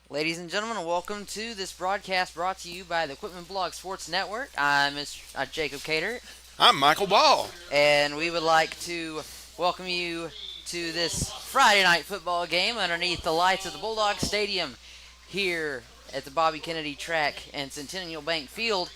Ladies and gentlemen, welcome to this broadcast brought to you by the Quitman Bulldogs Sports Network. I'm Mr. Jacob Cater, I'm Michael Ball. and we would like to welcome you to this Friday night football game underneath the lights of the Bulldog Stadium here at the Bobby Kennedy Track and Centennial Bank Field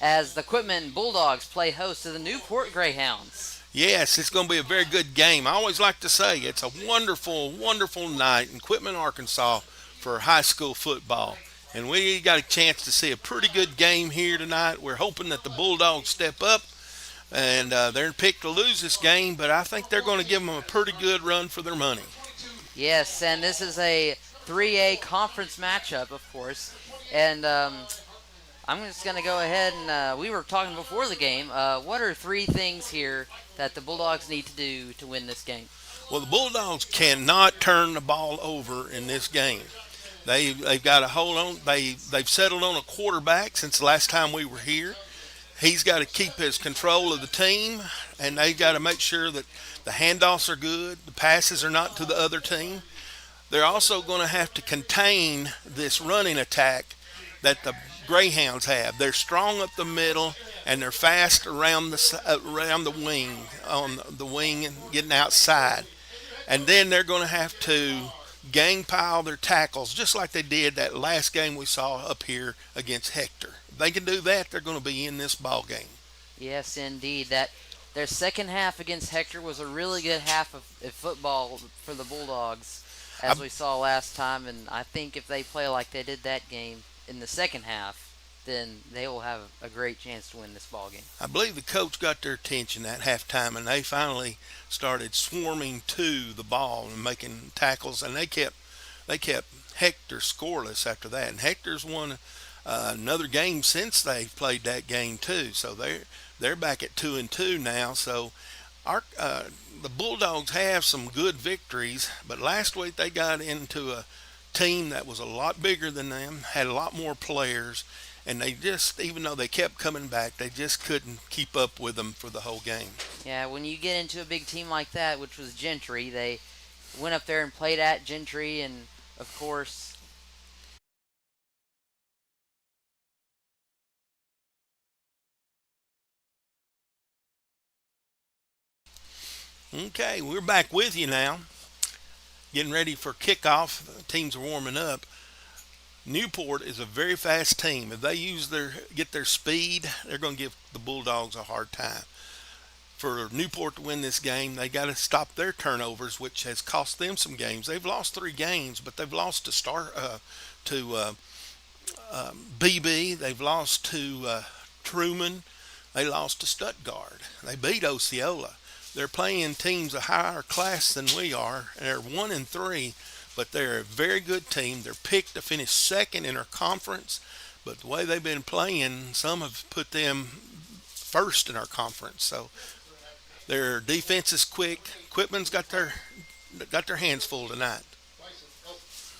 as the Quitman Bulldogs play host to the Newport Greyhounds. Yes, it's going to be a very good game. I always like to say it's a wonderful, wonderful night in Quitman, Arkansas for high school football. And we got a chance to see a pretty good game here tonight. We're hoping that the Bulldogs step up and they're picked to lose this game, but I think they're going to give them a pretty good run for their money. Yes, and this is a 3A conference matchup, of course. And I'm just going to go ahead and we were talking before the game. What are three things here that the Bulldogs need to do to win this game? Well, the Bulldogs cannot turn the ball over in this game. They've got to hold on. They've settled on a quarterback since the last time we were here. He's got to keep his control of the team, and they've got to make sure that the handoffs are good, the passes are not to the other team. They're also going to have to contain this running attack that the Greyhounds have. They're strong up the middle and they're fast around the wing on the wing and getting outside. And then they're going to have to gang pile their tackles just like they did that last game we saw up here against Hector. If they can do that, they're going to be in this ball game. Yes, indeed. That their second half against Hector was a really good half of football for the Bulldogs, I, as we saw last time. And I think if they play like they did that game in the second half, then they will have a great chance to win this ball game. I believe the coach got their attention at halftime, and they finally started swarming to the ball and making tackles, and they kept Hector scoreless after that. And Hector's won another game since they played that game too, so they're back at 2-2 now. So our the Bulldogs have some good victories, but last week they got into a team that was a lot bigger than them, had a lot more players, and they just, even though they kept coming back, they just couldn't keep up with them for the whole game. Yeah, when you get into a big team like that, which was Gentry, they went up there and played at Gentry, and of course, Okay, we're back with you now, getting ready for kickoff. The teams are warming up. Newport is a very fast team. If they get their speed, they're going to give the Bulldogs a hard time. For Newport to win this game, they got to stop their turnovers, which has cost them some games. They've lost 3 games, but they've lost to BB. They've lost to Truman. They lost to Stuttgart. They beat Osceola. They're playing teams of higher class than we are, and they're 1-3, but they're a very good team. They're picked to finish second in our conference, but the way they've been playing, some have put them first in our conference. So their defense is quick. Quitman's got their hands full tonight.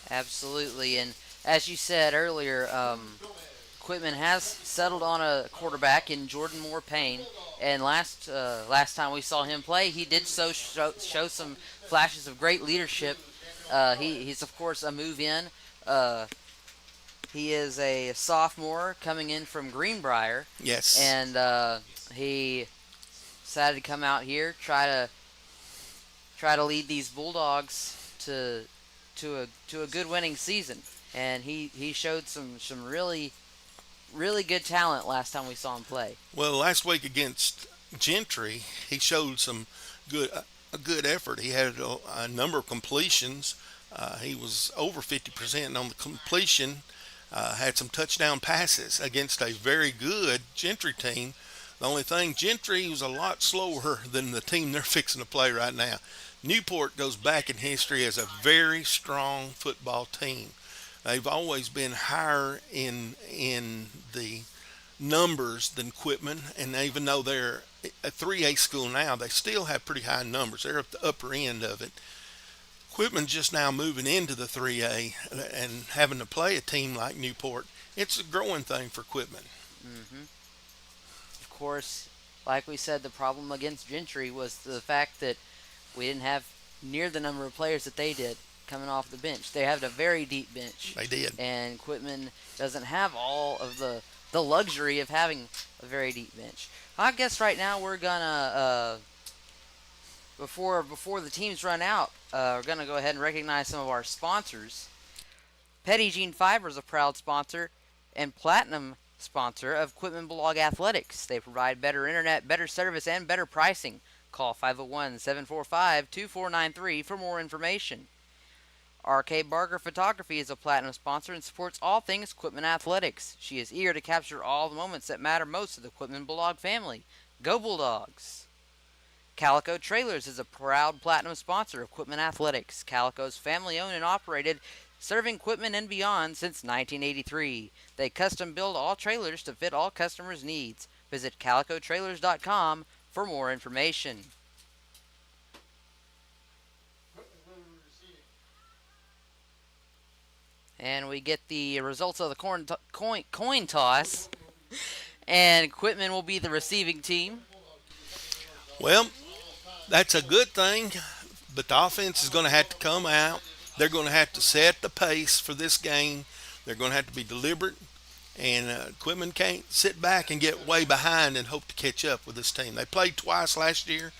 absolutely. And as you said earlier, Quitman has settled on a quarterback in Jordan Moore Payne. And last time we saw him play, he did show some flashes of great leadership. He's of course a move in. Uh, he is a sophomore coming in from Greenbrier, Yes. and he decided to come out here try to lead these Bulldogs to a good winning season. And he showed some really good talent last time we saw him play. Well, last week against Gentry, he showed some good a good effort. He had a number of completions. He was over 50% on the completion. Had some touchdown passes against a very good Gentry team. The only thing, Gentry was a lot slower than the team they're fixing to play right now. Newport goes back in history as a very strong football team. They've always been higher in the numbers than Quitman, and even though they're a 3A school now, they still have pretty high numbers. They're at the upper end of it. Quitman's just now moving into the 3A and having to play a team like Newport. It's a growing thing for Quitman. hmm Of course, like we said, the problem against Gentry was the fact that we didn't have near the number of players that they did. coming off the bench. They have a very deep bench. They did. And Quitman doesn't have all of the luxury of having a very deep bench. I guess right now we're gonna before the teams run out, we're gonna go ahead and recognize some of our sponsors. Petit Jean Fiber is a proud sponsor and platinum sponsor of Quitman Bulldog Athletics. They provide better internet, better service, and better pricing. Call 501-745-2493 for more information. RK Barker Photography is a platinum sponsor and supports all things Quitman Athletics. She is eager to capture all the moments that matter most to the Quitman Bulldog family. Go Bulldogs! Calico Trailers is a proud platinum sponsor of Quitman Athletics. Calico's family owned and operated, serving Quitman and beyond since 1983. They custom build all trailers to fit all customers' needs. Visit calicotrailers.com for more information. And we get the results of the coin toss. And Quitman will be the receiving team. Well, that's a good thing, but the offense is going to have to come out. They're going to have to set the pace for this game. They're going to have to be deliberate, and Quitman can't sit back and get way behind and hope to catch up with this team. They played twice last year,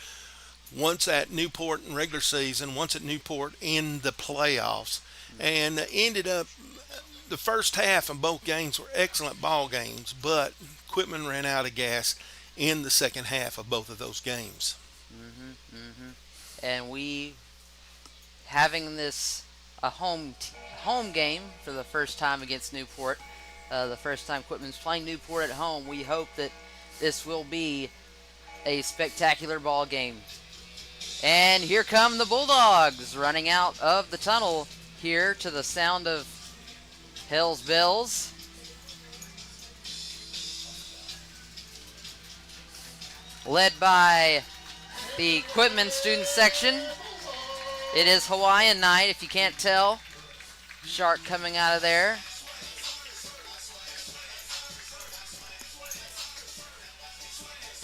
once at Newport in regular season, once at Newport in the playoffs, and ended up the first half of both games were excellent ball games, but Quitman ran out of gas in the second half of both of those games. And we having this a home game for the first time against Newport, the first time Quitman's playing Newport at home. We hope that this will be a spectacular ball game. And here come the Bulldogs running out of the tunnel here to the sound of Hell's Bells. Led by the Quitman student section. It is Hawaiian night, if you can't tell. Shark coming out of there.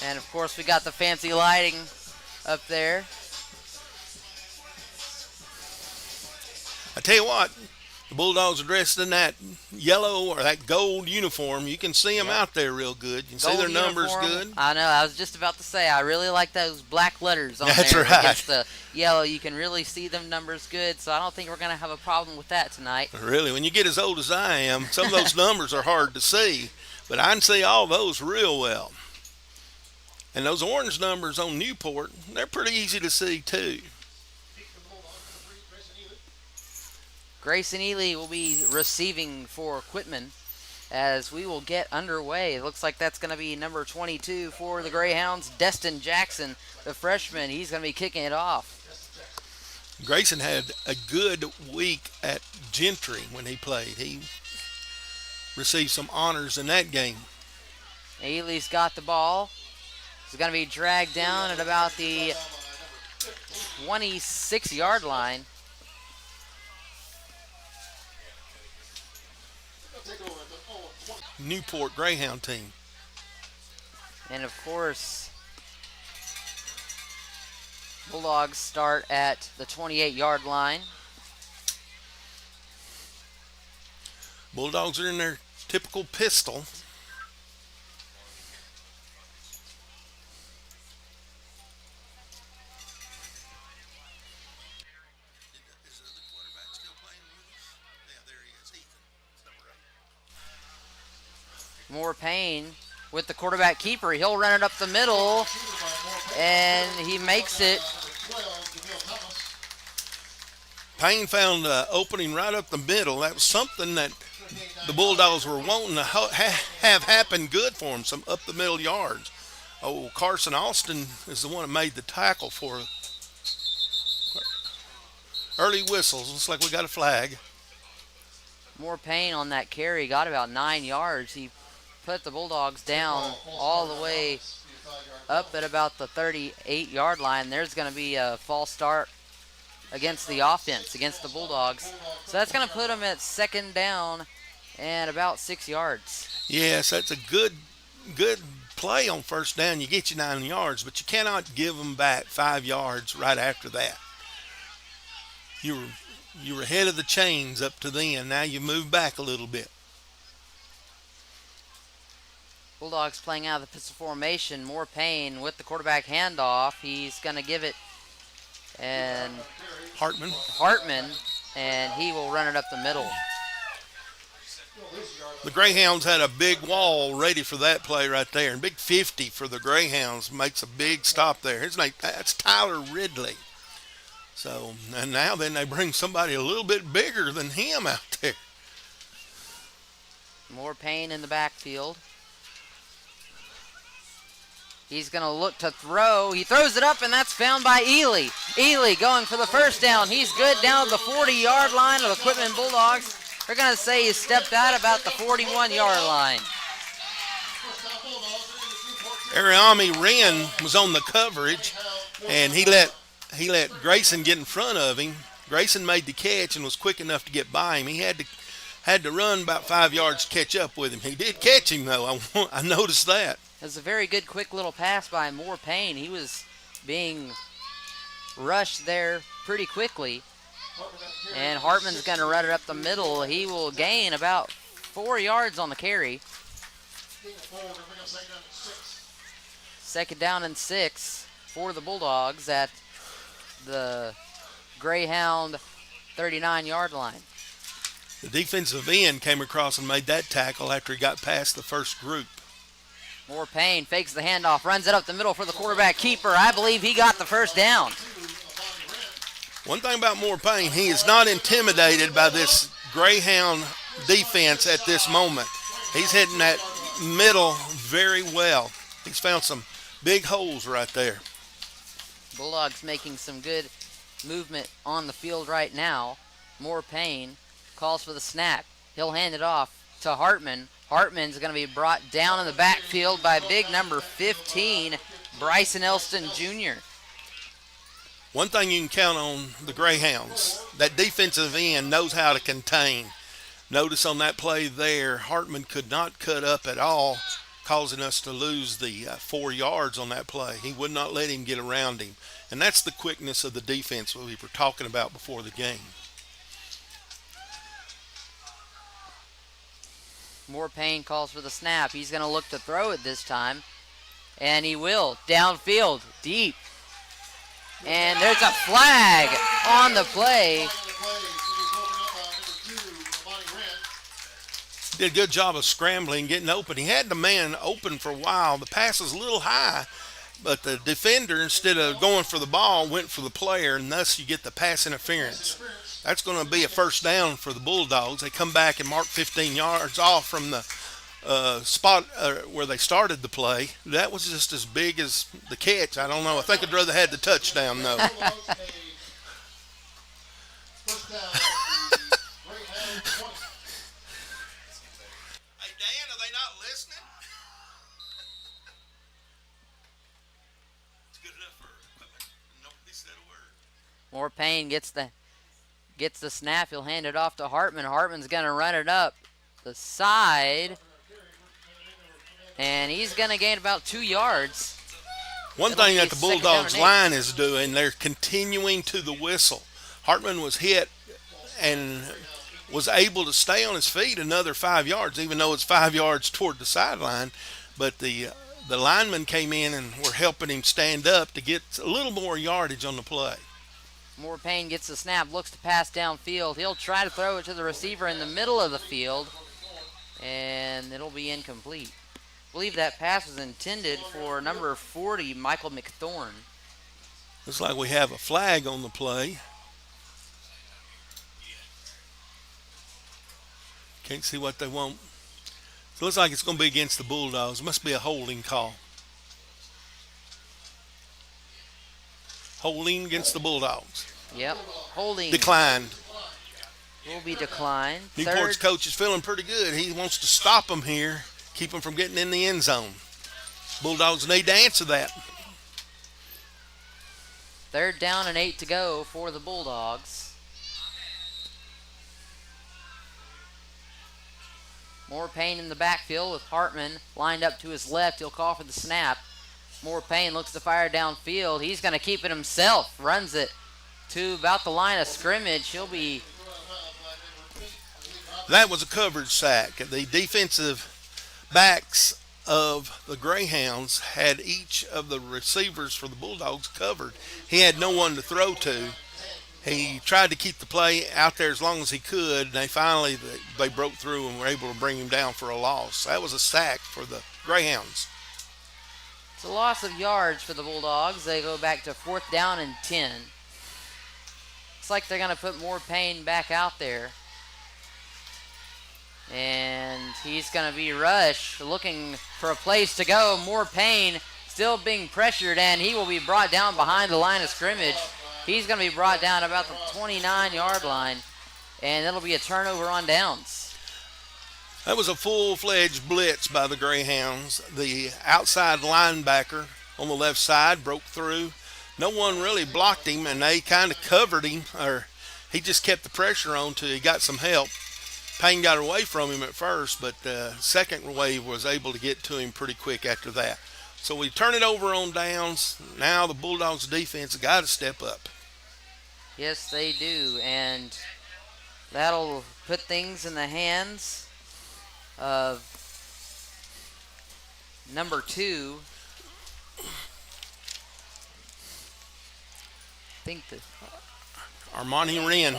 And of course we got the fancy lighting up there. I tell you what, the Bulldogs are dressed in that yellow or that gold uniform. You can see them out there real good. You can see their numbers good. I know. I was just about to say, I really like those black letters on That's there right. against the yellow. You can really see them numbers good, so I don't think we're going to have a problem with that tonight. Really, when you get as old as I am, some of those numbers are hard to see, but I can see all those real well. And those orange numbers on Newport, they're pretty easy to see too. Grayson Ely will be receiving for Quitman as we will get underway. It looks like that's going to be number 22 for the Greyhounds, Destin Jackson, the freshman. He's going to be kicking it off. Grayson had a good week at Gentry when he played. He received some honors in that game. Ely's got the ball. He's going to be dragged down at about the 26-yard line. Newport Greyhound team. And of course, Bulldogs start at the 28-yard line. Bulldogs are in their typical pistol. More Payne with the quarterback keeper. He'll run it up the middle, and he makes it. Payne found an opening right up the middle. That was something that the Bulldogs were wanting to have happen good for them, some up the middle yards. Oh, Carson Austin is the one that made the tackle for early whistles. Looks like we got a flag. More Payne on that carry. Got about 9 yards. He put the Bulldogs down all the way up at about the 38-yard line. There's going to be a false start against the offense, against the Bulldogs. So that's going to put them at second down and about 6 yards. Yes, that's a good play on first down. You get you 9 yards, but you cannot give them back 5 yards right after that. You were You were ahead of the chains up to then. Now you move back a little bit. Bulldogs playing out of the pistol formation. More Payne with the quarterback handoff. He's going to give it and Hartman, and he will run it up the middle. The Greyhounds had a big wall ready for that play right there. And big 50 for the Greyhounds makes a big stop there. His name, that's Tyler Ridley. So, and now then they bring somebody a little bit bigger than him out there. More Payne in the backfield. He's going to look to throw. He throws it up, and that's found by Ely. Ely going for the first down. He's good down to the 40-yard line of the Quitman Bulldogs. They're going to say he stepped out about the 41-yard line. Ariami Wren was on the coverage, and he let Grayson get in front of him. Grayson made the catch and was quick enough to get by him. He had to run about 5 yards to catch up with him. He did catch him, though. I noticed that. It was a very good, quick little pass by More Payne. He was being rushed there pretty quickly. And Hartman's going to run it up the middle. He will gain about 4 yards on the carry. Second down and 6 for the Bulldogs at the Greyhound 39-yard line. The defensive end came across and made that tackle after he got past the first group. More Payne fakes the handoff, runs it up the middle for the quarterback keeper. I believe he got the first down. One thing about More Payne, he is not intimidated by this Greyhound defense at this moment. He's hitting that middle very well. He's found some big holes right there. Bulldogs making some good movement on the field right now. More Payne calls for the snap. He'll hand it off to Hartman. Hartman's going to be brought down in the backfield by big number 15, Bryson Elston Jr. One thing you can count on the Greyhounds, that defensive end knows how to contain. Notice on that play there, Hartman could not cut up at all, causing us to lose the 4 yards on that play. He would not let him get around him. And that's the quickness of the defense we were talking about before the game. More Payne calls for the snap. He's going to look to throw it this time. And he will. Downfield, deep. And there's a flag on the play. Did a good job of scrambling, getting open. He had the man open for a while. The pass was a little high, but the defender, instead of going for the ball, went for the player, and thus you get the pass interference. That's going to be a first down for the Bulldogs. They come back and mark 15 yards off from the spot where they started the play. That was just as big as the catch. I don't know. I think I'd rather had the touchdown, though. Hey, Dan, are they not listening? It's good enough for equipment. Nobody said a word. More Payne gets the snap. He'll hand it off to Hartman. Hartman's going to run it up the side. And he's going to gain about 2 yards. One thing that the Bulldogs line is doing, they're continuing to the whistle. Hartman was hit and was able to stay on his feet another 5 yards, even though it's 5 yards toward the sideline. But the linemen came in and were helping him stand up to get a little more yardage on the play. More Payne gets the snap, looks to pass downfield. He'll try to throw it to the receiver in the middle of the field, and it'll be incomplete. I believe that pass was intended for number 40, Michael McThorne. Looks like we have a flag on the play. Can't see what they want. So it looks like it's going to be against the Bulldogs. Must be a holding call. Holding against the Bulldogs. Yep, holding. Declined. Will be declined. Newport's coach is feeling pretty good. He wants to stop them here, keep them from getting in the end zone. Bulldogs need to answer that. 3rd down and 8 to go for the Bulldogs. More Payne in the backfield with Hartman lined up to his left. He'll call for the snap. More Payne looks to fire downfield. He's going to keep it himself. Runs it to about the line of scrimmage. He'll be That was a coverage sack. The defensive backs of the Greyhounds had each of the receivers for the Bulldogs covered. He had no one to throw to. He tried to keep the play out there as long as he could, and they broke through and were able to bring him down for a loss. That was a sack for the Greyhounds. It's a loss of yards for the Bulldogs. They go back to 4th down and 10. Looks like they're going to put more Payne back out there. And he's going to be rushed, looking for a place to go. More Payne still being pressured, and he will be brought down behind the line of scrimmage. He's going to be brought down about the 29-yard line, and it'll be a turnover on downs. That was a full-fledged blitz by the Greyhounds. The outside linebacker on the left side broke through. No one really blocked him, and they kind of covered him, or he just kept the pressure on till he got some help. Payne got away from him at first, but the second wave was able to get to him pretty quick after that. So we turn it over on downs. Now the Bulldogs defense got to step up. Yes, they do, and that'll put things in the hands of number 2. I think that Armani Wren.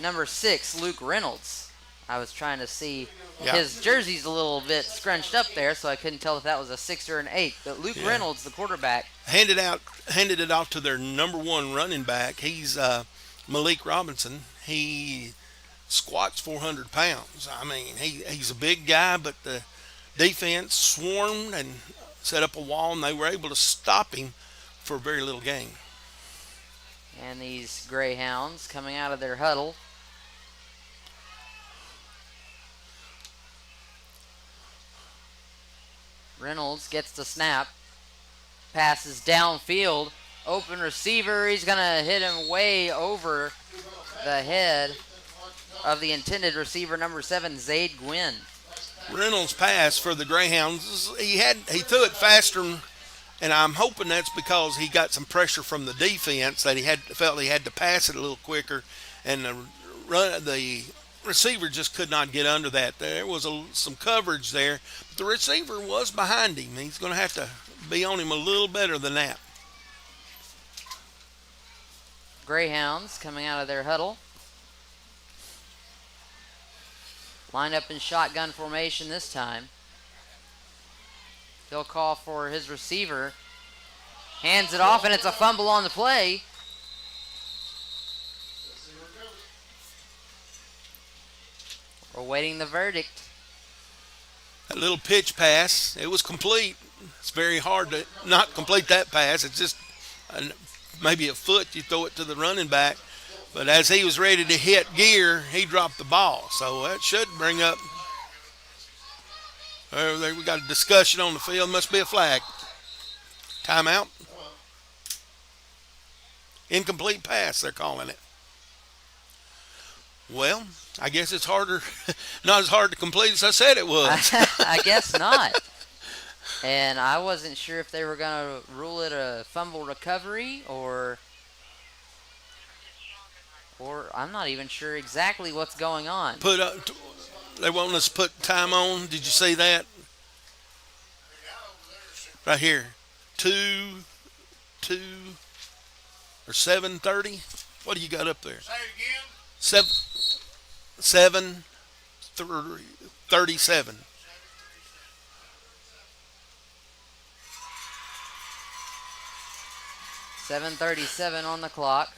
number 6, Luke Reynolds. I was trying to see. Yeah. His jersey's a little bit scrunched up there, so I couldn't tell if that was a 6 or an 8. But Luke Reynolds, the quarterback, handed it off to their number 1 running back. He's Malik Robinson. He squats 400 pounds. I mean, he's a big guy, but the defense swarmed and set up a wall, and they were able to stop him for very little gain. and these Greyhounds coming out of their huddle. Reynolds gets the snap, passes downfield, open receiver. He's going to hit him way over the head of the intended receiver, number 7, Zaid Gwynn. Reynolds' pass for the Greyhounds, he threw it faster, and I'm hoping that's because he got some pressure from the defense that felt he had to pass it a little quicker, and the receiver just could not get under that. There was some coverage there, but the receiver was behind him. He's going to have to be on him a little better than that. Greyhounds coming out of their huddle. Line up in shotgun formation this time. He'll call for his receiver. Hands it off, and it's a fumble on the play. We're awaiting the verdict. That little pitch pass, it was complete. It's very hard to not complete that pass. It's just maybe a foot. You throw it to the running back. But as he was ready to hit gear, he dropped the ball. So that should bring up. We got a discussion on the field. Must be a flag. Timeout. Incomplete pass, they're calling it. Well, I guess it's harder, not as hard to complete as I said it was. I guess not. And I wasn't sure if they were going to rule it a fumble recovery or I'm not even sure exactly what's going on. They want us to put time on. Did you see that? Right here. 7:30. What do you got up there? Say it again. 7:37. 7:37 on the clock.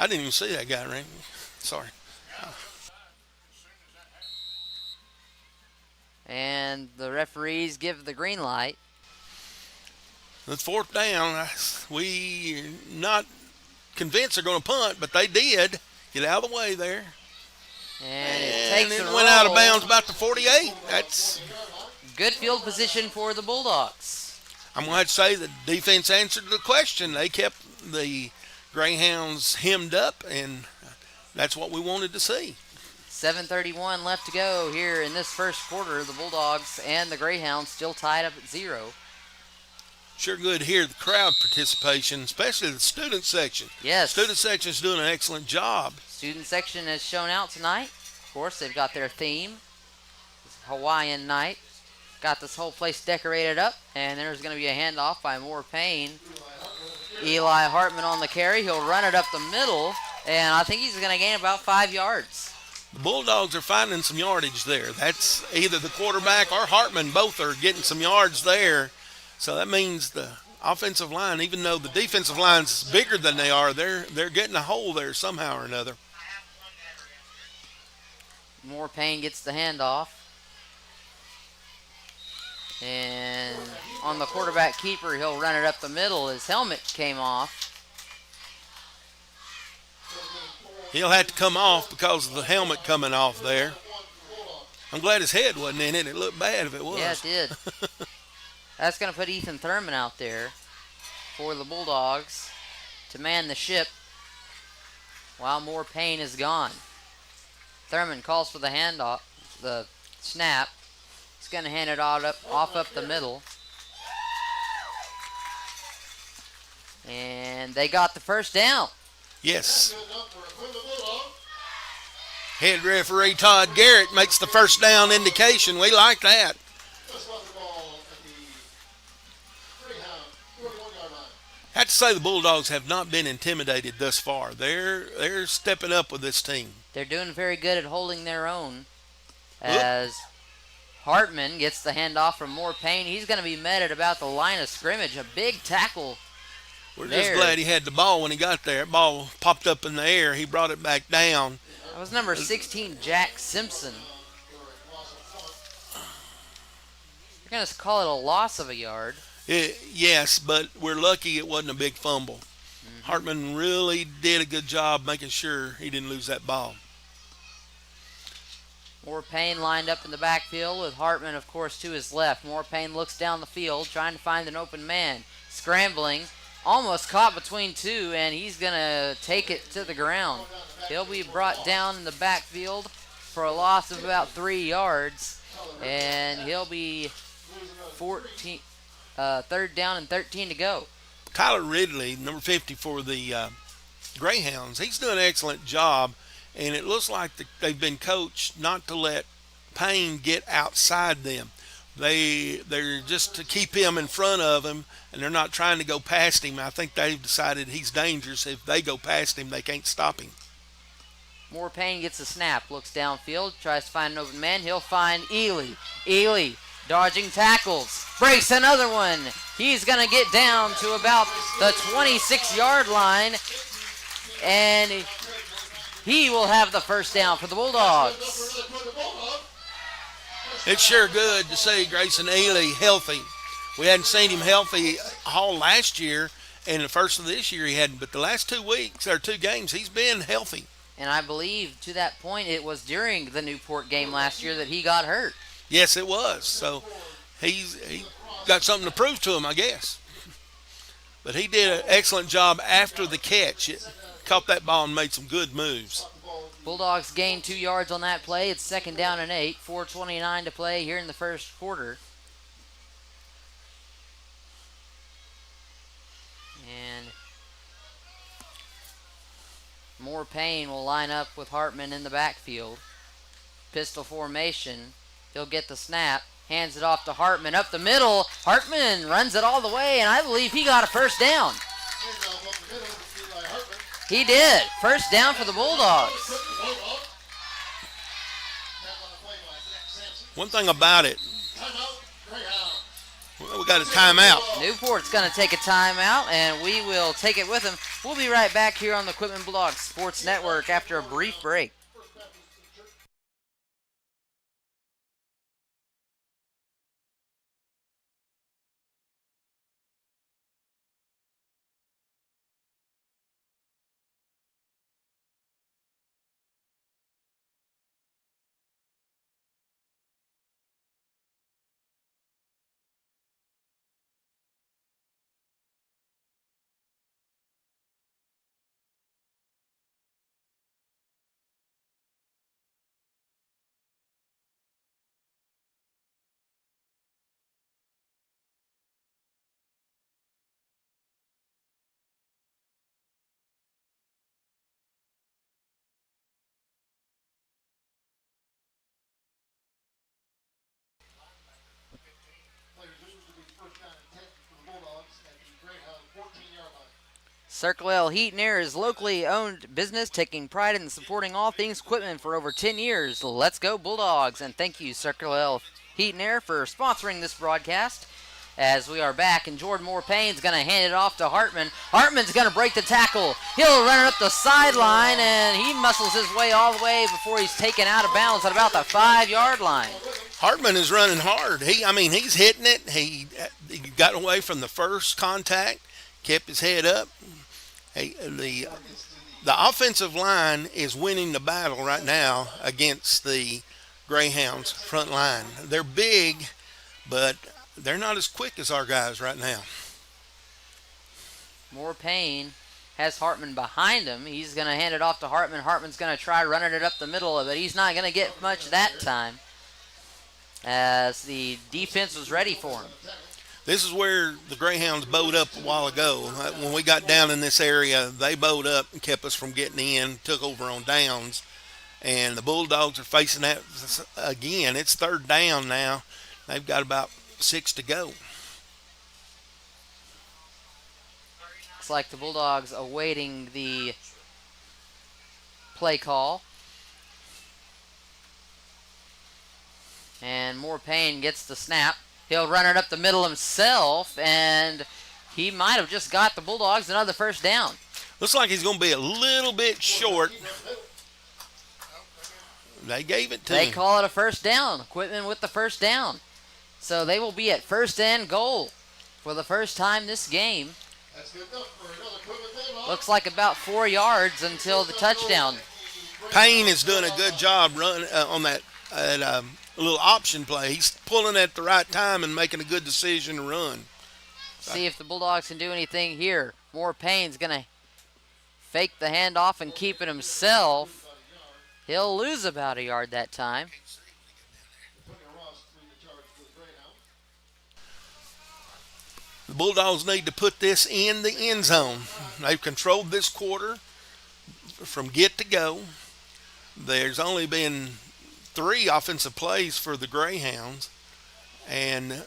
I didn't even see that guy, Randy. Sorry. And the referees give the green light. It's 4th down. We not convinced they're going to punt, but they did. Get out of the way there. And it takes it a went out of roll. bounds about the 48. That's Good field position for the Bulldogs. I'm going to have to say the defense answered the question. They kept the Greyhounds hemmed up, and that's what we wanted to see. 7:31 left to go here in this first quarter. The Bulldogs and the Greyhounds still tied up at 0. Sure good to hear the crowd participation, especially the student section. Yes. Student section is doing an excellent job. Student section has shown out tonight. Of course, they've got their theme, Hawaiian night. Got this whole place decorated up, and there's going to be a handoff by Moore Payne. Eli Hartman on the carry. He'll run it up the middle, and I think he's going to gain about 5 yards. The Bulldogs are finding some yardage there. That's either the quarterback or Hartman. Both are getting some yards there. So that means the offensive line, even though the defensive line's bigger than they are, they're getting a hole there somehow or another. Moore Payne gets the handoff. And on the quarterback keeper, he'll run it up the middle. His helmet came off. He'll have to come off because of the helmet coming off there. I'm glad his head wasn't in it. It looked bad if it was. Yeah, it did. That's going to put Ethan Thurman out there for the Bulldogs to man the ship while Moore Payne is gone. Thurman calls for the handoff, the snap. He's going to hand it off up the middle. And they got the first down. Yes. Head referee Todd Garrett makes the first down indication. We like that. I have to say the Bulldogs have not been intimidated thus far. They're stepping up with this team. They're doing very good at holding their own as Hartman gets the handoff from Moore Payne. He's going to be met at about the line of scrimmage. A big tackle. We're just glad he had the ball when he got there. That ball popped up in the air. He brought it back down. That was number 16, Jack Simpson. You're going to call it a loss of a yard. Yes, but we're lucky it wasn't a big fumble. Hartman really did a good job making sure he didn't lose that ball. Moore Payne lined up in the backfield with Hartman, of course, to his left. Moore Payne looks down the field, trying to find an open man. Scrambling, almost caught between two, and he's going to take it to the ground. He'll be brought down in the backfield for a loss of about 3 yards, and he'll be 3rd down and 13 to go. Tyler Ridley, number 50 for the Greyhounds, he's doing an excellent job, and it looks like they've been coached not to let Payne get outside them. They're just to keep him in front of him, and they're not trying to go past him. I think they've decided he's dangerous. If they go past him, they can't stop him. Moore Payne gets a snap, looks downfield, tries to find an open man. He'll find Ely. Ely dodging tackles, breaks another one. He's going to get down to about the 26-yard line, and he will have the first down for the Bulldogs. It's sure good to see Grayson Ely healthy. We hadn't seen him healthy all last year, and the first of this year he hadn't. But the last 2 weeks, or 2 games, he's been healthy. And I believe to that point it was during the Newport game last year that he got hurt. Yes, it was. So he got something to prove to him, I guess. But he did an excellent job after the catch. It caught that ball and made some good moves. Bulldogs gained 2 yards on that play. It's 2nd down and 8. 4:29 to play here in the first quarter. And Moore Payne will line up with Hartman in the backfield. Pistol formation. He'll get the snap. Hands it off to Hartman up the middle. Hartman runs it all the way, and I believe he got a first down. He did. First down for the Bulldogs. One thing about it, we got a timeout. Newport's going to take a timeout, and we will take it with him. We'll be right back here on the Quitman Bulldogs Sports Network after a brief break. Circle L Heat and Air is locally owned business taking pride in supporting all things Quitman for over 10 years. Let's go Bulldogs, and thank you Circle L Heat and Air for sponsoring this broadcast. As we are back, and Jordan Moore Payne's going to hand it off to Hartman. Hartman's going to break the tackle. He'll run it up the sideline, and he muscles his way all the way before he's taken out of bounds at about the 5-yard line. Hartman is running hard. He's hitting it. He got away from the first contact, kept his head up. The offensive line is winning the battle right now against the Greyhounds front line. They're big, but they're not as quick as our guys right now. Moore Payne has Hartman behind him. He's going to hand it off to Hartman. Hartman's going to try running it up the middle, but he's not going to get much that time as the defense was ready for him. This is where the Greyhounds bowed up a while ago. When we got down in this area, they bowed up and kept us from getting in, took over on downs. And the Bulldogs are facing that again. It's third down now. They've got about 6 to go. Looks like the Bulldogs awaiting the play call. And Moore Payne gets the snap. He'll run it up the middle himself, and he might have just got the Bulldogs another first down. Looks like he's going to be a little bit short. They gave it to him. They call it a first down. Quitman with the first down. So they will be at first and goal for the first time this game. Looks like about 4 yards until the touchdown. Payne is doing a good job running on that little option play. He's pulling at the right time and making a good decision to run. See if the Bulldogs can do anything here. Moore Payne's going to fake the handoff and keep it himself. He'll lose about a yard that time. The Bulldogs need to put this in the end zone. They've controlled this quarter from get to go. There's only been 3 offensive plays for the Greyhounds, and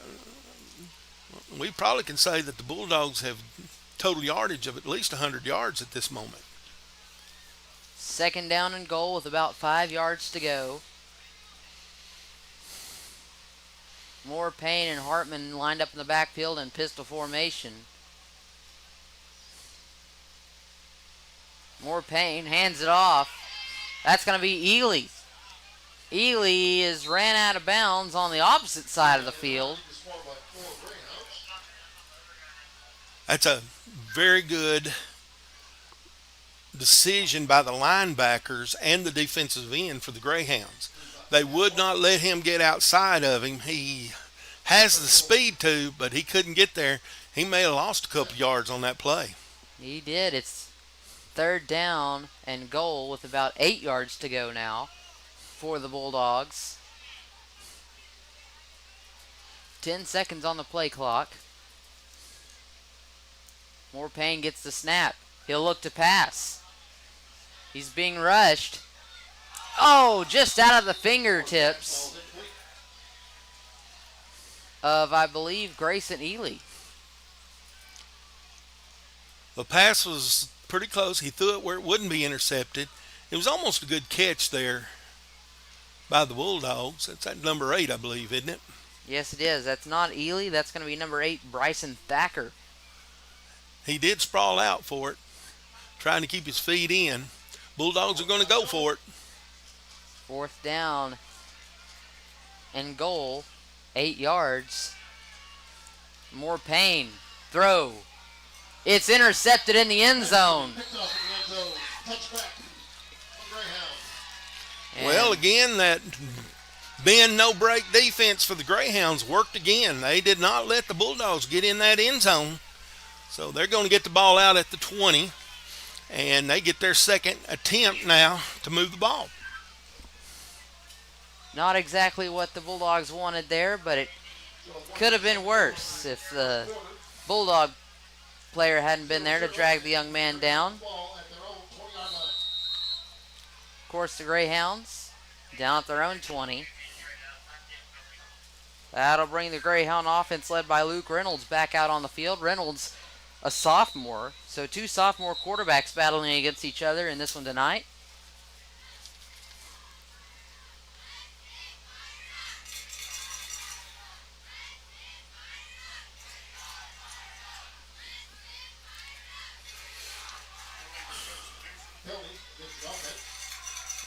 we probably can say that the Bulldogs have total yardage of at least 100 yards at this moment. Second down and goal with about 5 yards to go. Moore, Payne, and Hartman lined up in the backfield in pistol formation. Moore Payne hands it off. That's going to be Ely. Ely is ran out of bounds on the opposite side of the field. That's a very good decision by the linebackers and the defensive end for the Greyhounds. They would not let him get outside of him. He has the speed to, but he couldn't get there. He may have lost a couple yards on that play. He did. It's third down and goal with about 8 yards to go now for the Bulldogs. 10 seconds on the play clock. Moore Payne gets the snap. He'll look to pass. He's being rushed. Oh, just out of the fingertips of, I believe, Grayson Ely. The pass was pretty close. He threw it where it wouldn't be intercepted. It was almost a good catch there by the Bulldogs. That's at number 8, I believe, isn't it? Yes, it is. That's not Ely. That's going to be number 8, Bryson Thacker. He did sprawl out for it, trying to keep his feet in. Bulldogs are going to go for it. Fourth down and goal, 8 yards. Moore Payne, throw. It's intercepted in the end zone. Well, again, that bend, no-break defense for the Greyhounds worked again. They did not let the Bulldogs get in that end zone. So they're going to get the ball out at the 20, and they get their second attempt now to move the ball. Not exactly what the Bulldogs wanted there, but it could have been worse if the Bulldog player hadn't been there to drag the young man down. Of course, the Greyhounds down at their own 20. That'll bring the Greyhound offense led by Luke Reynolds back out on the field. Reynolds a sophomore. So two sophomore quarterbacks battling against each other in this one tonight.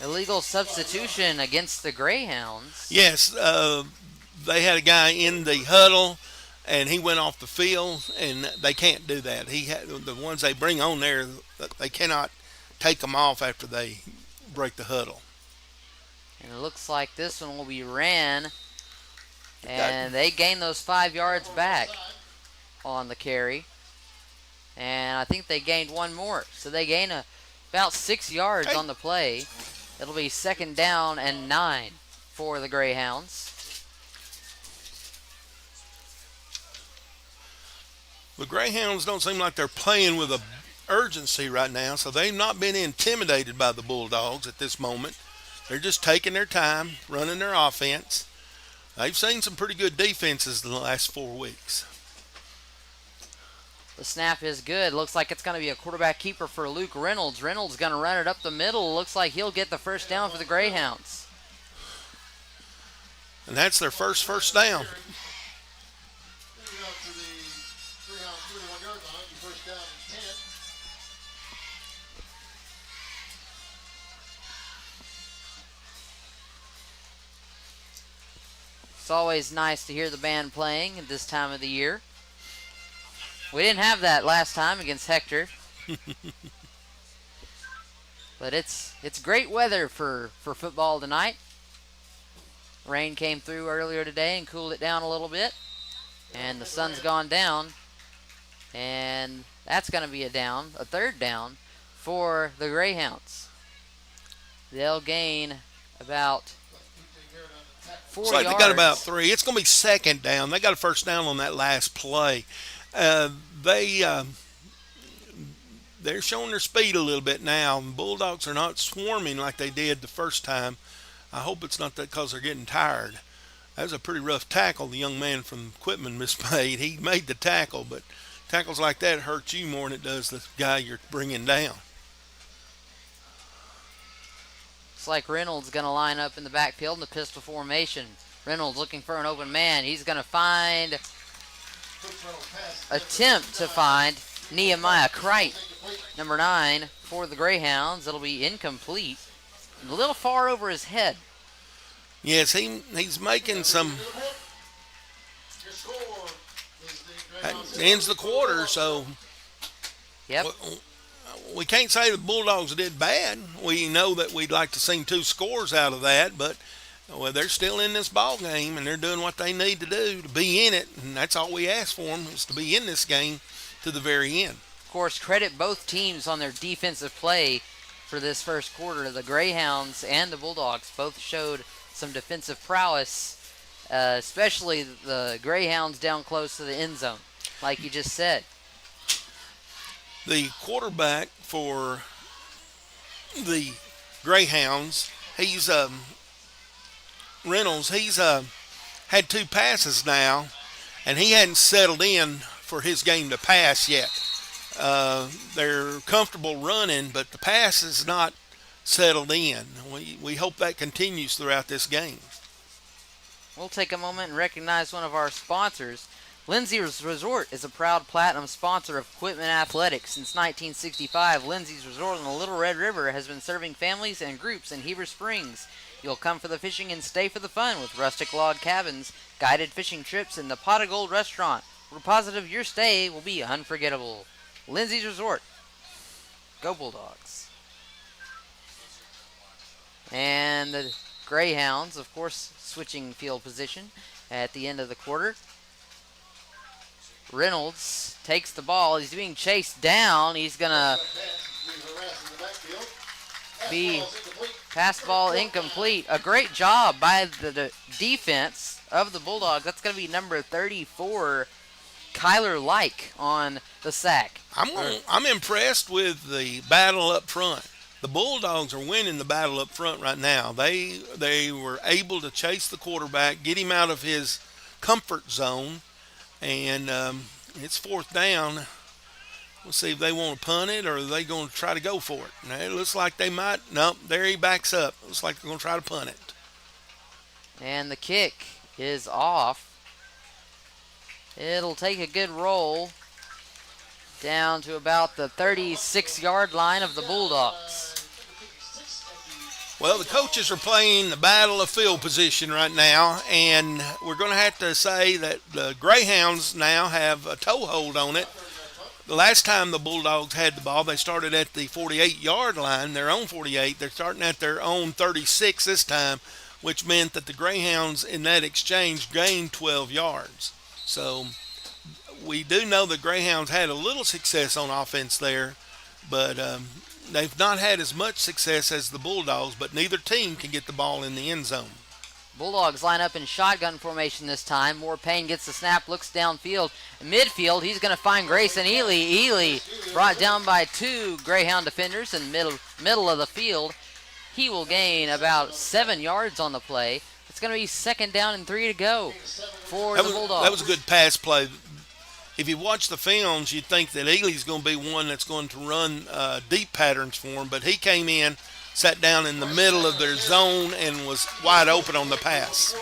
Illegal substitution against the Greyhounds. Yes, they had a guy in the huddle, and he went off the field, and they can't do that. The ones they bring on there, they cannot take them off after they break the huddle. And it looks like this one will be ran, and they gain those 5 yards back on the carry. And I think they gained one more. So they gain about 6 yards on the play. It'll be 2nd down and 9 for the Greyhounds. The Greyhounds don't seem like they're playing with a urgency right now, so they've not been intimidated by the Bulldogs at this moment. They're just taking their time, running their offense. They've seen some pretty good defenses in the last 4 weeks. The snap is good. Looks like it's going to be a quarterback keeper for Luke Reynolds. Reynolds going to run it up the middle. Looks like he'll get the first down for the Greyhounds. And that's their first down. It's always nice to hear the band playing at this time of the year. We didn't have that last time against Hector. But it's great weather for football tonight. Rain came through earlier today and cooled it down a little bit. And the sun's gone down. And that's going to be a 3rd down for the Greyhounds. They'll gain about 4 yards. They got about 3. It's going to be 2nd down. They got a first down on that last play. They're showing their speed a little bit now. Bulldogs are not swarming like they did the first time. I hope it's not that because they're getting tired. That was a pretty rough tackle the young man from Quitman made. He made the tackle, but tackles like that hurt you more than it does the guy you're bringing down. Looks like Reynolds going to line up in the backfield in the pistol formation. Reynolds looking for an open man. He's going to attempt to find Nehemiah Kreit, number 9 for the Greyhounds. It'll be incomplete. A little far over his head. Yes, he's making some. That ends the quarter, so. Yep. We can't say the Bulldogs did bad. We know that we'd like to see 2 scores out of that, but they're still in this ball game, and they're doing what they need to do to be in it, and that's all we ask for them is to be in this game to the very end. Of course, credit both teams on their defensive play for this first quarter. The Greyhounds and the Bulldogs both showed some defensive prowess, especially the Greyhounds down close to the end zone, like you just said. The quarterback for the Greyhounds, he's Reynolds. He's had 2 passes now, and he hadn't settled in for his game to pass yet. They're comfortable running, but the pass is not settled in. We hope that continues throughout this game. We'll take a moment and recognize one of our sponsors. Lindsay's Resort is a proud platinum sponsor of Quitman Athletics. Since 1965, Lindsay's Resort on the Little Red River has been serving families and groups in Heber Springs. You'll come for the fishing and stay for the fun with rustic log cabins, guided fishing trips, and the Pot of Gold restaurant. We're positive your stay will be unforgettable. Lindsay's Resort. Go Bulldogs. And the Greyhounds, of course, switching field position at the end of the quarter. Reynolds takes the ball. He's being chased down. He's going to be pass ball incomplete. A great job by the defense of the Bulldogs. That's going to be number 34, Kyler Like, on the sack. I'm impressed with the battle up front. The Bulldogs are winning the battle up front right now. They were able to chase the quarterback, get him out of his comfort zone, and it's 4th down. We'll see if they want to punt it or are they going to try to go for it. Now, it looks like they might. Nope, there he backs up. Looks like they're going to try to punt it. And the kick is off. It'll take a good roll down to about the 36-yard line of the Bulldogs. Well, the coaches are playing the battle of field position right now, and we're going to have to say that the Greyhounds now have a toehold on it. The last time the Bulldogs had the ball, they started at the 48-yard line, their own 48. They're starting at their own 36 this time, which meant that the Greyhounds in that exchange gained 12 yards. So we do know the Greyhounds had a little success on offense there, but they've not had as much success as the Bulldogs, but neither team can get the ball in the end zone. Bulldogs line up in shotgun formation this time. Moore Payne gets the snap, looks downfield. Midfield, he's going to find Grayson Ely. Ely brought down by two Greyhound defenders in middle of the field. He will gain about 7 yards on the play. It's going to be 2nd down and 3 to go for the Bulldogs. That was a good pass play. If you watch the films, you'd think that Ely's going to be one that's going to run deep patterns for him, but he came in, sat down in the middle of their zone, and was wide open on the pass.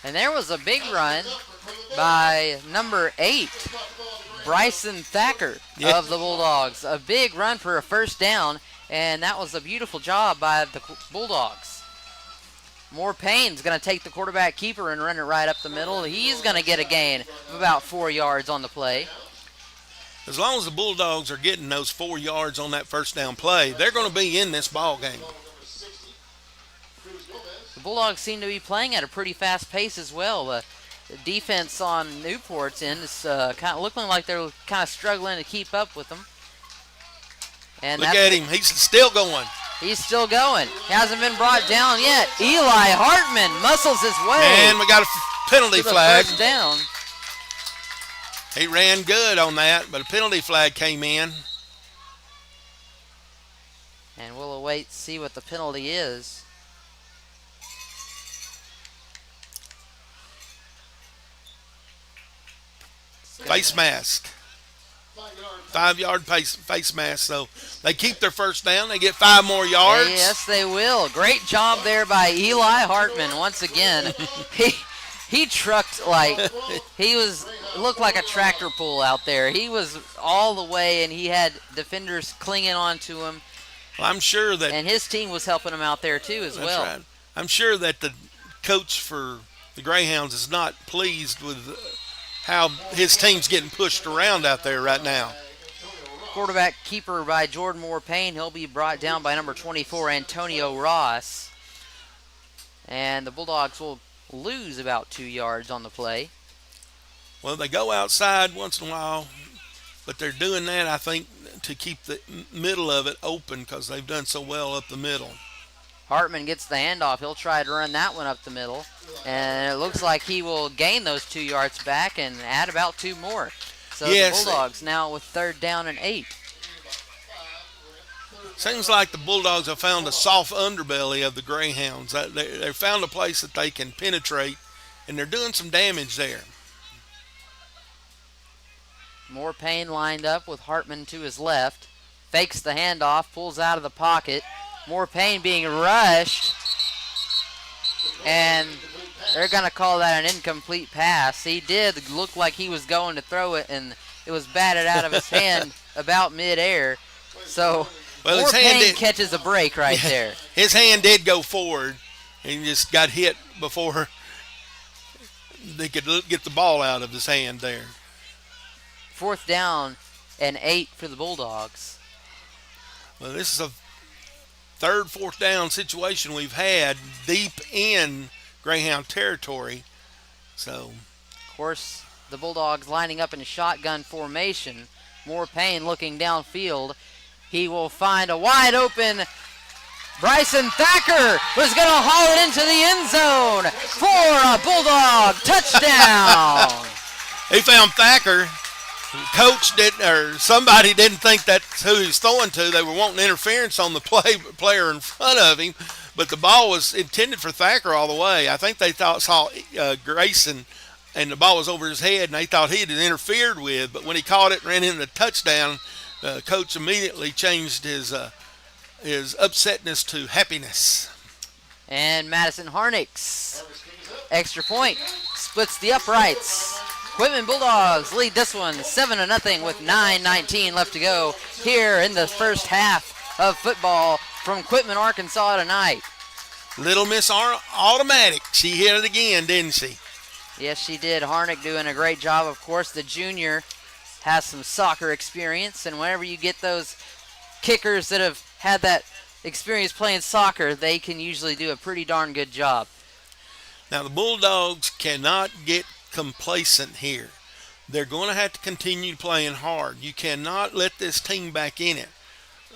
And there was a big run by number 8, Bryson Thacker of the Bulldogs. A big run for a 1st down, and that was a beautiful job by the Bulldogs. Moore Payne's going to take the quarterback keeper and run it right up the middle. He's going to get a gain of about 4 yards on the play. As long as the Bulldogs are getting those 4 yards on that 1st down play, they're going to be in this ball game. The Bulldogs seem to be playing at a pretty fast pace as well. The defense on Newport's end is kind of looking like they're kind of struggling to keep up with them. And look at him. He's still going. He's still going. Hasn't been brought down yet. Eli Hartman muscles his way. And we got a penalty flag. 1st down. He ran good on that, but a penalty flag came in. And we'll await to see what the penalty is. Face mask. 5-yard face mask. So they keep their 1st down. They get 5 more yards. Yes, they will. Great job there by Eli Hartman once again. He trucked like looked like a tractor pull out there. He was all the way, and he had defenders clinging on to him. Well, I'm sure that, and his team was helping him out there too as well. Right. I'm sure that the coach for the Greyhounds is not pleased with how his team's getting pushed around out there right now. Quarterback keeper by Jordan Moore Payne. He'll be brought down by number 24, Antonio Ross. And the Bulldogs will lose about 2 yards on the play. Well, they go outside once in a while, but they're doing that, I think, to keep the middle of it open because they've done so well up the middle. Hartman gets the handoff. He'll try to run that one up the middle. And it looks like he will gain those 2 yards back and add about 2 more. So yes, the Bulldogs now with 3rd down and 8. Seems like the Bulldogs have found a soft underbelly of the Greyhounds. They've found a place that they can penetrate, and they're doing some damage there. Moore Payne lined up with Hartman to his left. Fakes the handoff, pulls out of the pocket. Moore Payne being rushed. And they're going to call that an incomplete pass. He did look like he was going to throw it, and it was batted out of his hand about midair. So Moore Payne catches a break right there. His hand did go forward. He just got hit before they could get the ball out of his hand there. 4th down and 8 for the Bulldogs. Well, this is a 3rd, 4th down situation we've had deep in Greyhound territory. So, of course, the Bulldogs lining up in shotgun formation. Moore Payne looking downfield. He will find a wide open Bryson Thacker, who's going to haul it into the end zone for a Bulldog touchdown. He found Thacker. Coach didn't, or somebody didn't think that's who he was throwing to. They were wanting interference on the player in front of him, but the ball was intended for Thacker all the way. I think they saw Grayson and the ball was over his head, and they thought he had interfered with. But when he caught it and ran into the touchdown, coach immediately changed his upsetness to happiness. And Madison Harnix, extra point, splits the uprights. Quitman Bulldogs lead this one 7-0 with 9:19 left to go here in the first half of football from Quitman, Arkansas tonight. Little Miss Automatic, she hit it again, didn't she? Yes, she did. Harnick doing a great job. Of course, the junior has some soccer experience, and whenever you get those kickers that have had that experience playing soccer, they can usually do a pretty darn good job. Now, the Bulldogs cannot get complacent here. They're going to have to continue playing hard. You cannot let this team back in it.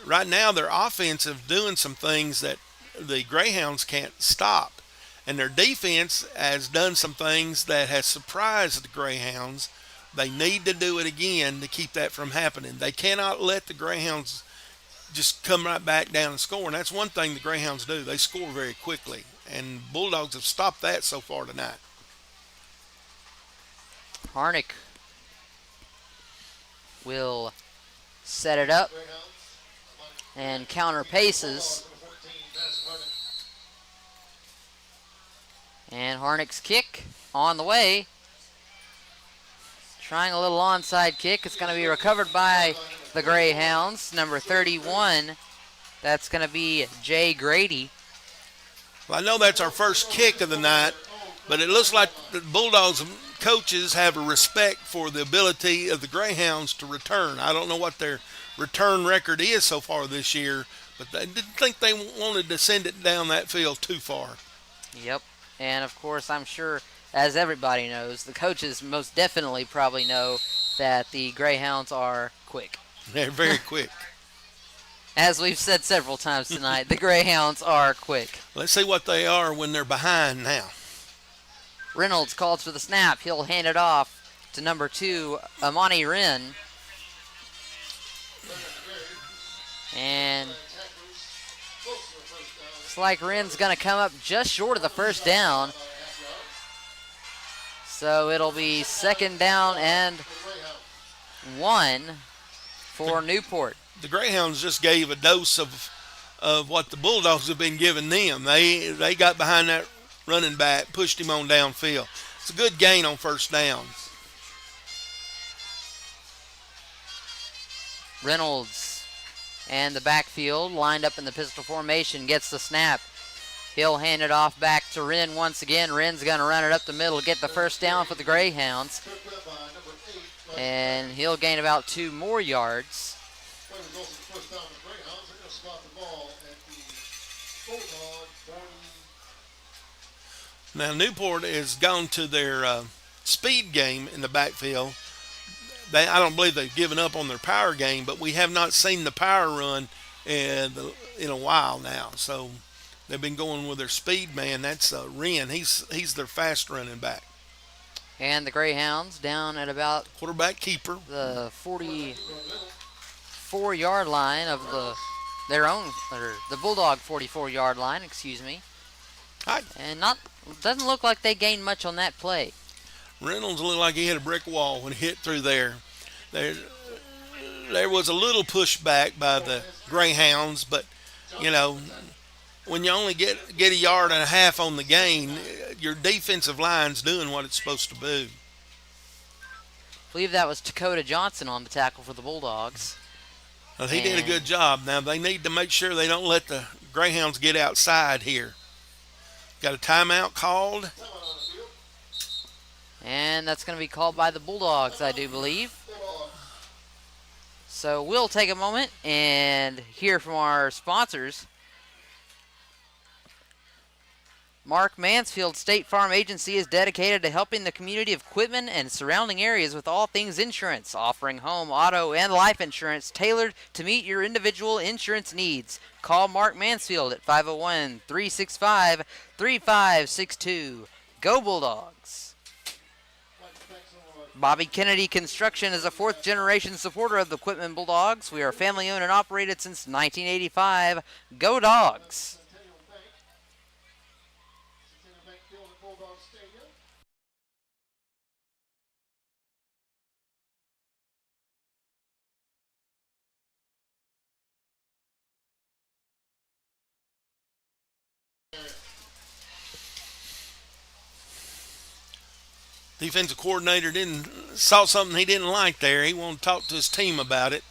Right now, their offense is doing some things that the Greyhounds can't stop. And their defense has done some things that has surprised the Greyhounds. They need to do it again to keep that from happening. They cannot let the Greyhounds just come right back down and score. And that's one thing the Greyhounds do. They score very quickly. And Bulldogs have stopped that so far tonight. Harnick will set it up and counter paces. And Harnick's kick on the way. Trying a little onside kick. It's going to be recovered by the Greyhounds. Number 31. That's going to be Jay Grady. Well, I know that's our first kick of the night, but it looks like the Bulldogs coaches have a respect for the ability of the Greyhounds to return. I don't know what their return record is so far this year, but they didn't think they wanted to send it down that field too far. Yep. And, of course, I'm sure, as everybody knows, the coaches most definitely probably know that the Greyhounds are quick. They're very quick. As we've said several times tonight, the Greyhounds are quick. Let's see what they are when they're behind now. Reynolds calls for the snap. He'll hand it off to number 2, Amani Wren. And looks like Wren's going to come up just short of the first down. So it'll be 2nd down and 1 for Newport. The Greyhounds just gave a dose of what the Bulldogs have been giving them. They got behind that running back, pushed him on downfield. It's a good gain on first down. Reynolds and the backfield lined up in the pistol formation, gets the snap. He'll hand it off back to Wren once again. Wren's going to run it up the middle, get the first down for the Greyhounds. And he'll gain about 2 more yards. Now, Newport has gone to their speed game in the backfield. I don't believe they've given up on their power game, but we have not seen the power run in a while now. So they've been going with their speed man. That's Wren. He's their fast running back. And the Greyhounds down at about quarterback keeper, the 44-yard line of the Bulldog 44-yard line, excuse me. And doesn't look like they gained much on that play. Reynolds looked like he hit a brick wall when he hit through there. There was a little pushback by the Greyhounds, but when you only get a yard and a half on the gain, your defensive line's doing what it's supposed to do. I believe that was Dakota Johnson on the tackle for the Bulldogs. Well, he did a good job. Now they need to make sure they don't let the Greyhounds get outside here. Got a timeout called. And that's going to be called by the Bulldogs, I do believe. So we'll take a moment and hear from our sponsors. Mark Mansfield State Farm Agency is dedicated to helping the community of Quitman and surrounding areas with all things insurance, offering home, auto, and life insurance tailored to meet your individual insurance needs. Call Mark Mansfield at 501-365-3562. Go Bulldogs! Bobby Kennedy Construction is a 4th-generation supporter of the Quitman Bulldogs. We are family-owned and operated since 1985. Go Dogs! Defensive coordinator saw something he didn't like there. He wanted to talk to his team about it.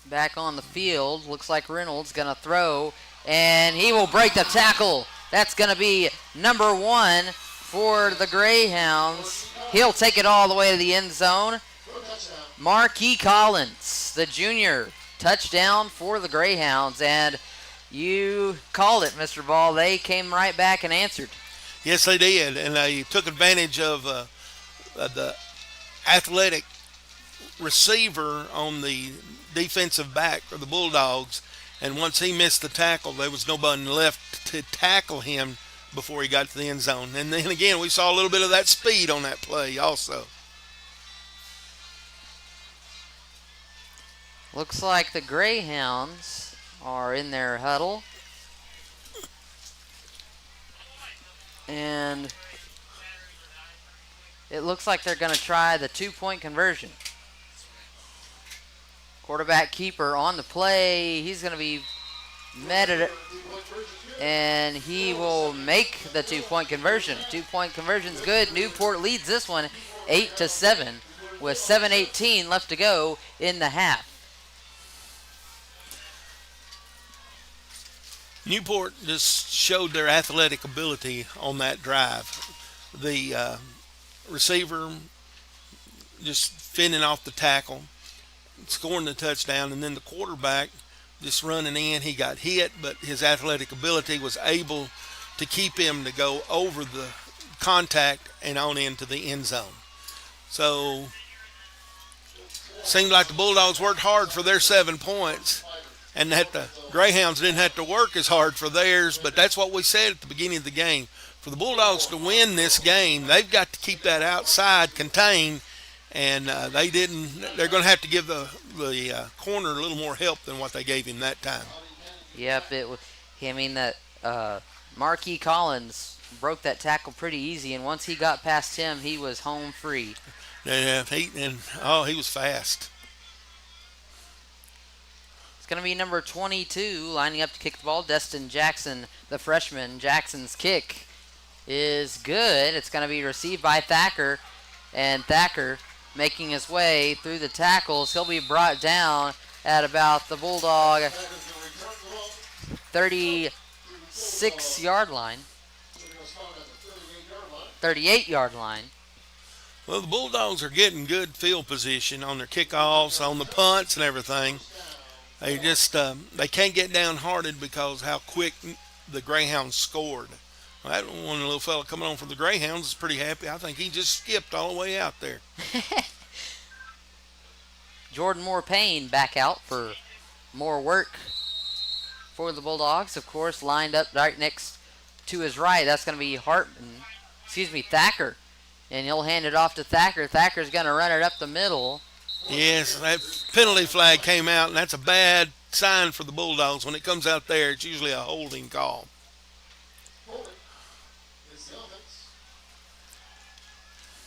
Back on the field, looks like Reynolds going to throw, and he will break the tackle. That's going to be number 1 for the Greyhounds. He'll take it all the way to the end zone. Marquis Collins, the junior, touchdown for the Greyhounds, and you called it, Mr. Ball. They came right back and answered. Yes, they did, and they took advantage of the athletic receiver on the defensive back for the Bulldogs, and once he missed the tackle, there was nobody left to tackle him before he got to the end zone. And then again, we saw a little bit of that speed on that play also. Looks like the Greyhounds are in their huddle. And it looks like they're going to try the 2-point conversion. Quarterback keeper on the play. He's going to be met at it, and he will make the 2-point conversion. 2-point conversion's good. Newport leads this one 8-7 with 7:18 left to go in the half. Newport just showed their athletic ability on that drive. The receiver just fending off the tackle, scoring the touchdown, and then the quarterback just running in. He got hit, but his athletic ability was able to keep him to go over the contact and on into the end zone. So, seemed like the Bulldogs worked hard for their 7 points, and that the Greyhounds didn't have to work as hard for theirs, but that's what we said at the beginning of the game. For the Bulldogs to win this game, they've got to keep that outside contained, and they didn't. They're going to have to give the corner a little more help than what they gave him that time. Yep, it was. I mean, that Marquis Collins broke that tackle pretty easy, and once he got past him, he was home free. Yeah, he was fast. It's going to be number 22 lining up to kick the ball, Destin Jackson, the freshman. Jackson's kick is good. It's going to be received by Thacker, and Thacker making his way through the tackles. He'll be brought down at about the Bulldog 36-yard line. 38-yard line. Well, the Bulldogs are getting good field position on their kickoffs, on the punts and everything. They just they can't get downhearted because how quick the Greyhounds scored. That one little fella coming on from the Greyhounds is pretty happy. I think he just skipped all the way out there. Jordan Moore Payne back out for more work for the Bulldogs. Of course, lined up right next to his right. That's going to be Thacker. And he'll hand it off to Thacker. Thacker's going to run it up the middle. Yes, that penalty flag came out, and that's a bad sign for the Bulldogs. When it comes out there, it's usually a holding call.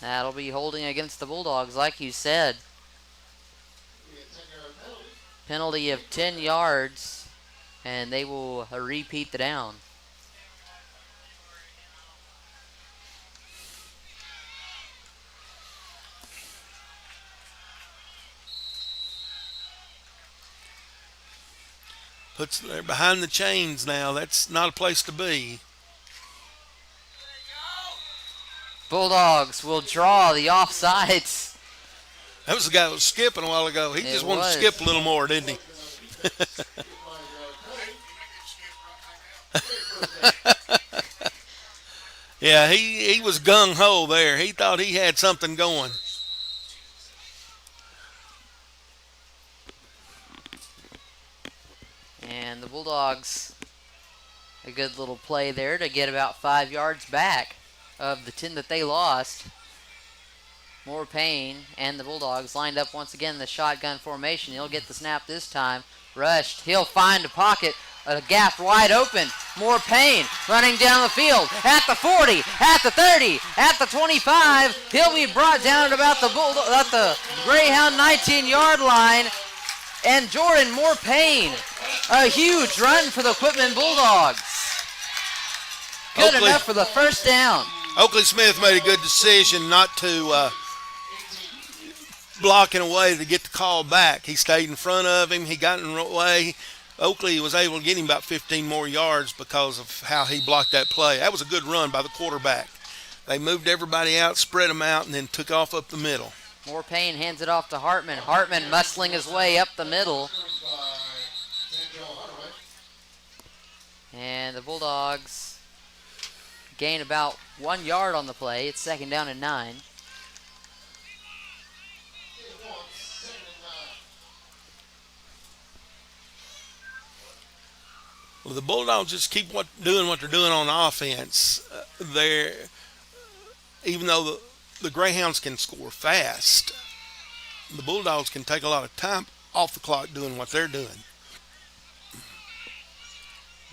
That'll be holding against the Bulldogs, like you said. Penalty of 10 yards, and they will repeat the down. They're behind the chains now. That's not a place to be. Bulldogs will draw the offsides. That was the guy that was skipping a while ago. He just wanted to skip a little more, didn't he? Yeah, he was gung-ho there. He thought he had something going. And the Bulldogs, a good little play there to get about 5 yards back of the 10 that they lost. More Payne and the Bulldogs lined up once again in the shotgun formation. He'll get the snap this time. Rushed. He'll find a pocket. A gap wide open. More Payne running down the field at the 40, at the 30, at the 25. He'll be brought down at about the Greyhound 19-yard line. And Jordan Moore Payne A huge run for the Quitman Bulldogs. Good enough for the first down. Oakley Smith made a good decision not to block in a way to get the call back. He stayed in front of him. He got in the way. Oakley was able to get him about 15 more yards because of how he blocked that play. That was a good run by the quarterback. They moved everybody out, spread them out, and then took off up the middle. More Payne hands it off to Hartman. Hartman muscling his way up the middle. And the Bulldogs gain about 1 yard on the play. It's 2nd down and 9. Well, the Bulldogs just keep doing what they're doing on offense. Even though the Greyhounds can score fast, the Bulldogs can take a lot of time off the clock doing what they're doing.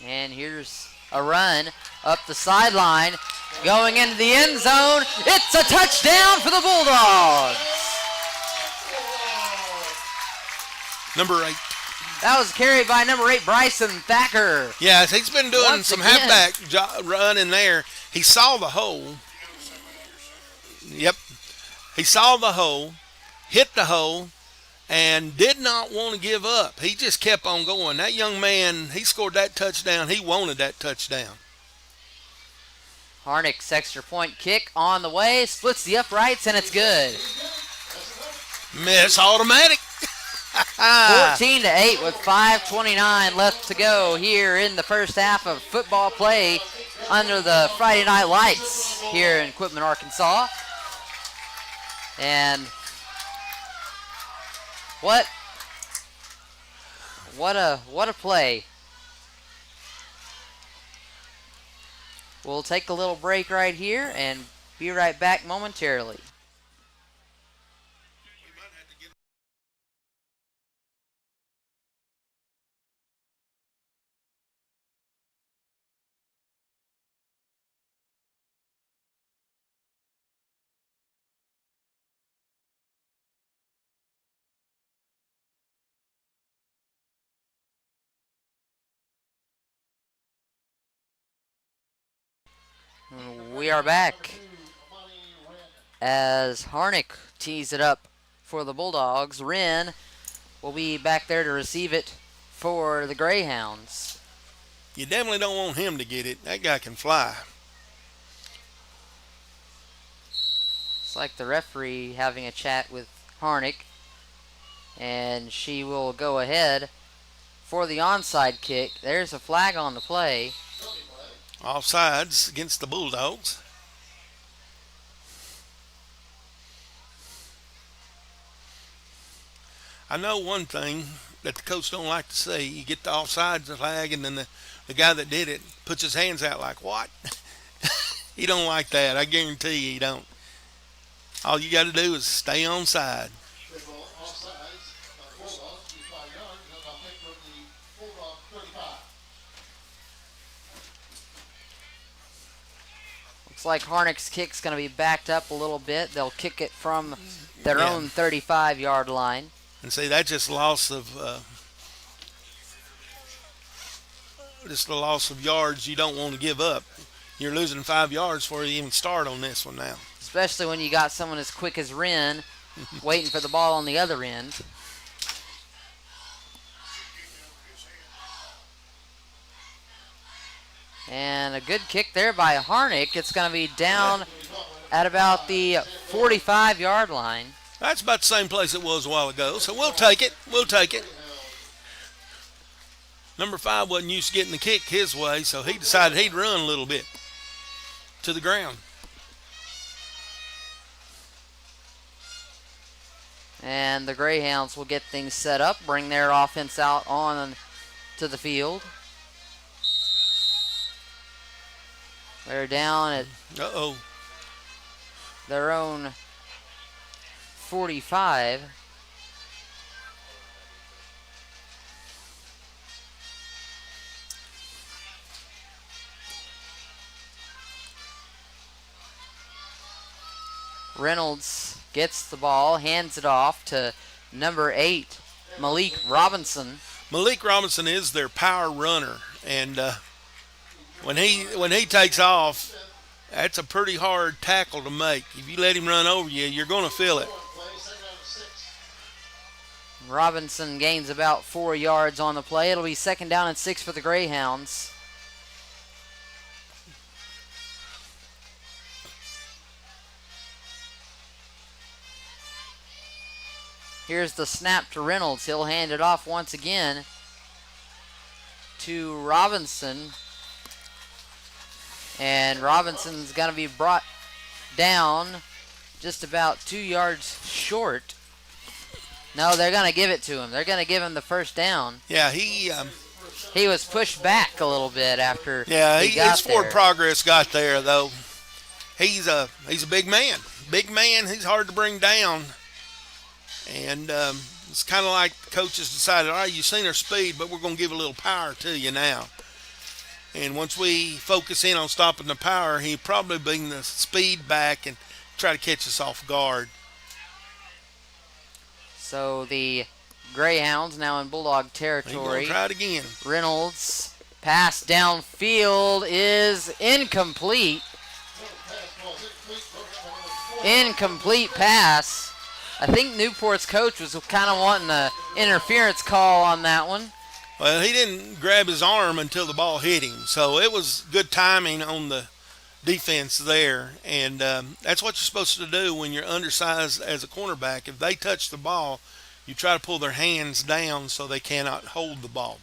And here's a run up the sideline, going into the end zone. It's a touchdown for the Bulldogs. Number 8. That was carried by number 8, Bryson Thacker. Yeah, he's been doing Once some again. halfback run in there. He saw the hole. Yep. He saw the hole, hit the hole, and did not want to give up. He just kept on going. That young man, he scored that touchdown. He wanted that touchdown. Harnick's extra point kick on the way, splits the uprights, and it's good. Miss automatic. 14-8 with 5:29 left to go here in the first half of football play under the Friday night lights here in Quitman, Arkansas. And what a play. We'll take a little break right here and be right back momentarily. We are back as Harnick tees it up for the Bulldogs. Wren will be back there to receive it for the Greyhounds. You definitely don't want him to get it. That guy can fly. It's like the referee having a chat with Harnick, and she will go ahead for the onside kick. There's a flag on the play. Offsides against the Bulldogs. I know one thing that the coach don't like to see. You get the offsides flag, and then the guy that did it puts his hands out like, what? He don't like that. I guarantee you he don't. All you got to do is stay on side. Looks like Harnick's kick's going to be backed up a little bit. They'll kick it from their own 35-yard line. And see, that's just a loss of yards you don't want to give up. You're losing 5 yards before you even start on this one now. Especially when you got someone as quick as Wren waiting for the ball on the other end. And a good kick there by Harnick. It's going to be down at about the 45-yard line. That's about the same place it was a while ago, so we'll take it. We'll take it. Number 5 wasn't used to getting the kick his way, so he decided he'd run a little bit to the ground. And the Greyhounds will get things set up, bring their offense out on to the field. They're down at their own 45. Reynolds gets the ball, hands it off to number 8, Malik Robinson. Malik Robinson is their power runner, and when he takes off, that's a pretty hard tackle to make. If you let him run over you, you're going to feel it. Robinson gains about 4 yards on the play. It'll be 2nd down and 6 for the Greyhounds. Here's the snap to Reynolds. He'll hand it off once again to Robinson. And Robinson's going to be brought down just about 2 yards short. No, they're going to give it to him. They're going to give him the first down. Yeah, he was pushed back a little bit after he got his forward there. progress got there, though. He's a big man. Big man, he's hard to bring down. And it's kind of like the coaches decided, all right, you've seen our speed, but we're going to give a little power to you now. And once we focus in on stopping the power, he'll probably bring the speed back and try to catch us off guard. So the Greyhounds now in Bulldog territory. He's going to try it again. Reynolds' pass downfield is incomplete. Incomplete pass. I think Newport's coach was kind of wanting an interference call on that one. Well, he didn't grab his arm until the ball hit him, so it was good timing on the defense there, and that's what you're supposed to do when you're undersized as a cornerback. If they touch the ball, you try to pull their hands down so they cannot hold the ball.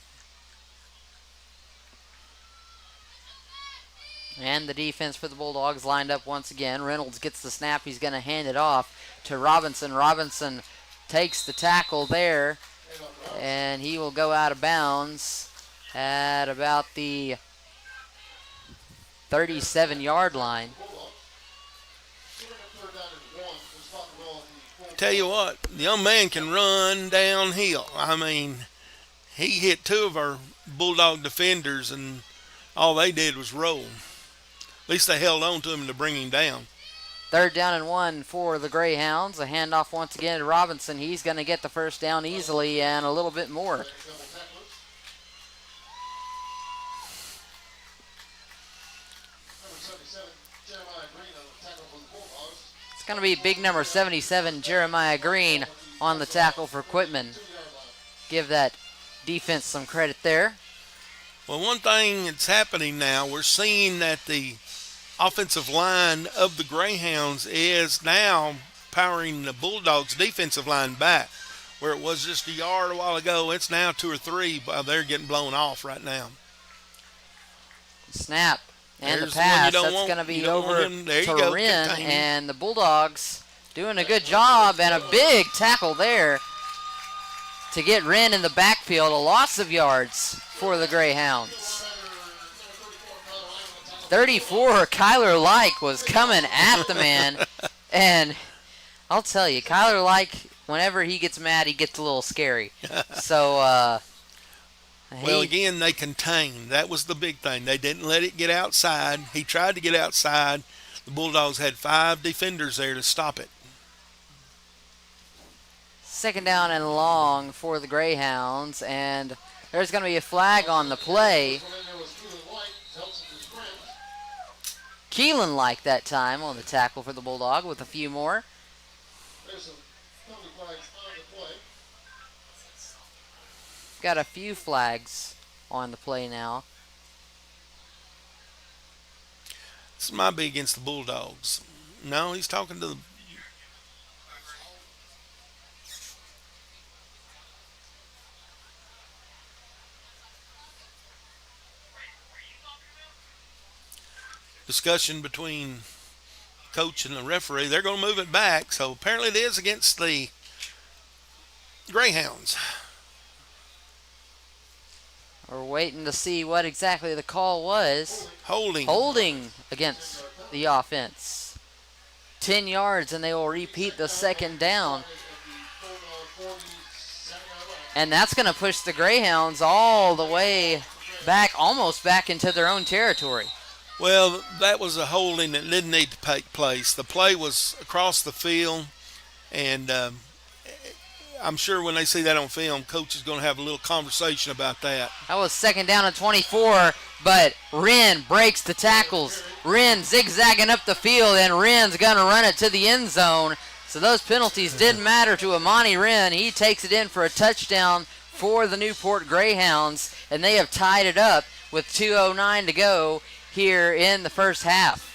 And the defense for the Bulldogs lined up once again. Reynolds gets the snap. He's going to hand it off to Robinson. Robinson takes the tackle there, and he will go out of bounds at about the 37-yard line. Tell you what, the young man can run downhill. I mean, he hit 2 of our Bulldog defenders, and all they did was roll. At least they held on to him to bring him down. 3rd down and 1 for the Greyhounds. A handoff once again to Robinson. He's going to get the first down easily and a little bit more. It's going to be big number 77, Jeremiah Green, on the tackle for Quitman. Give that defense some credit there. Well, one thing that's happening now, we're seeing that the offensive line of the Greyhounds is now powering the Bulldogs' defensive line back. Where it was just a yard a while ago, it's now 2 or 3 while they're getting blown off right now. Snap and There's the pass. the one That's going to be you don't over want him. There you to go. Wren, Contain him. and the Bulldogs doing a good job and a big tackle there to get Wren in the backfield. A loss of yards for the Greyhounds. 34, Kyler Like was coming at the man, and I'll tell you, Kyler Like, whenever he gets mad, he gets a little scary. So, well, again, they contained. That was the big thing. They didn't let it get outside. He tried to get outside. The Bulldogs had 5 defenders there to stop it. 2nd down and long for the Greyhounds, and there's going to be a flag on the play. Keelan Like that time on the tackle for the Bulldog with a few more. Got a few flags on the play now. This might be against the Bulldogs. No, he's talking to the... discussion between coach and the referee. They're going to move it back, so apparently it is against the Greyhounds. We're waiting to see what exactly the call was. Holding against the offense. 10 yards, and they will repeat the 2nd down. And that's going to push the Greyhounds all the way back, almost back into their own territory. Well, that was a holding that didn't need to take place. The play was across the field, and I'm sure when they see that on film, coach is going to have a little conversation about that. That was second down and 24, but Wren breaks the tackles. Wren zigzagging up the field, and Wren's going to run it to the end zone. So those penalties didn't matter to Amani Wren. He takes it in for a touchdown for the Newport Greyhounds, and they have tied it up with 2:09 to go here in the first half.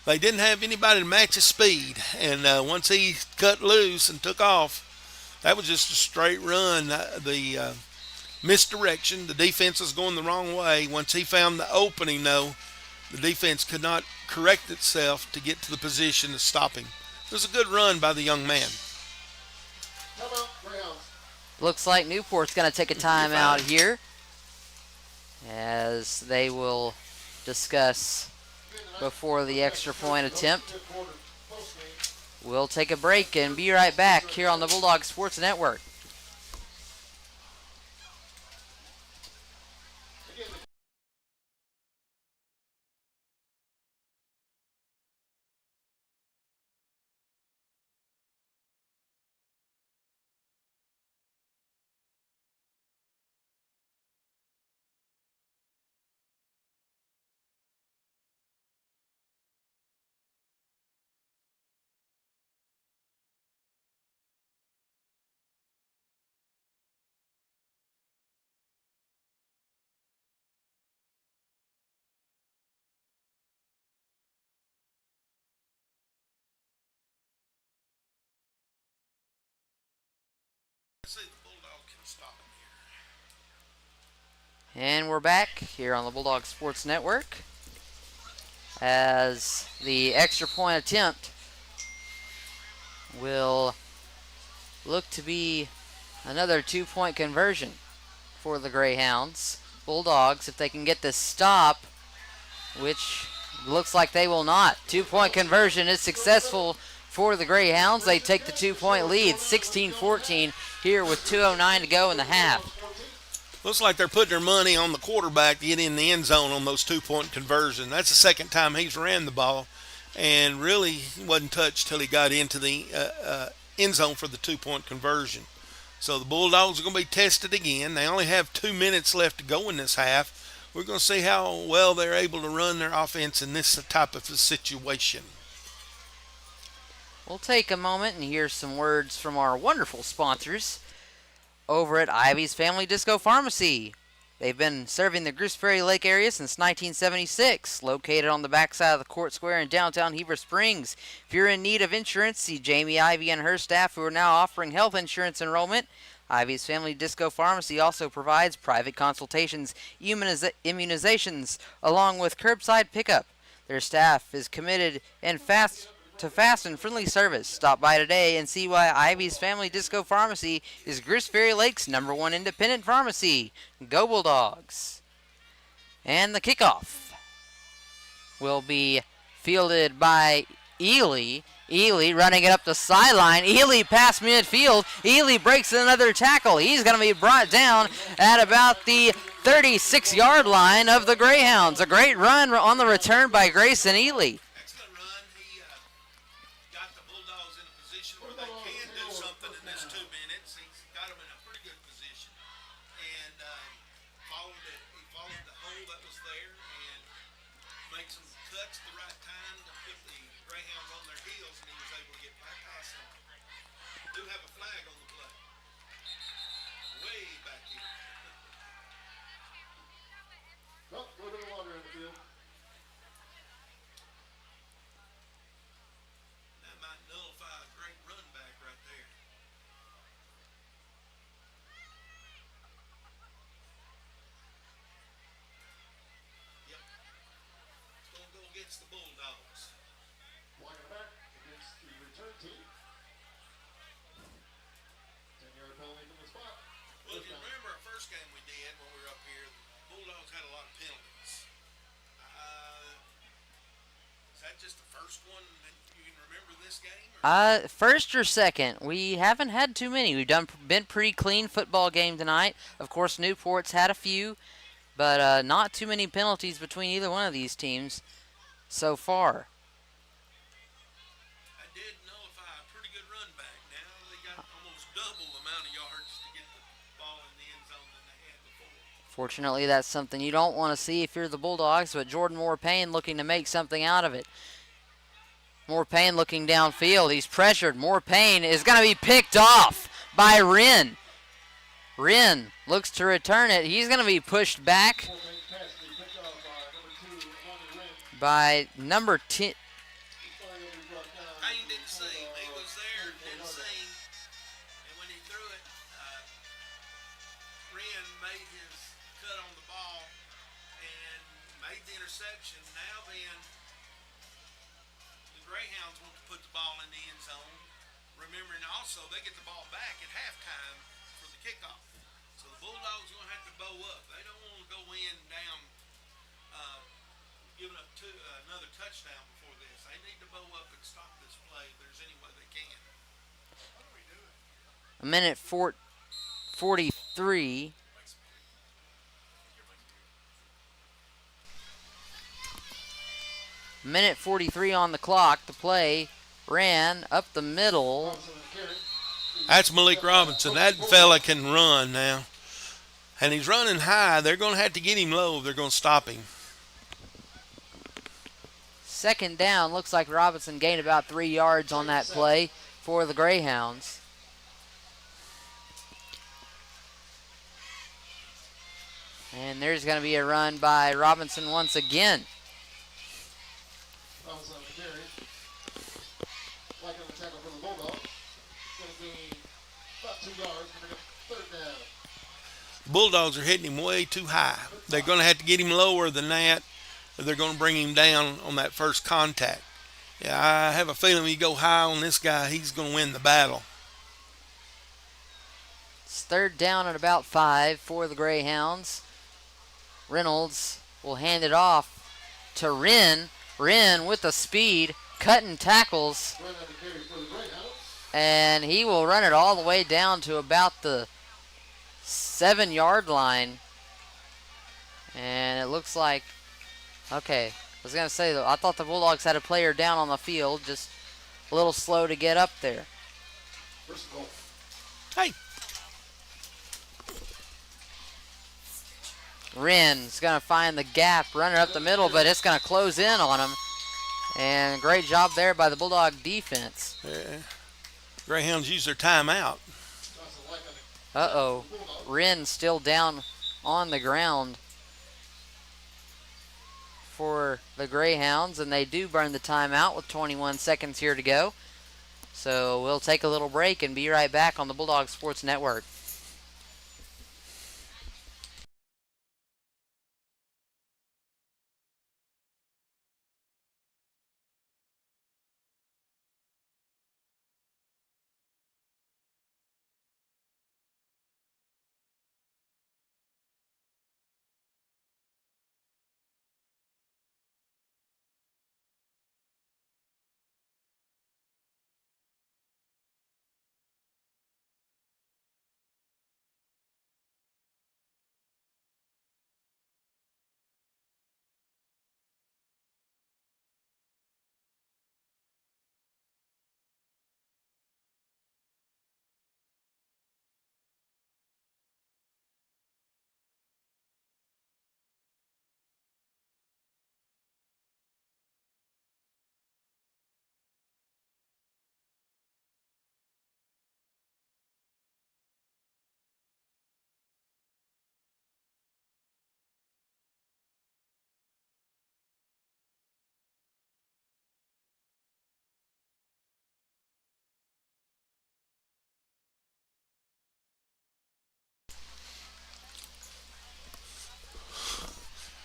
They didn't have anybody to match his speed, and once he cut loose and took off, that was just a straight run. The misdirection, the defense was going the wrong way. Once he found the opening, though, the defense could not correct itself to get to the position to stop him. It was a good run by the young man. Looks like Newport's going to take a timeout here as they will discuss before the extra point attempt. We'll take a break and be right back here on the Bulldogs Sports Network. And we're back here on the Bulldog Sports Network as the extra point attempt will look to be another 2-point conversion for the Greyhounds. Bulldogs, if they can get this stop, which looks like they will not. 2-point conversion is successful for the Greyhounds. They take the 2-point lead, 16-14 here with 2:09 to go in the half. Looks like they're putting their money on the quarterback to get in the end zone on those 2-point conversions. That's the second time he's ran the ball, and really he wasn't touched till he got into the end zone for the 2-point conversion. So the Bulldogs are going to be tested again. They only have 2 minutes left to go in this half. We're going to see how well they're able to run their offense in this type of a situation. We'll take a moment and hear some words from our wonderful sponsors over at Ivy's Family Disco Pharmacy. They've been serving the Gooseberry Lake area since 1976, located on the backside of the Court Square in downtown Heber Springs. If you're in need of insurance, see Jamie Ivy and her staff, who are now offering health insurance enrollment. Ivy's Family Disco Pharmacy also provides private consultations, immunizations, along with curbside pickup. Their staff is committed and fast and friendly service. Stop by today and see why Ivy's Family Disco Pharmacy is Gooseberry Lake's #1 independent pharmacy. Go Bulldogs! And the kickoff will be fielded by Ely. Ely running it up the sideline. Ely past midfield. Ely breaks another tackle. He's going to be brought down at about the 36-yard line of the Greyhounds. A great run on the return by Grayson Ely. Excellent run. He got the Bulldogs in a position where they can do something in this 2 minutes. He's got them in a pretty good position. And he followed the hole that was there and made some cuts at the right time to put the Greyhounds on their heels, and he was able to get back past them. Do have a flag on the play. Way back here. Well, go to the water in the field. That might nullify a great run back right there. Yep. It's going to go against the Bulldogs. Walking back against the return team. 10-yard penalty from the spot. Well, if you remember our first game we did when we were up here, the Bulldogs had a lot of penalties. Is that just the first one that you can remember this game? Or? First or second. We haven't had too many. We've been pretty clean football game tonight. Of course, Newport's had a few, but not too many penalties between either one of these teams so far. I did nullify double the amount of yards to get the ball in the end zone than they had before. Fortunately, that's something you don't want to see if you're the Bulldogs, but Jordan Moore Payne looking to make something out of it. Moore Payne looking downfield. He's pressured. Moore Payne is going to be picked off by Wren. Wren looks to return it. He's going to be pushed back by number 10. Payne didn't see him. He was there, didn't see him. And when he threw it, Wren made his cut on the ball and made the interception. Now then, the Greyhounds want to put the ball in the end zone. Remembering also they get the ball back at halftime for the kickoff. So the Bulldogs are going to have to bow up. They don't want to go in down, giving up another touchdown before this. They need to bow up and stop this play if there's any way they can. A minute 43. Minute 43 on the clock. The play ran up the middle. That's Malik Robinson. That fella can run now. And he's running high. They're going to have to get him low if they're going to stop him. Second down. Looks like Robinson gained about 3 yards on that play for the Greyhounds. And there's going to be a run by Robinson once again. Bulldogs are hitting him way too high. They're going to have to get him lower than that, or they're going to bring him down on that first contact. Yeah, I have a feeling if you go high on this guy, he's going to win the battle. It's third down at about 5 for the Greyhounds. Reynolds will hand it off to Wren. Wren with the speed, cutting tackles. And he will run it all the way down to about the 7-yard line. And it looks like, okay, I was going to say, though, I thought the Bulldogs had a player down on the field, just a little slow to get up there. Hey. Wren's going to find the gap, run it up the middle, but it's going to close in on him. And great job there by the Bulldog defense. Greyhounds use their timeout. Uh-oh. Wren still down on the ground for the Greyhounds, and they do burn the timeout with 21 seconds here to go. So we'll take a little break and be right back on the Bulldog Sports Network.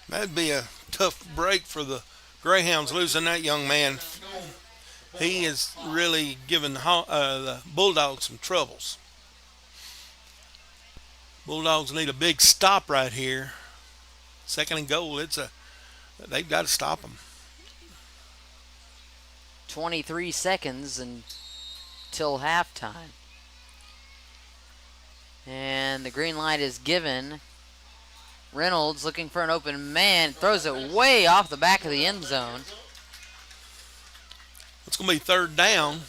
That'd be a tough break for the Greyhounds losing that young man. He is really giving the Bulldogs some troubles. Bulldogs need a big stop right here. Second and goal. They've got to stop them. 23 seconds until halftime. And the green light is given. Reynolds looking for an open man. Throws it way off the back of the end zone. It's going to be third down.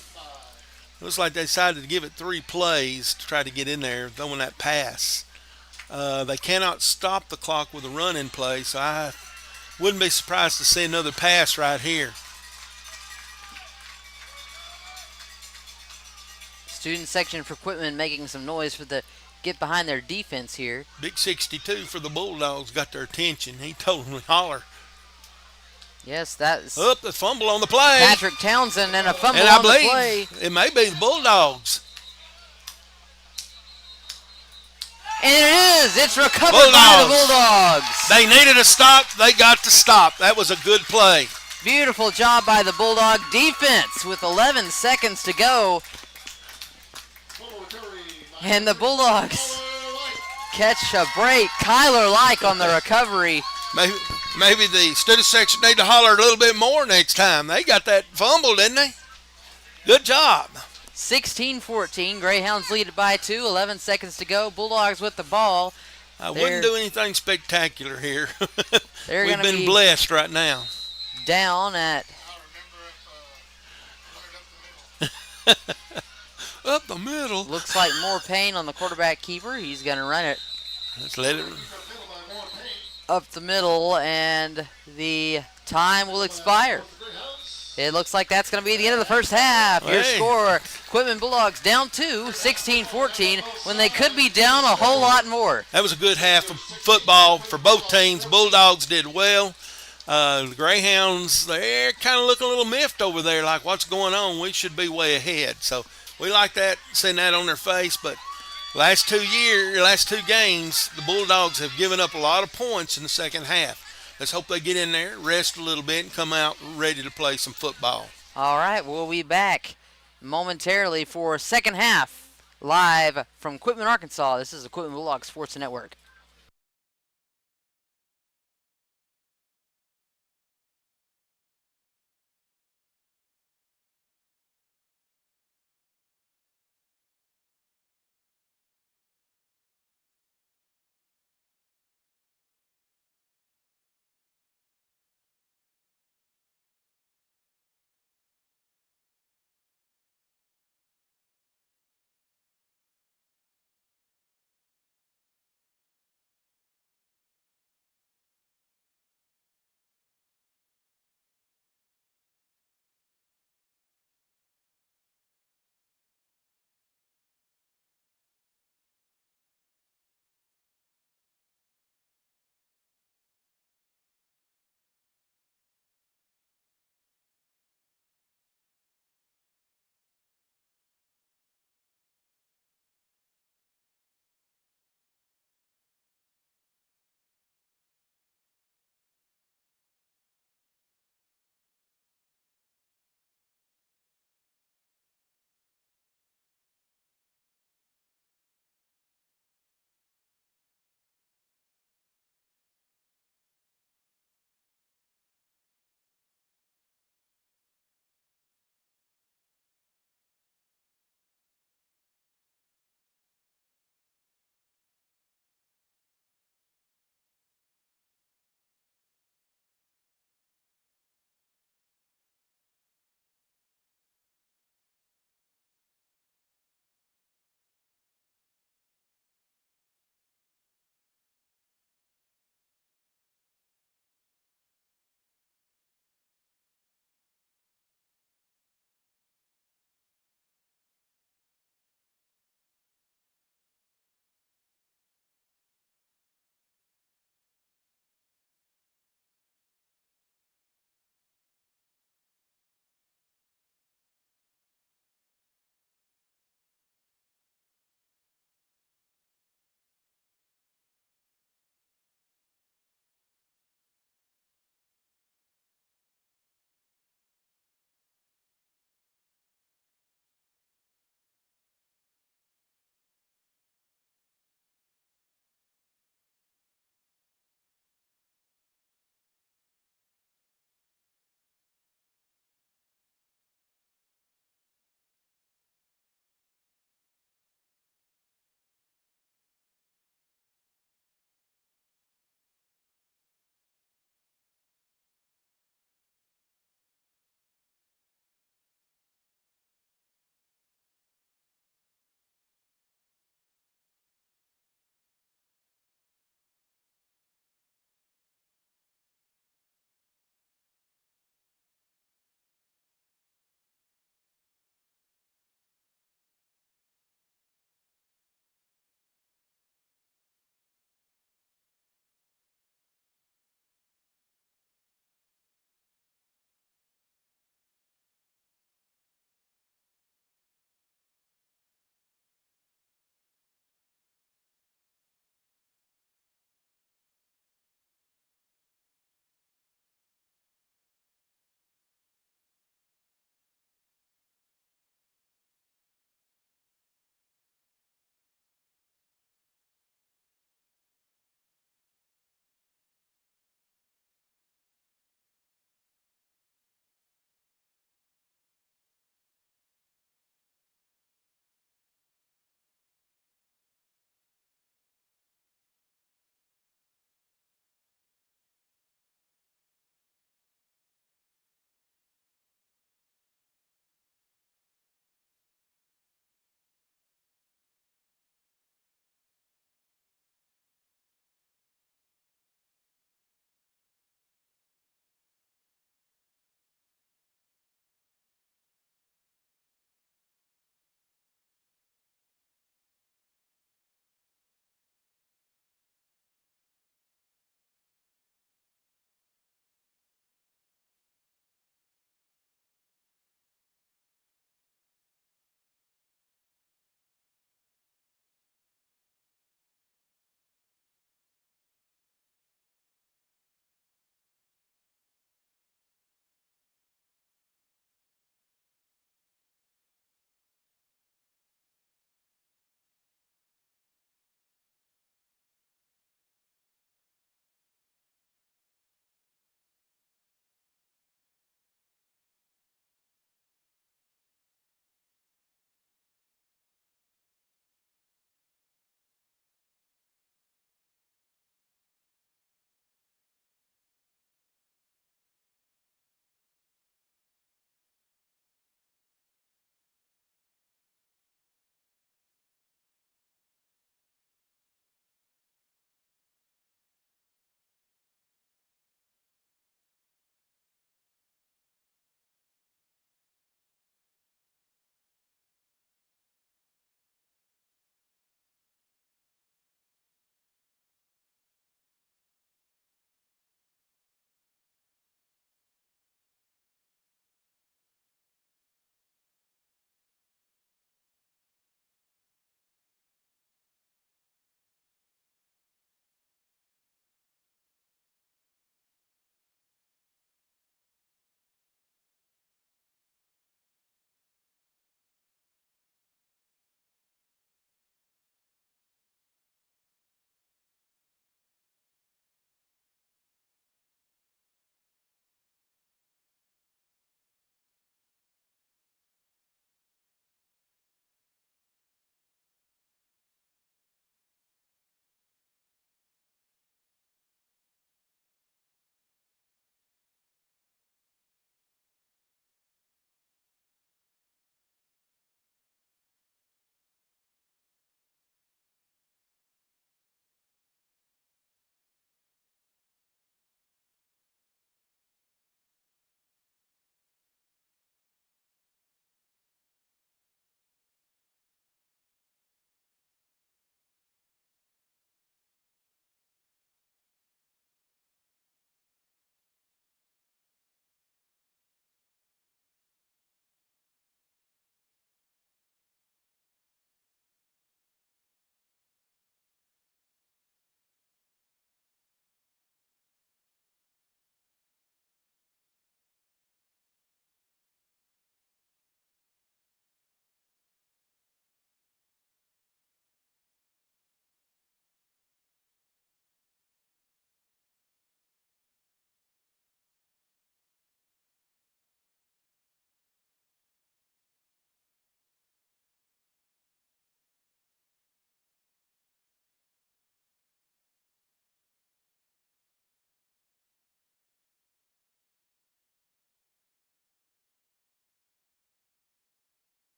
Looks like they decided to give it 3 plays to try to get in there, throwing that pass. They cannot stop the clock with a run in play, so I wouldn't be surprised to see another pass right here. Student section for Quitman making some noise for the get behind their defense here. Big 62 for the Bulldogs got their attention. He told them to holler. Yes, that's Up the fumble on the play. Patrick Townsend and a fumble And I on the play. believe it may be the Bulldogs. And it is. It's recovered by the Bulldogs. They needed a stop. They got to stop. That was a good play. Beautiful job by the Bulldog defense with 11 seconds to go. And the Bulldogs catch a break. Kyler Like on the recovery. Maybe the student section need to holler a little bit more next time. They got that fumble, didn't they? Good job. 16-14. Greyhounds lead it by 2. 11 seconds to go. Bulldogs with the ball. I wouldn't do anything spectacular here. They're We've been blessed right now. Down at up the middle. Looks like more pain on the quarterback keeper. He's going to run it Let's let it. up the middle, and the time will expire. It looks like that's going to be the end of the first half. Your score, Quitman Bulldogs down 2, 16-14, when they could be down a whole lot more. That was a good half of football for both teams. Bulldogs did well. The Greyhounds, they're kind of looking a little miffed over there, like what's going on? We should be way ahead. So we like that, seeing that on their face. But last 2 games, the Bulldogs have given up a lot of points in the second half. Let's hope they get in there, rest a little bit, and come out ready to play some football. All right, we'll be back momentarily for second half live from Quitman, Arkansas. This is the Quitman Bulldogs Sports Network.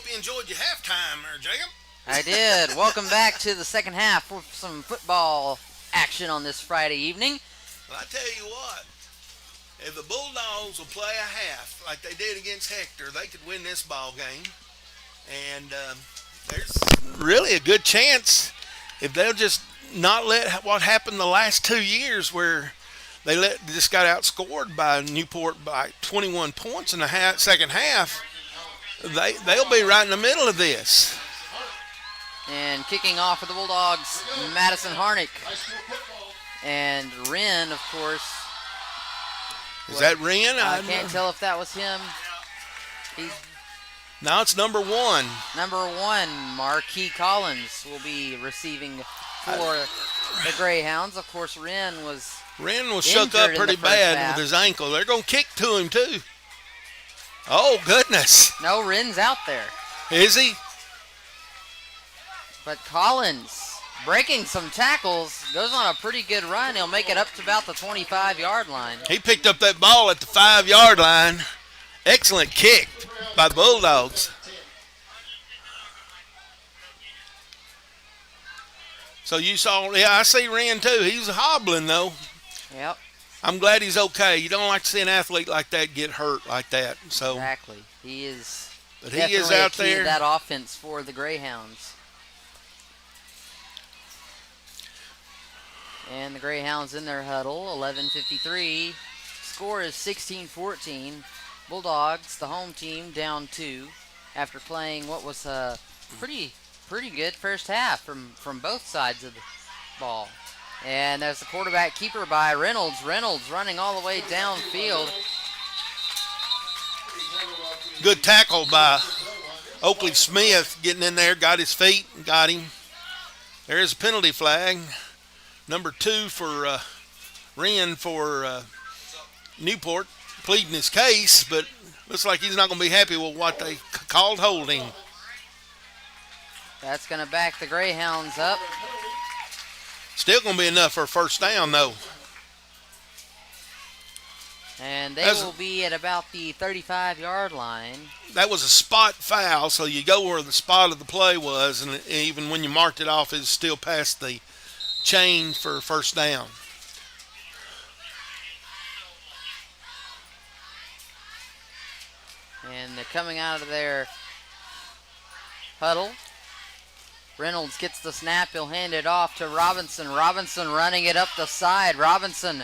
hope you enjoyed your halftime there, Jacob. I did. Welcome back to the second half with some football action on this Friday evening. Well, I tell you what, if the Bulldogs will play a half like they did against Hector, they could win this ball game. And there's really a good chance if they'll just not let what happened the last 2 years where they just got outscored by Newport by 21 points in the second half. They'll be right in the middle of this. And kicking off for the Bulldogs, Madison Harnick. And Wren, of course. Is that Wren? I can't tell if that was him. No, it's number 1. Number 1, Marquis Collins, will be receiving for the Greyhounds. Of course, Wren was shook up pretty bad with his ankle. They're going to kick to him, too. Oh, goodness. No, Wren's out there. Is he? But Collins, breaking some tackles, goes on a pretty good run. He'll make it up to about the 25-yard line. He picked up that ball at the 5-yard line. Excellent kick by the Bulldogs. So you saw, I see Wren too. He's hobbling though. Yep. I'm glad he's okay. You don't like to see an athlete like that get hurt like that. So exactly. He is. But he is out there. That offense for the Greyhounds. And the Greyhounds in their huddle, 11:53. Score is 16-14. Bulldogs, the home team, down 2 after playing what was a pretty good first half from both sides of the ball. And there's the quarterback keeper by Reynolds. Reynolds running all the way downfield. Good tackle by Oakley Smith, getting in there, got his feet, got him. There's a penalty flag. Number 2 for Wren for Newport, pleading his case, but looks like he's not going to be happy with what they called holding. That's going to back the Greyhounds up. Still going to be enough for a first down, though. And they will be at about the 35-yard line. That was a spot foul, so you go where the spot of the play was, and even when you marked it off, it's still past the chain for first down. And they're coming out of their huddle. Reynolds gets the snap. He'll hand it off to Robinson. Robinson running it up the side. Robinson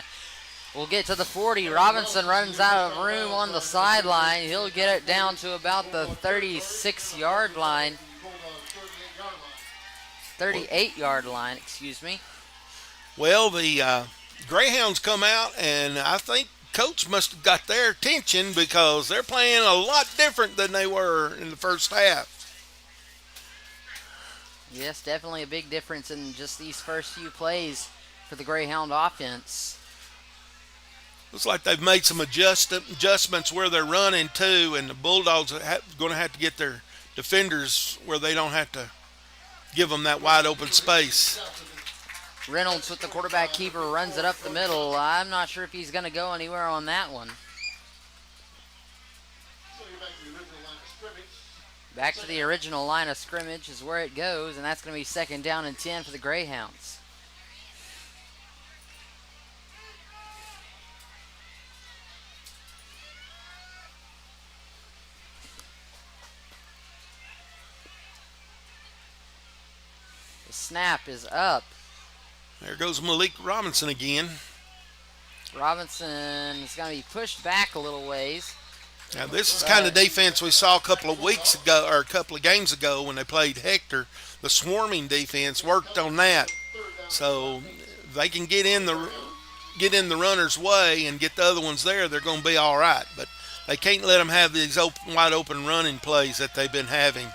will get to the 40. Robinson runs out of room on the sideline. He'll get it down to about the 36-yard line. 38-yard line, excuse me. Well, the Greyhounds come out, and I think coach must have got their attention because they're playing a lot different than they were in the first half. Yes, definitely a big difference in just these first few plays for the Greyhound offense. Looks like they've made some adjustments where they're running too, and the Bulldogs are going to have to get their defenders where they don't have to give them that wide open space. Reynolds with the quarterback keeper runs it up the middle. I'm not sure if he's going to go anywhere on that one. Back to the original line of scrimmage is where it goes, and that's going to be 2nd down and 10 for the Greyhounds. The snap is up. There goes Malik Robinson again. Robinson is going to be pushed back a little ways. Now, this is kind of defense we saw a couple of weeks ago, or a couple of games ago when they played Hector. The swarming defense worked on that. So if they can get in the runner's way and get the other ones there, they're going to be all right. But they can't let them have these wide open running plays that they've been having.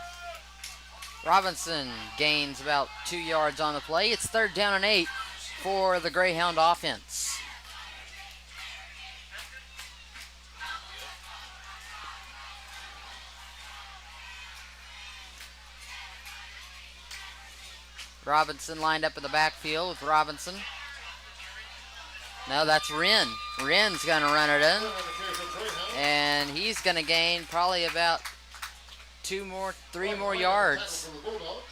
Robinson gains about 2 yards on the play. It's 3rd down and 8 for the Greyhound offense. Robinson lined up in the backfield with Robinson. No, that's Wren. Wren's going to run it in. And he's going to gain probably about three more yards. For the Bulldogs.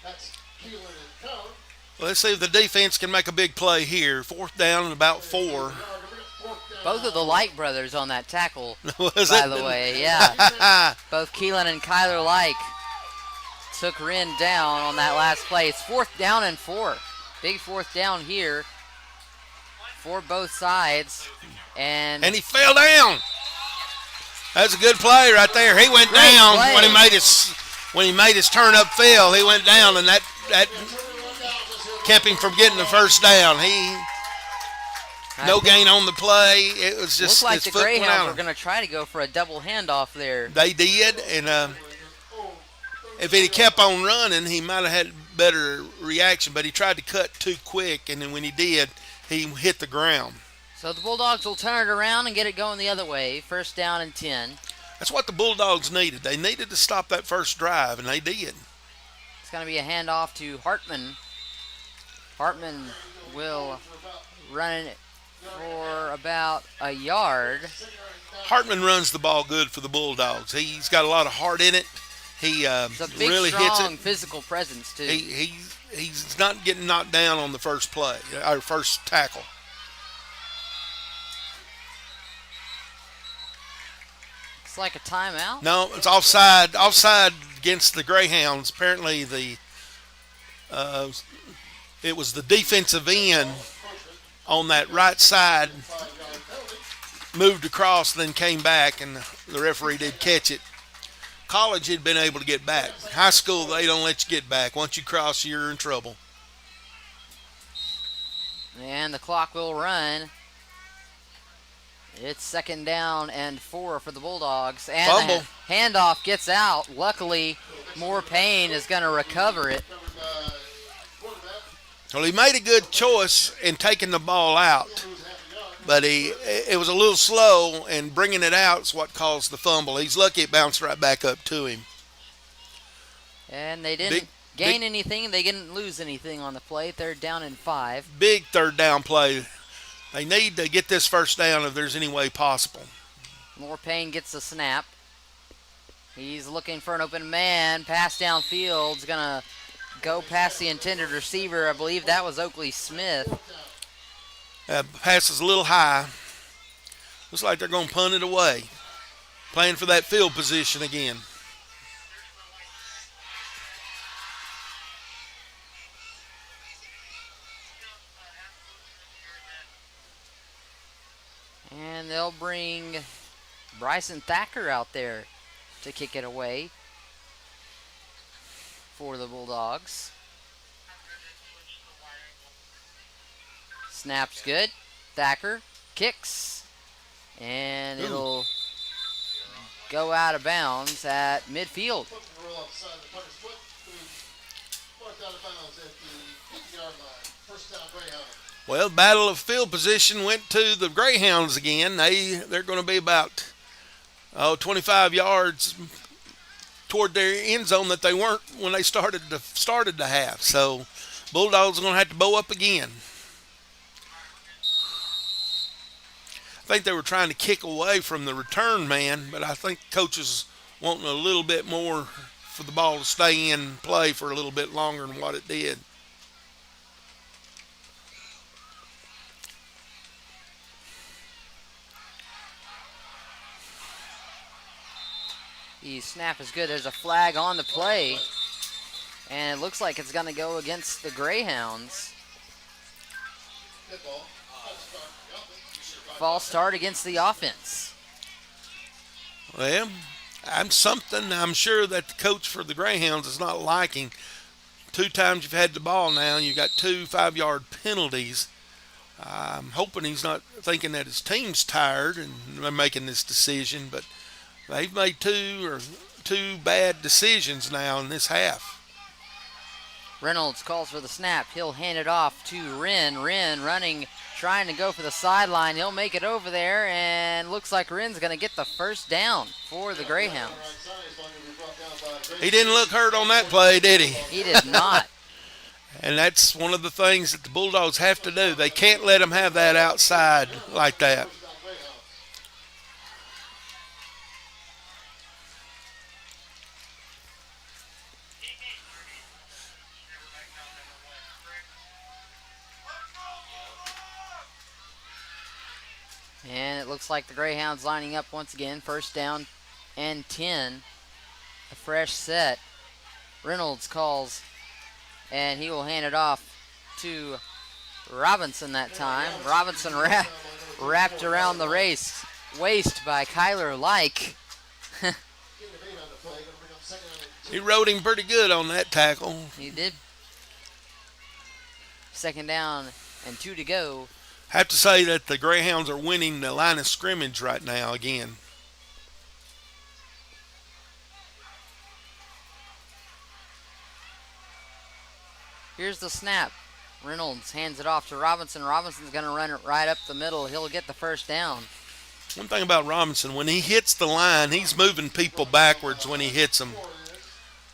That's Keelan and Cowan. Let's see if the defense can make a big play here. 4th down and about 4. Both of the Light brothers on that tackle, Was by it? the way. Yeah. Both Keelan and Kyler Like took Wren down on that last play. It's 4th down and 4. Big 4th down here for both sides. And he fell down. That's a good play right there. He went Great down play. when he made his turn upfield. He went down, and that kept him from getting the first down. No gain on the play. It was just looks like his the foot went Greyhounds out. were going to try to go for a double handoff there. They did, and if he kept on running, he might have had better reaction. But he tried to cut too quick, and then when he did, he hit the ground. So the Bulldogs will turn it around and get it going the other way. 1st down and 10. That's what the Bulldogs needed. They needed to stop that first drive, and they did. It's going to be a handoff to Hartman. Hartman will run it for about a yard. Hartman runs the ball good for the Bulldogs. He's got a lot of heart in it. He It's a big, really hits strong it. physical presence, too. He's not getting knocked down on the first play, or first tackle. It's like a timeout. No, it's offside against the Greyhounds. Apparently it was the defensive end on that right side moved across, then came back, and the referee did catch it. College had been able to get back. High school, they don't let you get back. Once you cross, you're in trouble. And the clock will run. It's 2nd down and 4 for the Bulldogs. And Fumble. the handoff gets out. Luckily, More Payne is going to recover it. Well, he made a good choice in taking the ball out, but it was a little slow, and bringing it out is what caused the fumble. He's lucky it bounced right back up to him. And they didn't gain anything. They didn't lose anything on the play. 3rd down and 5. Big 3rd down play. They need to get this first down if there's any way possible. More Payne gets the snap. He's looking for an open man. Pass downfield's going to go past the intended receiver. I believe that was Oakley Smith. Pass is a little high. Looks like they're going to punt it away. Playing for that field position again. And they'll bring Bryson Thacker out there to kick it away for the Bulldogs. Snap's good. Thacker kicks. And it'll go out of bounds at midfield. Well, battle of field position went to the Greyhounds again. They're going to be about 25 yards toward their end zone that they weren't when they started the half. So Bulldogs are going to have to bow up again. I think they were trying to kick away from the return man, but I think coaches wanting a little bit more for the ball to stay in play for a little bit longer than what it did. The snap is good. There's a flag on the play. And it looks like it's going to go against the Greyhounds. False start against the offense. Well, I'm sure that the coach for the Greyhounds is not liking. 2 times you've had the ball now, you've got 2 5-yard penalties. I'm hoping he's not thinking that his team's tired and they're making this decision, but they've made two bad decisions now in this half. Reynolds calls for the snap. He'll hand it off to Wren. Wren running, trying to go for the sideline. He'll make it over there, and looks like Wren's going to get the first down for the Greyhounds. He didn't look hurt on that play, did he? He did not. And that's one of the things that the Bulldogs have to do. They can't let them have that outside like that. it looks like the Greyhounds lining up once again. First down and 10. A fresh set. Reynolds calls, and he will hand it off to Robinson that time. Robinson wrapped around the waist by Kyler Like. He rode him pretty good on that tackle. He did. Second down and 2 to go. Have to say that the Greyhounds are winning the line of scrimmage right now again. Here's the snap. Reynolds hands it off to Robinson. Robinson's going to run it right up the middle. He'll get the first down. One thing about Robinson, when he hits the line, he's moving people backwards when he hits them.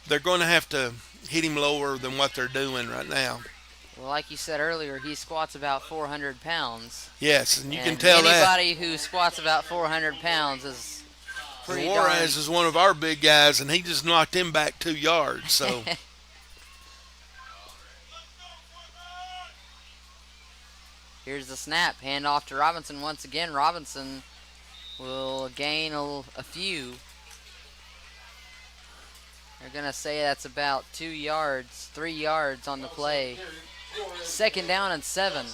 They're going to have to hit him lower than what they're doing right now. Well, like you said earlier, he squats about 400 pounds. Yes, and you And can tell that. anybody who squats about 400 pounds is pretty darn. Juarez is one of our big guys, and he just knocked him back 2 yards. So Here's the snap. Hand off to Robinson once again. Robinson will gain a few. They're going to say that's about 2 yards, 3 yards on the play. Second down and 7.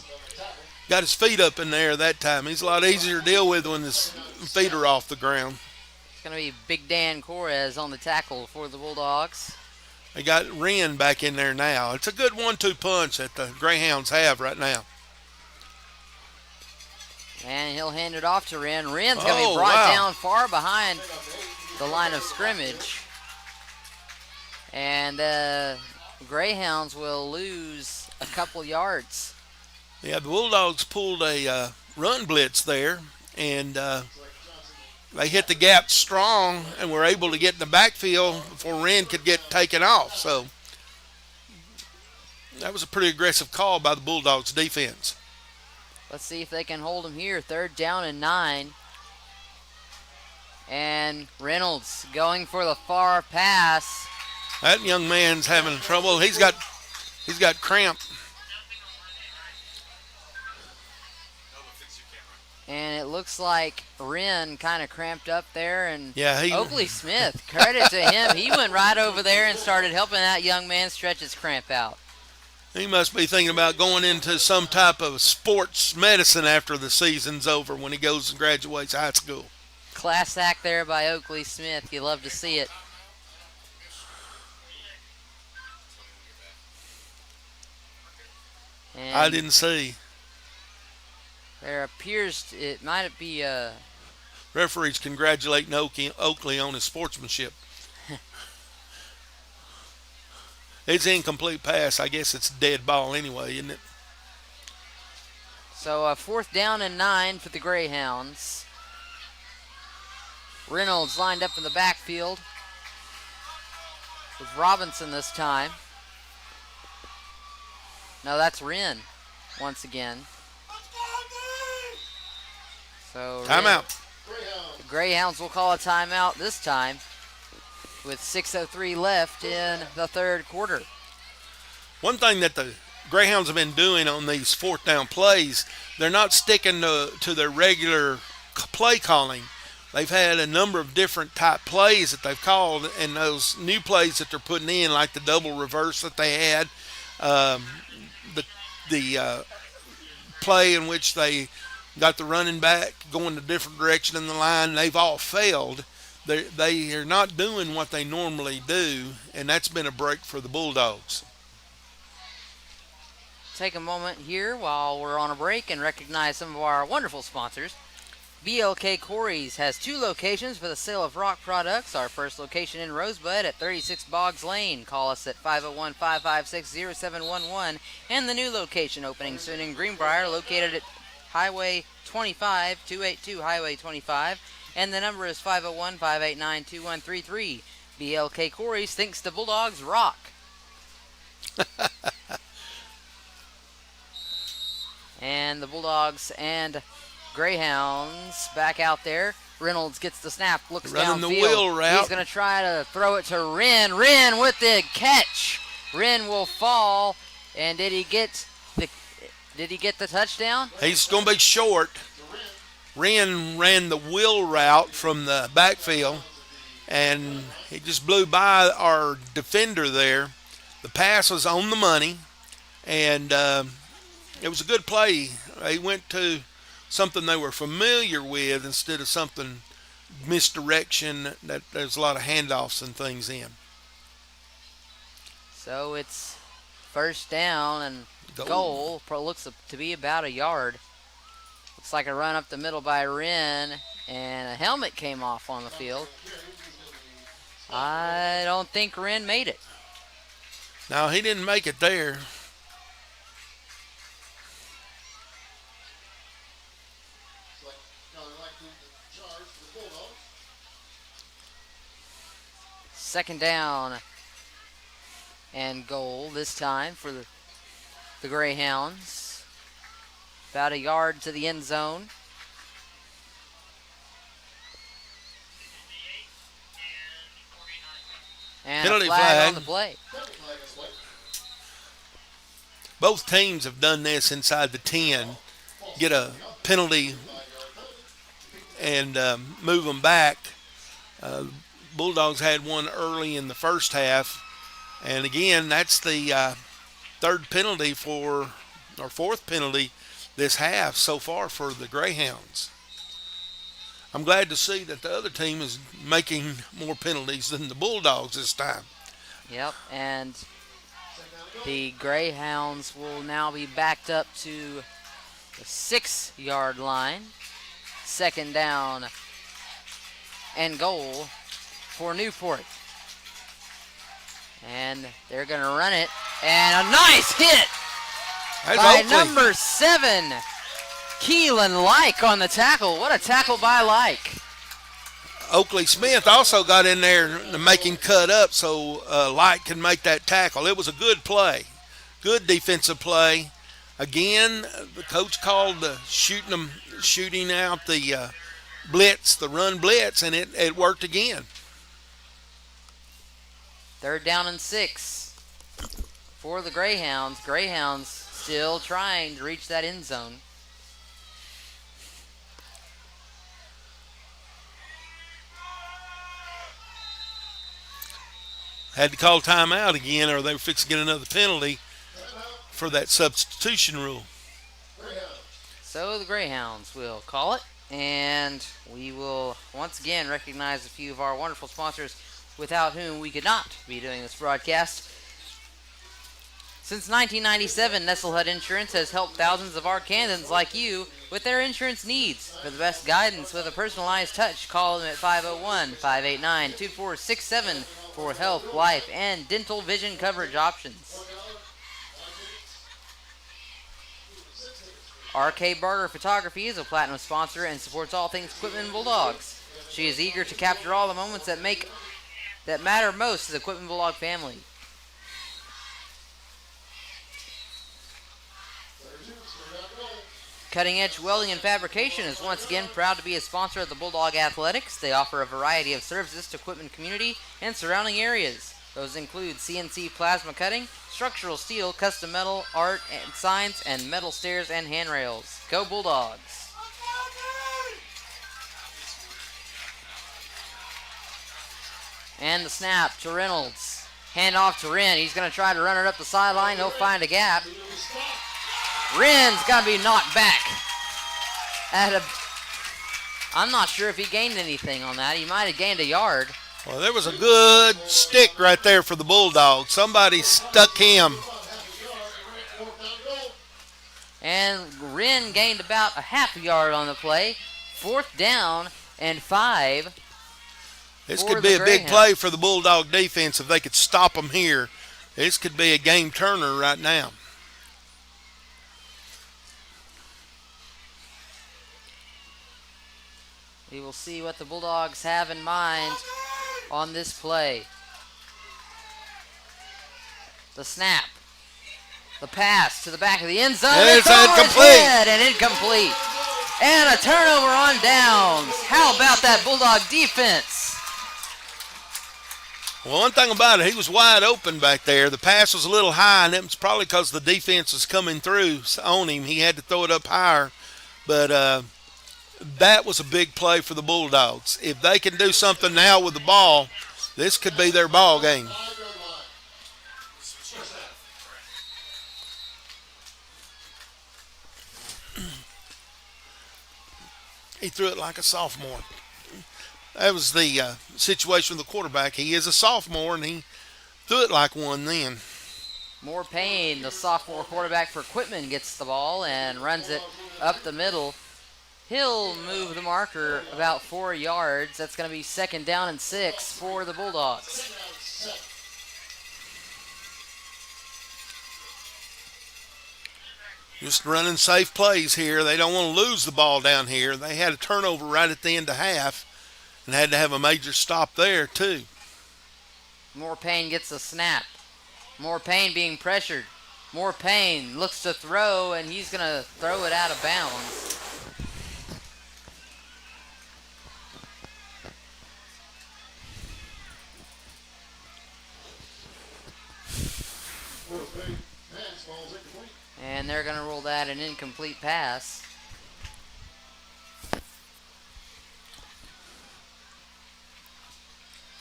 got his feet up in there that time. He's a lot easier to deal with when his feet are off the ground. It's going to be Big Dan Correz on the tackle for the Bulldogs. They got Wren back in there now. It's a good 1-2 punch that the Greyhounds have right now. And he'll hand it off to Wren. Wren's going to be brought down far behind the line of scrimmage. And the Greyhounds will lose a couple yards. Yeah, the Bulldogs pulled a run blitz there, and they hit the gap strong and were able to get in the backfield before Wren could get taken off. So that was a pretty aggressive call by the Bulldogs defense. Let's see if they can hold him here. Third down and 9. And Reynolds going for the far pass. That young man's having trouble. He's got cramp. And it looks like Wren kind of cramped up there. And Yeah, Oakley Smith, credit to him. He went right over there and started helping that young man stretch his cramp out. He must be thinking about going into some type of sports medicine after the season's over when he goes and graduates high school. Class act there by Oakley Smith. You love to see it. And I didn't see. there appears it might be a Referees congratulating Oakley on his sportsmanship. It's an incomplete pass. I guess it's a dead ball anyway, isn't it? So a fourth down and 9 for the Greyhounds. Reynolds lined up in the backfield with Robinson this time. No, that's Wren once again. So Timeout. the Greyhounds will call a timeout this time with 6:03 left in the third quarter. One thing that the Greyhounds have been doing on these fourth down plays, they're not sticking to their regular play calling. They've had a number of different type plays that they've called, and those new plays that they're putting in, like the double reverse that they had, the play in which they got the running back going a different direction in the line, they've all failed. They are not doing what they normally do, and that's been a break for the Bulldogs. Take a moment here while we're on a break and recognize some of our wonderful sponsors. BLK Quarries has 2 locations for the sale of rock products. Our first location in Rosebud at 36 Boggs Lane. Call us at 501-556-0711. And the new location opening soon in Greenbrier, located at Highway 25, 282 Highway 25. And the number is 501-589-2133. BLK Quarries thinks the Bulldogs rock. And the Bulldogs and Greyhounds back out there. Reynolds gets the snap, looks Running downfield. the wheel route. He's going to try to throw it to Wren. Wren with the catch. Wren will fall. And did he get the touchdown? He's going to be short. Wren ran the wheel route from the backfield, and he just blew by our defender there. The pass was on the money, and it was a good play. They went to something they were familiar with instead of something misdirection that there's a lot of handoffs and things in. So it's first down and goal. Looks to be about a yard. Looks like a run up the middle by Wren, and a helmet came off on the field. I don't think Wren made it. No, he didn't make it there. Second down and goal this time for the Greyhounds. About a yard to the end zone. And Penalty a flag flag on the play. Both teams have done this inside the 10, get a penalty and move them back. Bulldogs had one early in the first half, and again, that's the fourth penalty this half so far for the Greyhounds. I'm glad to see that the other team is making more penalties than the Bulldogs this time. Yep, and the Greyhounds will now be backed up to the 6-yard line. Second down and goal for Newport. And they're going to run it. And a nice hit by number 7, Keelan Like on the tackle. What a tackle by Like. Oakley Smith also got in there to make him cut up so Light can make that tackle. It was a good play, good defensive play. Again, the coach called shooting out the blitz, the run blitz, and it worked again. Third down and 6 for the Greyhounds. Greyhounds still trying to reach that end zone. Had to call timeout again, or they were fixing to get another penalty for that substitution rule. So the Greyhounds will call it, and we will once again recognize a few of our wonderful sponsors without whom we could not be doing this broadcast. Since 1997, Nestlehut Insurance has helped thousands of Arkansans like you with their insurance needs. For the best guidance with a personalized touch, call them at 501-589-2467 for health, life, and dental vision coverage options. RK Barter Photography is a platinum sponsor and supports all things Quitman Bulldogs. She is eager to capture all the moments that matter most to the Quitman Bulldog family. Cutting Edge Welding and Fabrication is once again proud to be a sponsor of the Bulldog Athletics. They offer a variety of services to Quitman community and surrounding areas. Those include CNC plasma cutting, structural steel, custom metal, art and signs, and metal stairs and handrails. Go Bulldogs! And the snap to Reynolds. Hand off to Wren. He's going to try to run it up the sideline. He'll find a gap. Wren's got to be knocked back. I'm not sure if he gained anything on that. He might have gained a yard. Well, there was a good stick right there for the Bulldogs. Somebody stuck him. And Wren gained about a half a yard on the play. Fourth down and 5. This could be a big play for the Bulldog defense if they could stop them here. This could be a game turner right now. We will see what the Bulldogs have in mind on this play. The snap. The pass to the back of the end zone. And it's incomplete. And incomplete. And a turnover on downs. How about that Bulldog defense? Well, one thing about it, he was wide open back there. The pass was a little high, and it was probably because the defense was coming through on him. He had to throw it up higher. But that was a big play for the Bulldogs. If they can do something now with the ball, this could be their ball game. 5-yard line. He threw it like a sophomore. That was the situation with the quarterback. He is a sophomore, and he threw it like one then. More Payne, the sophomore quarterback for Quitman, gets the ball and runs it up the middle. He'll move the marker about 4 yards. That's going to be 2nd down and 6 for the Bulldogs. Just running safe plays here. They don't want to lose the ball down here. They had a turnover right at the end of half and had to have a major stop there, too. More Payne gets a snap. More Payne being pressured. More Payne looks to throw, and he's going to throw it out of bounds. Pass falls incomplete. And they're going to rule that an incomplete pass.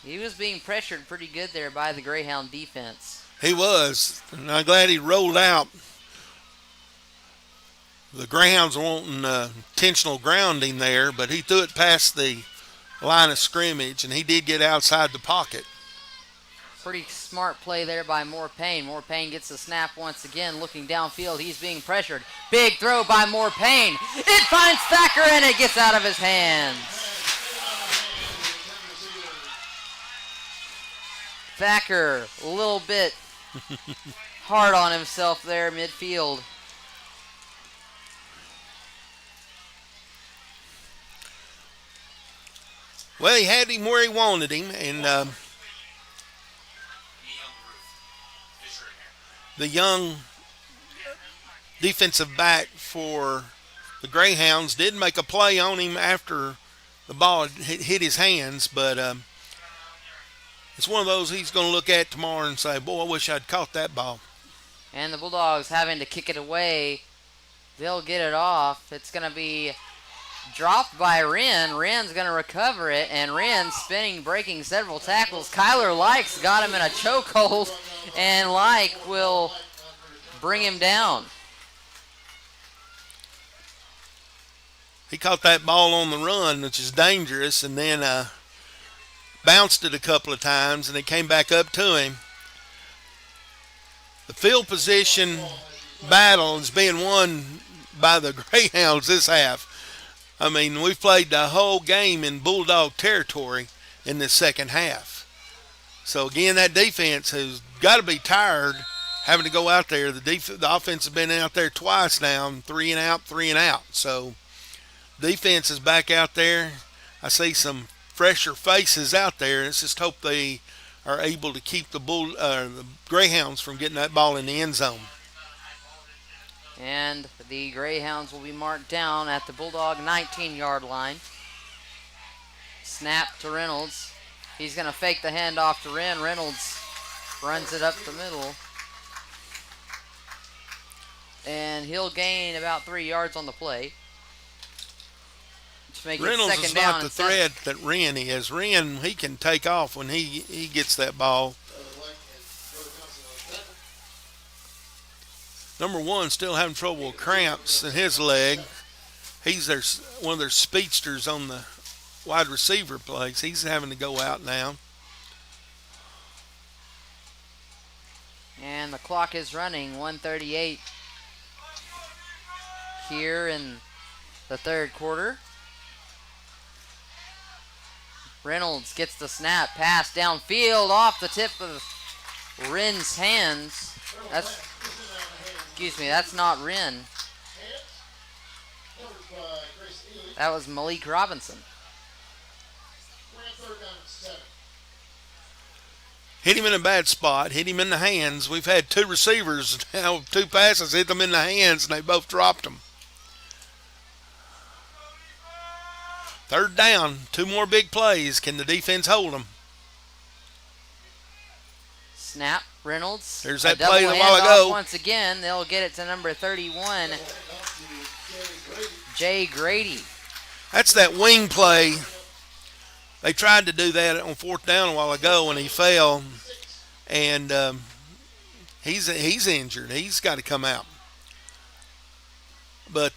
He was being pressured pretty good there by the Greyhound defense. He was, and I'm glad he rolled out. The Greyhounds are wanting intentional grounding there, but he threw it past the line of scrimmage, and he did get outside the pocket. Pretty smart play there by More Payne. More Payne gets the snap once again, looking downfield. He's being pressured. Big throw by More Payne. It finds Thacker, and it gets out of his hands. Thacker, a little bit hard on himself there midfield. Well, he had him where he wanted him, and the young defensive back for the Greyhounds did make a play on him after the ball hit his hands, but it's one of those he's going to look at tomorrow and say, boy, I wish I'd caught that ball. And the Bulldogs having to kick it away. They'll get it off. It's going to be dropped by Wren. Wren's going to recover it, and Wren spinning, breaking several tackles. Kyler Likes got him in a chokehold, and Like will bring him down. He caught that ball on the run, which is dangerous, and then bounced it a couple of times, and it came back up to him. The field position battle is being won by the Greyhounds this half. I mean, we've played the whole game in Bulldog territory in this second half. So, again, that defense has got to be tired having to go out there. The offense has been out there twice now, 3 and out, 3 and out. So, defense is back out there. I see some fresher faces out there. Let's just hope they are able to keep the Greyhounds from getting that ball in the end zone. And the Greyhounds will be marked down at the Bulldog 19-yard line. Snap to Reynolds. He's going to fake the handoff to Wren. Reynolds runs it up the middle. And he'll gain about 3 yards on the play. Reynolds is not the threat that Wren is. Wren, he can take off when he gets that ball. Number one, still having trouble with cramps in his leg. He's one of their speedsters on the wide receiver plays. He's having to go out now. And the clock is running, 1:38 here in the third quarter. Reynolds gets the snap, pass downfield off the tip of Wren's hands. That's not Wren. That was Malik Robinson. Hit him in a bad spot, hit him in the hands. We've had two receivers now, 2 passes hit them in the hands, and they both dropped them. 3rd down, 2 more big plays. Can the defense hold them? Snap, Reynolds. There's that play a while ago. Once again, they'll get it to number 31, Jay Grady. That's that wing play. They tried to do that on fourth down a while ago, and he fell, and he's injured. He's got to come out. But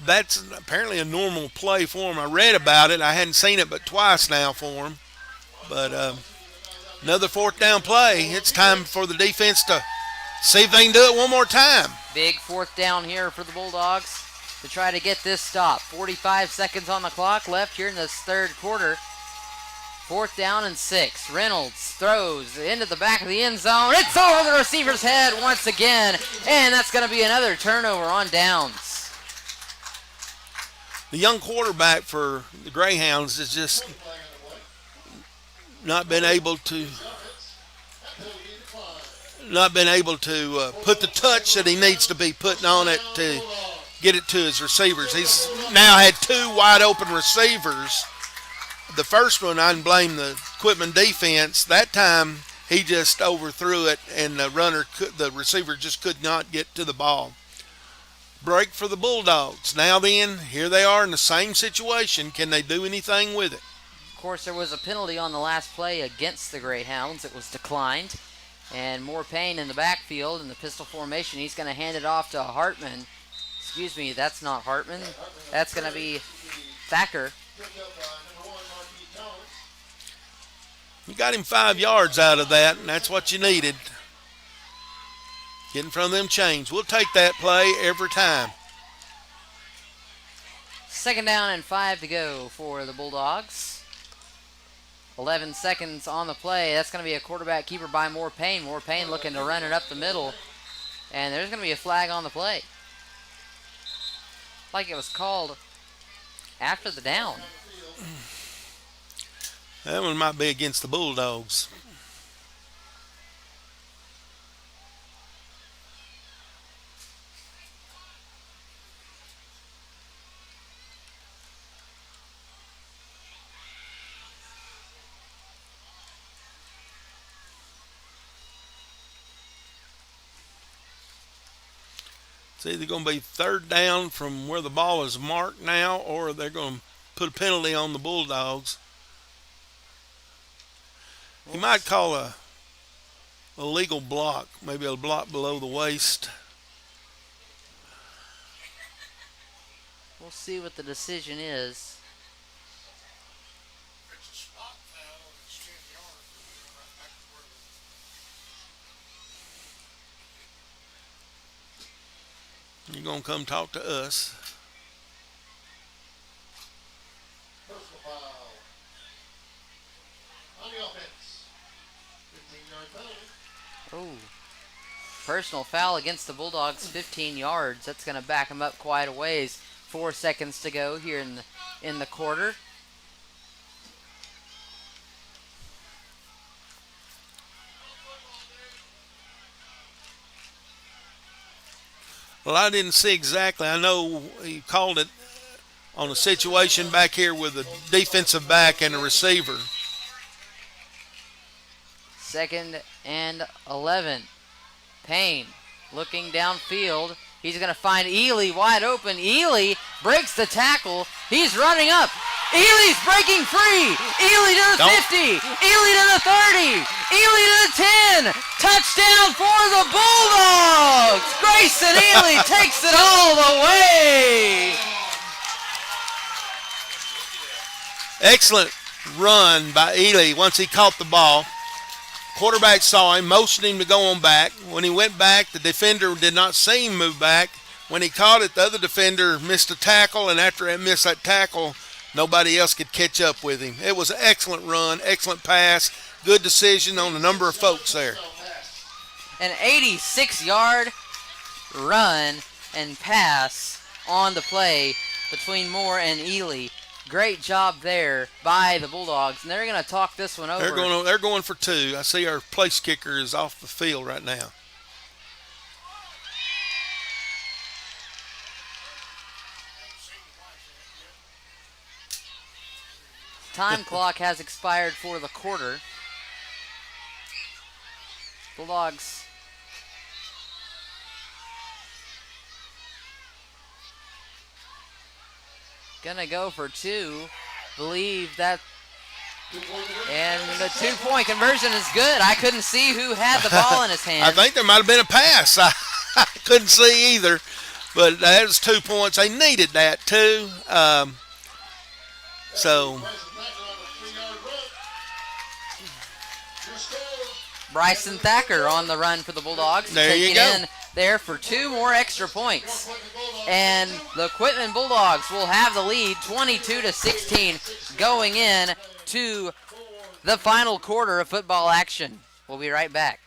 that's apparently a normal play for him. I read about it. I hadn't seen it but twice now for him. But another fourth down play. It's time for the defense to see if they can do it one more time. Big fourth down here for the Bulldogs to try to get this stop. 45 seconds on the clock left here in this third quarter. Fourth down and 6. Reynolds throws into the back of the end zone. It's over the receiver's head once again, and that's going to be another turnover on downs. The young quarterback for the Greyhounds has just not been able to put the touch that he needs to be putting on it to get it to his receivers. He's now had 2 wide open receivers. The first one, I can blame the Quitman defense. That time, he just overthrew it, and the receiver just could not get to the ball. Break for the Bulldogs. Now then, here they are in the same situation. Can they do anything with it? Of course, there was a penalty on the last play against the Greyhounds. It was declined. And more Payne in the backfield in the pistol formation. He's going to hand it off to Hartman. Excuse me, that's not Hartman. That's going to be Thacker. You got him 5 yards out of that, and that's what you needed. Get in front of them chains. We'll take that play every time. Second down and 5 to go for the Bulldogs. 11 seconds on the play. That's going to be a quarterback keeper by More Payne. More Payne looking to run it up the middle. And there's going to be a flag on the play. Like it was called after the down. That one might be against the Bulldogs. It's either going to be third down from where the ball is marked now, or they're going to put a penalty on the Bulldogs. He might call a legal block, maybe a block below the waist. We'll see what the decision is. It's a spot foul, and it's 10 yards. Right back to where You're going to come talk to us. personal foul. On the offense. 15-yard penalty. Oh. Personal foul against the Bulldogs, 15 yards. That's going to back them up quite a ways. 4 seconds to go here in the quarter. Well, I didn't see exactly. I know he called it on a situation back here with a defensive back and a receiver. 2nd and 11. Payne looking downfield. He's going to find Ely wide open. Ely breaks the tackle. He's running up. Ely's breaking free. Ely to the 50. Ely to the 30. Ely to the 10. Touchdown for the Bulldogs. Grayson Ely takes it all the way. Excellent run by Ely once he caught the ball. Quarterback saw him, motioned him to go on back. When he went back, the defender did not see him move back. When he caught it, the other defender missed a tackle, and after he missed that tackle, nobody else could catch up with him. It was an excellent run, excellent pass, good decision on a number of folks there. An 86-yard run and pass on the play between Moore and Ely. Great job there by the Bulldogs, and they're going to talk this one over. They're going for 2. I see our place kicker is off the field right now. Time clock has expired for the quarter. Bulldogs Gonna go for two. Believe that. And the 2-point conversion is good. I couldn't see who had the ball in his hand. I think there might have been a pass. I couldn't see either. But that was 2 points. They needed that too. So Bryson Thacker on the run for the Bulldogs. There you taking go. in there for 2 more extra points. And the Quitman Bulldogs will have the lead 22-16 going in to the final quarter of football action. We'll be right back.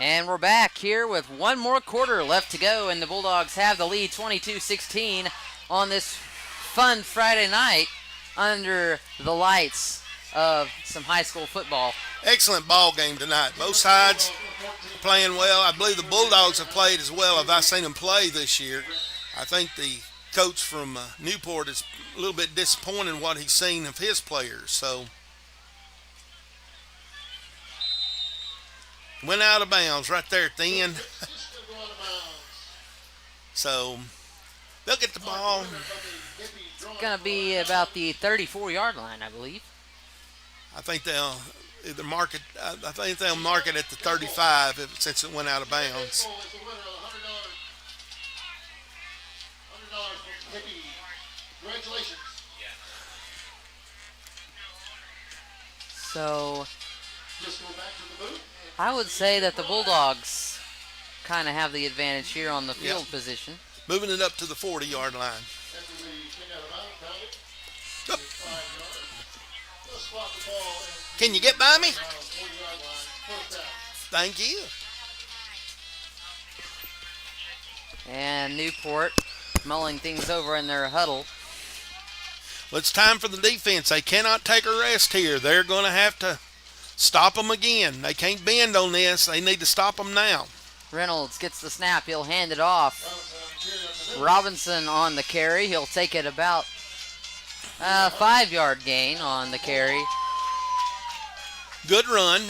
And we're back here with 1 more quarter left to go, and the Bulldogs have the lead 22-16 on this fun Friday night under the lights of some high school football. excellent ball game tonight. Both sides playing well. I believe the Bulldogs have played as well as I've seen them play this year. I think the coach from Newport is a little bit disappointed in what he's seen of his players. So went out of bounds right there at the end. So they'll get the ball. It's going to be about the 34-yard line, I believe. I think they'll either mark it. I think they'll mark it at the 35 since it went out of bounds. Congratulations. So Just go back to the booth. I would say that the Bulldogs kind of have the advantage here on the field Yep. position. Moving it up to the 40-yard line. After the kick out of bounds, found it. Up. 5 yards. They'll spot the ball at Can you get by me? the 40-yard line. First down. Thank you. And Newport mulling things over in their huddle. Well, it's time for the defense. They cannot take a rest here. They're going to have to stop them again. They can't bend on this. They need to stop them now. Reynolds gets the snap. He'll hand it off. Robinson on the carry. He'll take it about a 5-yard gain on the carry. Good run.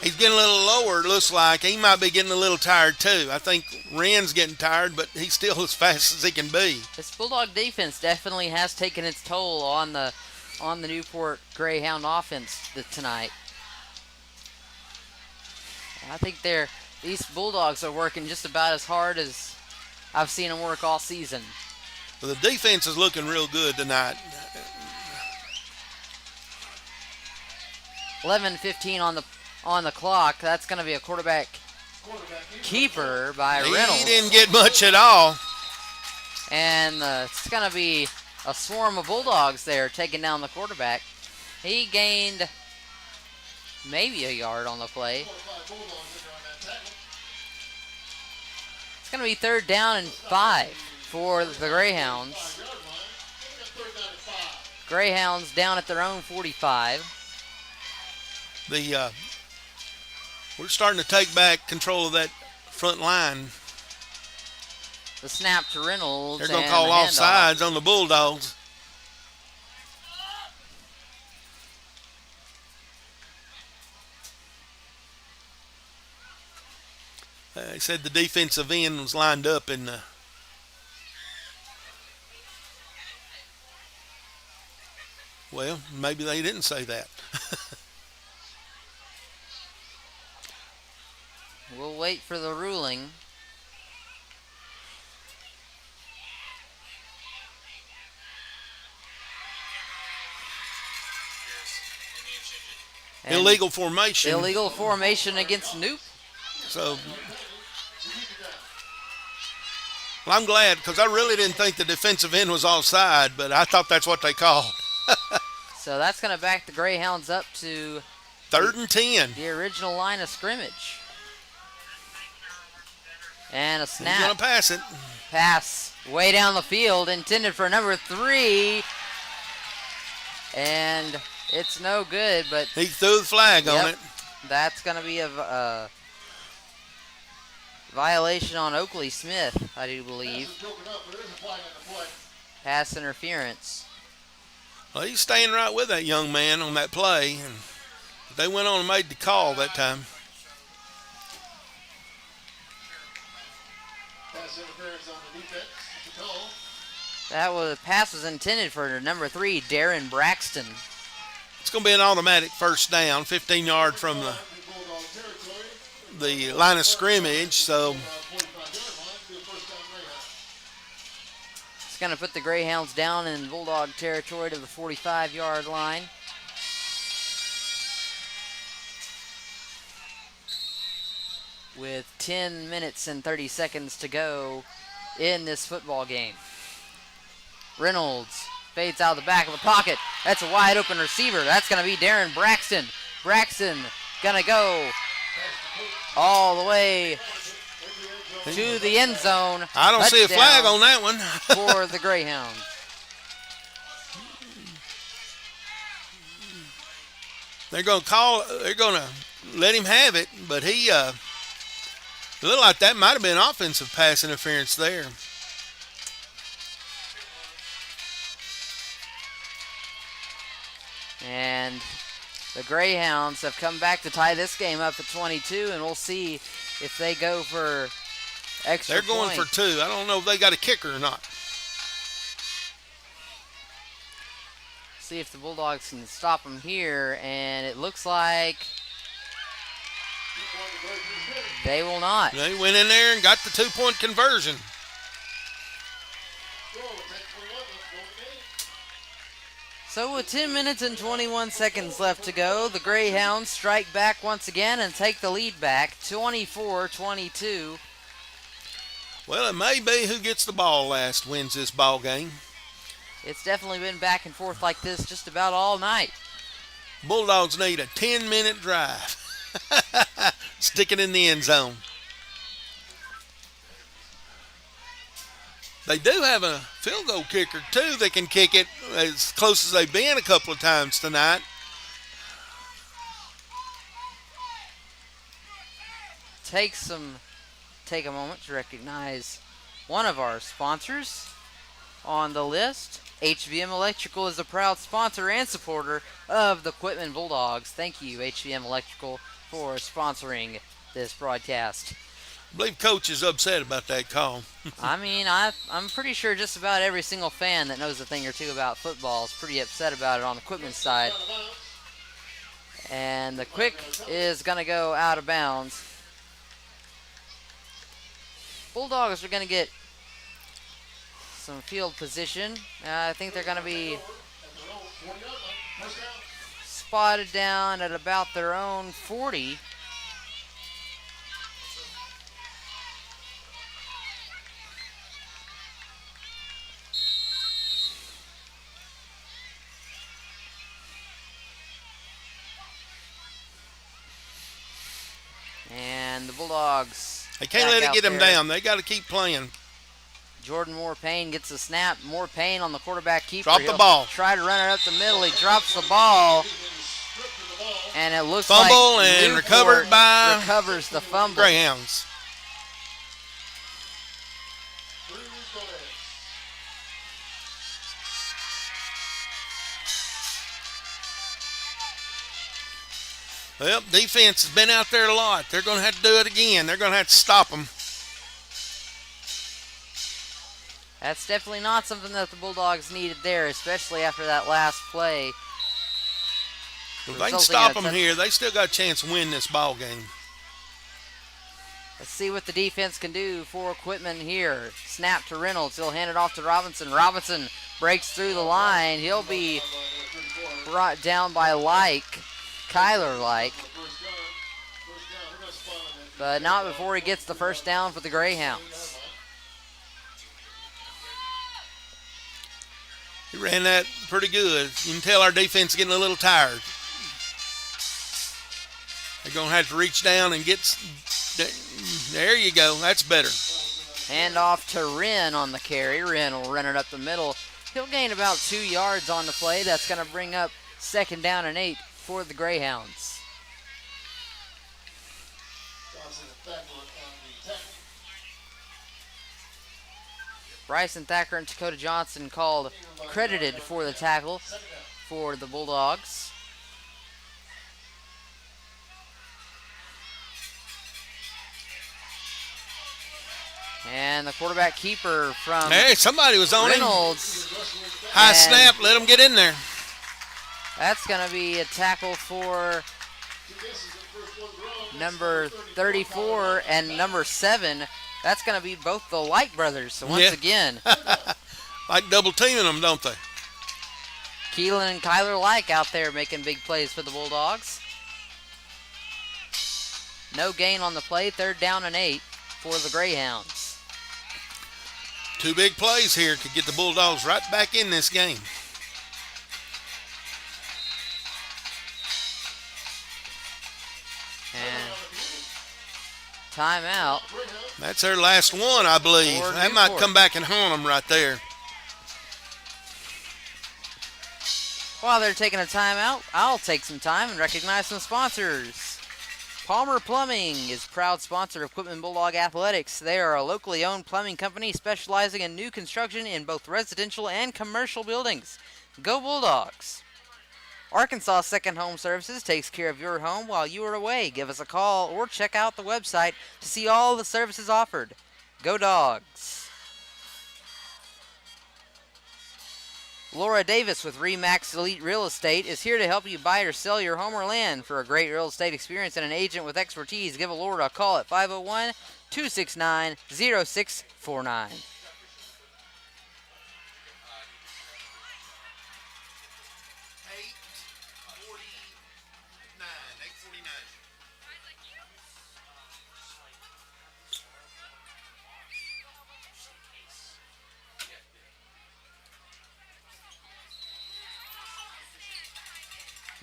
He's getting a little lower, it looks like. He might be getting a little tired, too. I think Wren's getting tired, but he's still as fast as he can be. This Bulldog defense definitely has taken its toll on the Newport Greyhound offense tonight. I think these Bulldogs are working just about as hard as I've seen them work all season. Well, the defense is looking real good tonight. 11:15 on the clock. That's going to be a quarterback keeper by Reynolds. He didn't get much at all. And it's going to be a swarm of Bulldogs there taking down the quarterback. He gained maybe a yard on the play. It's going to be 3rd down and 5 for the Greyhounds. Greyhounds down at their own 45. We're starting to take back control of that front line. The snap to Reynolds. They're going to and call the off handoff. sides on the Bulldogs. They said the defensive end was lined up in the. Well, maybe they didn't say that. We'll wait for the ruling. And Illegal formation. illegal formation against Newport. So Well, I'm glad because I really didn't think the defensive end was offside, but I thought that's what they called. So that's going to back the Greyhounds up to 3rd and 10. the original line of scrimmage. And a He's snap. going to pass it. Pass way down the field, intended for number 3. And it's no good, but He threw the flag on Yep. it. that's going to be a violation on Oakley Smith, I do believe. Pass interference. Well, he's staying right with that young man on that play, and they went on and made the call that time. Pass interference on the defense. The call. That was pass was intended for number 3, Darren Braxton. It's going to be an automatic first down, 15 yards from Bulldog territory. the line of scrimmage. So 45-yard line. Be a first down Greyhound. It's going to put the Greyhounds down in Bulldog territory to the 45-yard line. With 10 minutes and 30 seconds to go in this football game. Reynolds fades out of the back of the pocket. That's a wide open receiver. That's going to be Darren Braxton. Braxton going to go all the way to the end zone. I don't see a flag Touchdown on that one. for the Greyhounds. They're going to let him have it, but he looked like that might have been offensive pass interference there. And the Greyhounds have come back to tie this game up at 22, and we'll see if they go for extra They're going point. for 2. I don't know if they got a kicker or not. See if the Bulldogs can stop them here, and it looks like they will not. They went in there and got the 2-point conversion. So with 10 minutes and 21 seconds left to go, the Greyhounds strike back once again and take the lead back, 24-22. Well, it may be who gets the ball last wins this ball game. It's definitely been back and forth like this just about all night. Bulldogs need a 10-minute drive. Stick it in the end zone. They do have a field goal kicker, too, that can kick it as close as they've been a couple of times tonight. Take a moment to recognize one of our sponsors on the list. HVM Electrical is a proud sponsor and supporter of the Quitman Bulldogs. Thank you, HVM Electrical, for sponsoring this broadcast. I believe Coach is upset about that call. I mean, I'm pretty sure just about every single fan that knows a thing or two about football is pretty upset about it on the Quitman side. And the quick is going to go out of bounds. Bulldogs are going to get some field position. I think they're going to be spotted down at about their own 40. And the Bulldogs. They can't let it get them down. They got to keep playing. Jordan Moore-Payne gets the snap. Moore-Payne on the quarterback keeper. Drop the He'll ball. Try to run it up the middle. He drops the ball. And it looks Fumble like and Newport recovered by recovers the fumble. Greyhounds. Well, defense has been out there a lot. They're going to have to do it again. They're going to have to stop them. That's definitely not something that the Bulldogs needed there, especially after that last play. If they can stop them here, they still got a chance to win this ball game. Let's see what the defense can do for Quitman here. Snap to Reynolds. He'll hand it off to Robinson. Robinson breaks through the line. He'll be brought down by Kyler Like. But not before he gets the first down for the Greyhounds. He ran that pretty good. You can tell our defense is getting a little tired. They're going to have to reach down and get. There you go. That's better. Hand off to Wren on the carry. Wren will run it up the middle. He'll gain about 2 yards on the play. That's going to bring up 2nd down and 8 for the Greyhounds. Bryson Thacker and Dakota Johnson called credited for the tackle for the Bulldogs. And the quarterback keeper from Hey, somebody was on Reynolds. him. High snap. Let him get in there. That's going to be a tackle for number 34 and number 7. That's going to be both the Light brothers. So once again, like double teaming them, don't they? Keelan and Kyler Like out there making big plays for the Bulldogs. No gain on the play. 3rd down and 8 for the Greyhounds. 2 big plays here could get the Bulldogs right back in this game. And timeout. That's their last one, I believe. For That might Newport. come back and haunt them right there. While they're taking a timeout, I'll take some time and recognize some sponsors. Palmer Plumbing is proud sponsor of Quitman Bulldog Athletics. They are a locally owned plumbing company specializing in new construction in both residential and commercial buildings. Go Bulldogs! Arkansas Second Home Services takes care of your home while you are away. Give us a call or check out the website to see all the services offered. Go Dogs! Laura Davis with RE/MAX Elite Real Estate is here to help you buy or sell your home or land. For a great real estate experience and an agent with expertise, give Laura a call at 501-269-0649. 8:49.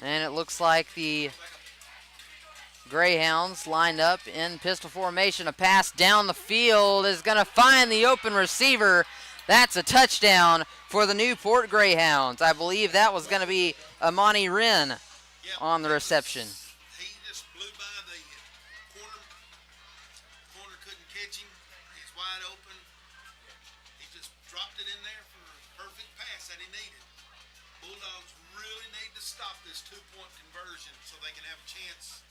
And it looks like the Greyhounds lined up in pistol formation. A pass down the field is going to find the open receiver. That's a touchdown for the Newport Greyhounds. I believe that was going to be Amani Wren on the reception. He just blew by the corner. Corner couldn't catch him. He's wide open. He just dropped it in there for a perfect pass that he needed. Bulldogs really need to stop this 2-point conversion so they can have a chance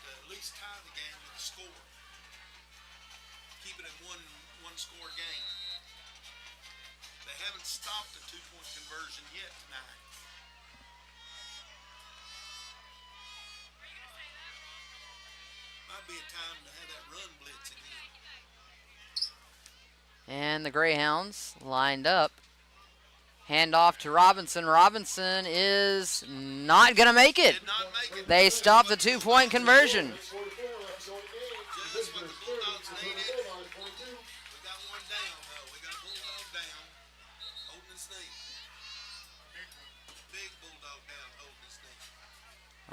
to at least tie the game with a score. Keep it at one score game. They haven't stopped the 2-point conversion yet tonight. Might be a time to have that run blitz again. And the Greyhounds lined up. Hand off to Robinson. Robinson is not going to make it. Did not make it. They stopped the 2-point conversion. Just what the Bulldogs needed. We got one down, though. We got a Bulldog down, holding his knee. Big Bulldog down, holding his knee.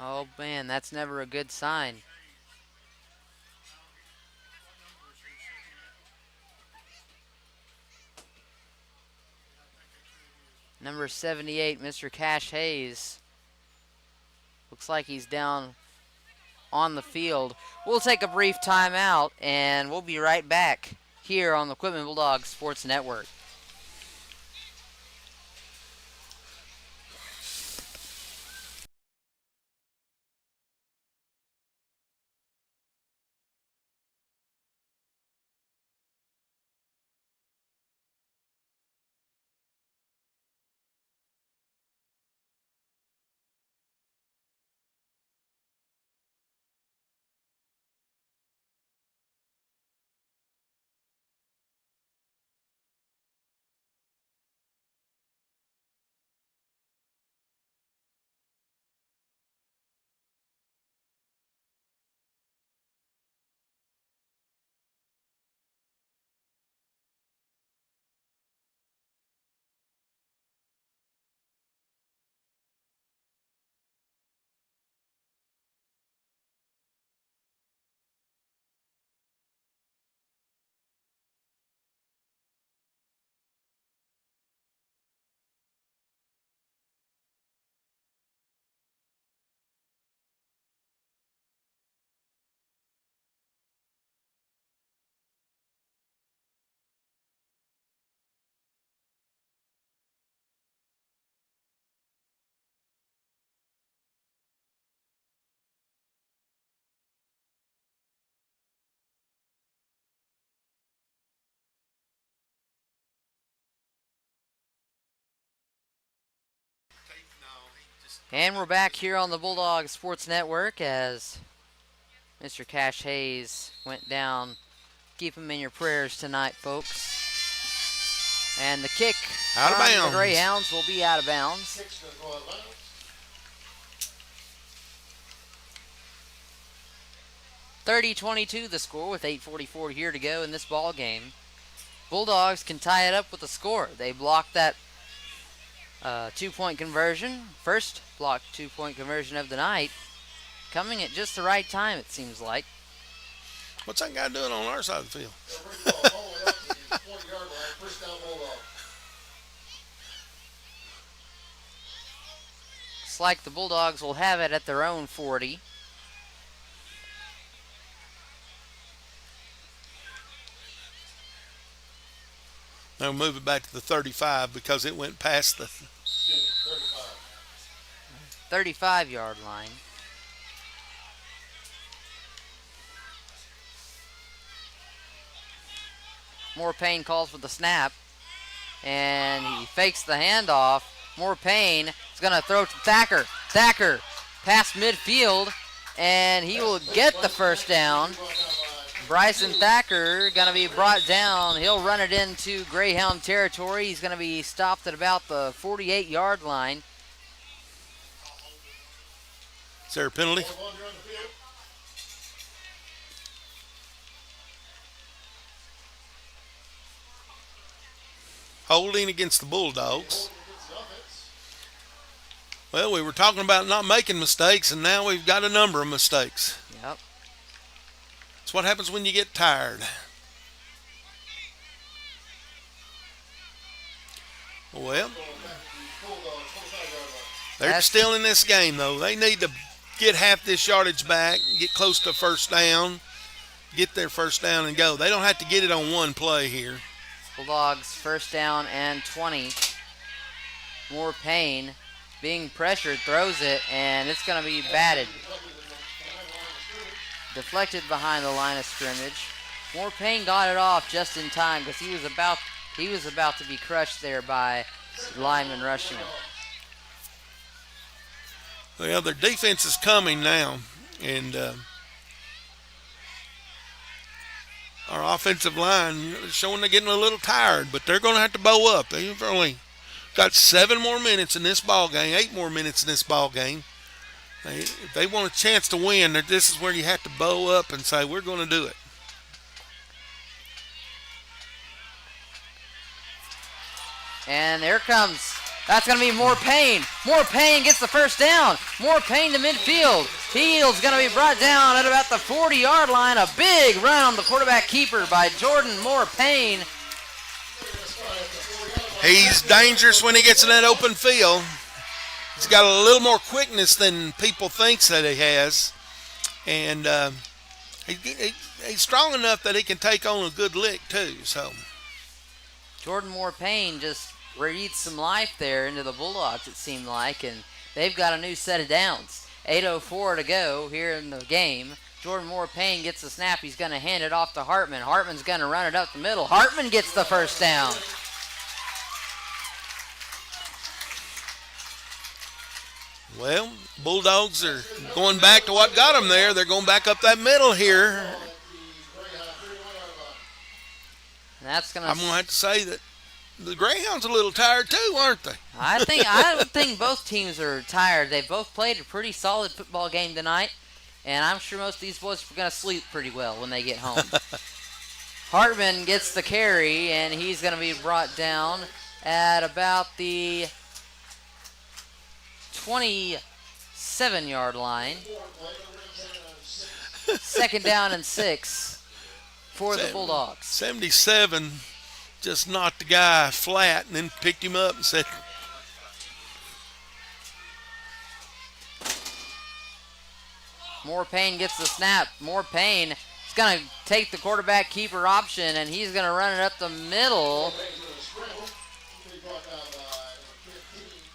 Oh, man, that's never a good sign. Number 78, Mr. Cash Hayes. Looks like he's down on the field. We'll take a brief timeout, and we'll be right back here on the Quitman Bulldogs Sports Network. And we're back here on the Bulldogs Sports Network as Mr. Cash Hayes went down. Keep him in your prayers tonight, folks. And the kick Out of from bounds. the Greyhounds will be out of bounds. Kicks to go out of bounds. 30-22 the score with 8:44 here to go in this ball game. Bulldogs can tie it up with a score. They blocked that 2-point conversion. First blocked 2-point conversion of the night. Coming at just the right time, it seems like. What's that guy doing on our side of the field? Ball all the way up to the 20-yard line. First down, Bulldogs. Looks like the Bulldogs will have it at their own 40. They'll move it back to the 35 because it went past the 35-yard line. More Payne calls for the snap. And he fakes the handoff. More Payne is going to throw to Thacker. Thacker past midfield. And he will get the first down. Bryson Thacker going to be brought down. He'll run it into Greyhound territory. He's going to be stopped at about the 48-yard line. Is there a penalty? Holding against the Bulldogs. Well, we were talking about not making mistakes, and now we've got a number of mistakes. Yep. It's what happens when you get tired. Well, they're still in this game, though. They need to get half this yardage back, get close to first down, get their first down and go. They don't have to get it on one play here. Bulldogs first down and 20. More Payne being pressured, throws it, and it's going to be batted. Deflected behind the line of scrimmage. More Payne got it off just in time because he was about to be crushed there by linemen rushing him. Well, their defense is coming now, and our offensive line is showing they're getting a little tired, but they're going to have to bow up. They've only got 7 more minutes in this ball game, 8 more minutes in this ball game. If they want a chance to win, this is where you have to bow up and say, we're going to do it. And there comes, that's going to be More Payne. More Payne gets the first down. More Payne to midfield. He's going to be brought down at about the 40-yard line. A big run on the quarterback keeper by Jordan More Payne. He's dangerous when he gets in that open field. He's got a little more quickness than people think that he has. And he's strong enough that he can take on a good lick, too. So Jordan More Payne just breathed some life there into the Bulldogs, it seemed like. And they've got a new set of downs. 8:04 to go here in the game. Jordan More Payne gets the snap. He's going to hand it off to Hartman. Hartman's going to run it up the middle. Hartman gets the first down. Well, Bulldogs are going back to what got them there. They're going back up that middle here. And that's I'm going to have to say that the Greyhounds are a little tired too, aren't they? I think both teams are tired. They both played a pretty solid football game tonight, and I'm sure most of these boys are going to sleep pretty well when they get home. Hartman gets the carry, and he's going to be brought down at about the 27-yard line. Second down and 6 for the Bulldogs. 77 just knocked the guy flat and then picked him up and said, More Payne gets the snap. More Payne is going to take the quarterback keeper option, and he's going to run it up the middle.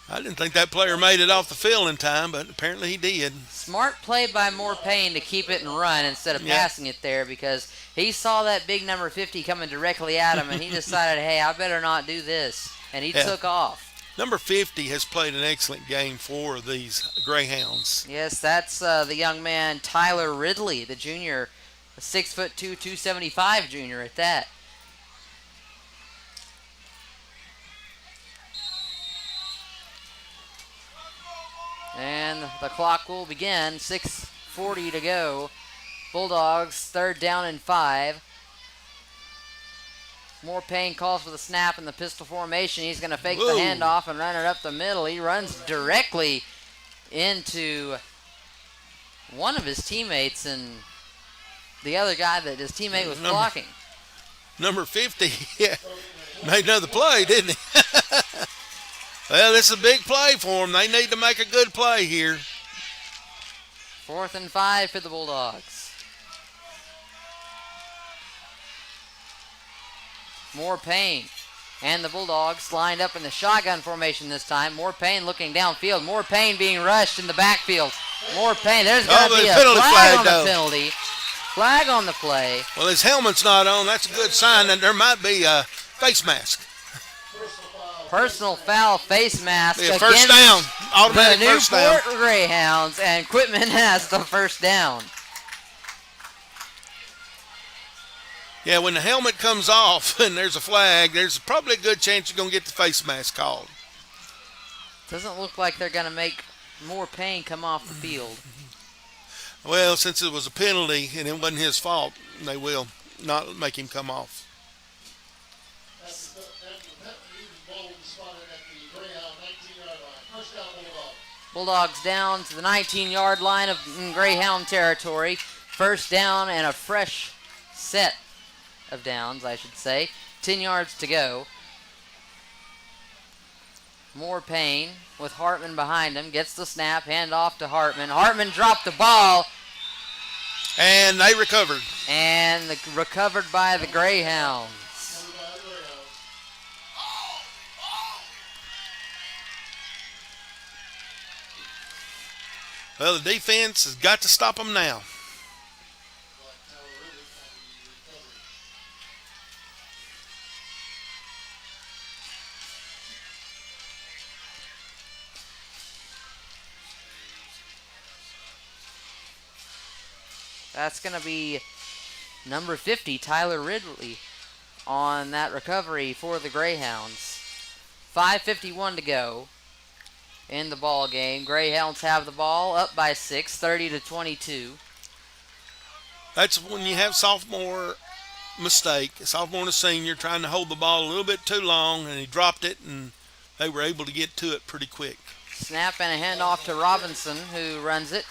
I didn't think that player made it off the field in time, but apparently he did. Smart play by More Payne to keep it and run instead of passing it there, because he saw that big number 50 coming directly at him, and he decided, hey, I better not do this. And he took off. Number 50 has played an excellent game for these Greyhounds. Yes, that's the young man Tyler Ridley, the junior, a 6'2", 275 junior at that. And the clock will begin. 6:40 to go. Bulldogs 3rd down and 5. More Payne calls for the snap in the pistol formation. He's going to fake the handoff and run it up the middle. He runs directly into one of his teammates and the other guy that his teammate was blocking. Number 50, yeah, made another play, didn't he? Well, this is a big play for them. They need to make a good play here. 4th and 5 for the Bulldogs. More Payne and the Bulldogs lined up in the shotgun formation this time. More Payne looking downfield. More Payne being rushed in the backfield. More Payne. There's going to be a flag on the penalty. Flag on the play. Well, his helmet's not on. That's a good sign that there might be a face mask. Personal foul face mask Yeah, against first down. Automatic the first down. Newport Greyhounds, and Quitman has the first down. Yeah, when the helmet comes off and there's a flag, there's probably a good chance you're going to get the face mask called. Doesn't look like they're going to make More Payne come off the field. Well, since it was a penalty and it wasn't his fault, they will not make him come off. Bulldogs down to the 19-yard line of Greyhound territory. First down and a fresh set of downs, I should say. 10 yards to go. More Payne with Hartman behind him. Gets the snap, hand off to Hartman. Hartman dropped the ball. And they recovered. And recovered by the Greyhounds. Well, the defense has got to stop them now. That's going to be number 50, Tyler Ridley, on that recovery for the Greyhounds. 5:51 to go in the ball game. Greyhounds have the ball, up by 6, 30-22. That's when you have sophomore mistake, sophomore and a senior trying to hold the ball a little bit too long, and he dropped it, and they were able to get to it pretty quick. Snap and a handoff to Robinson, who runs it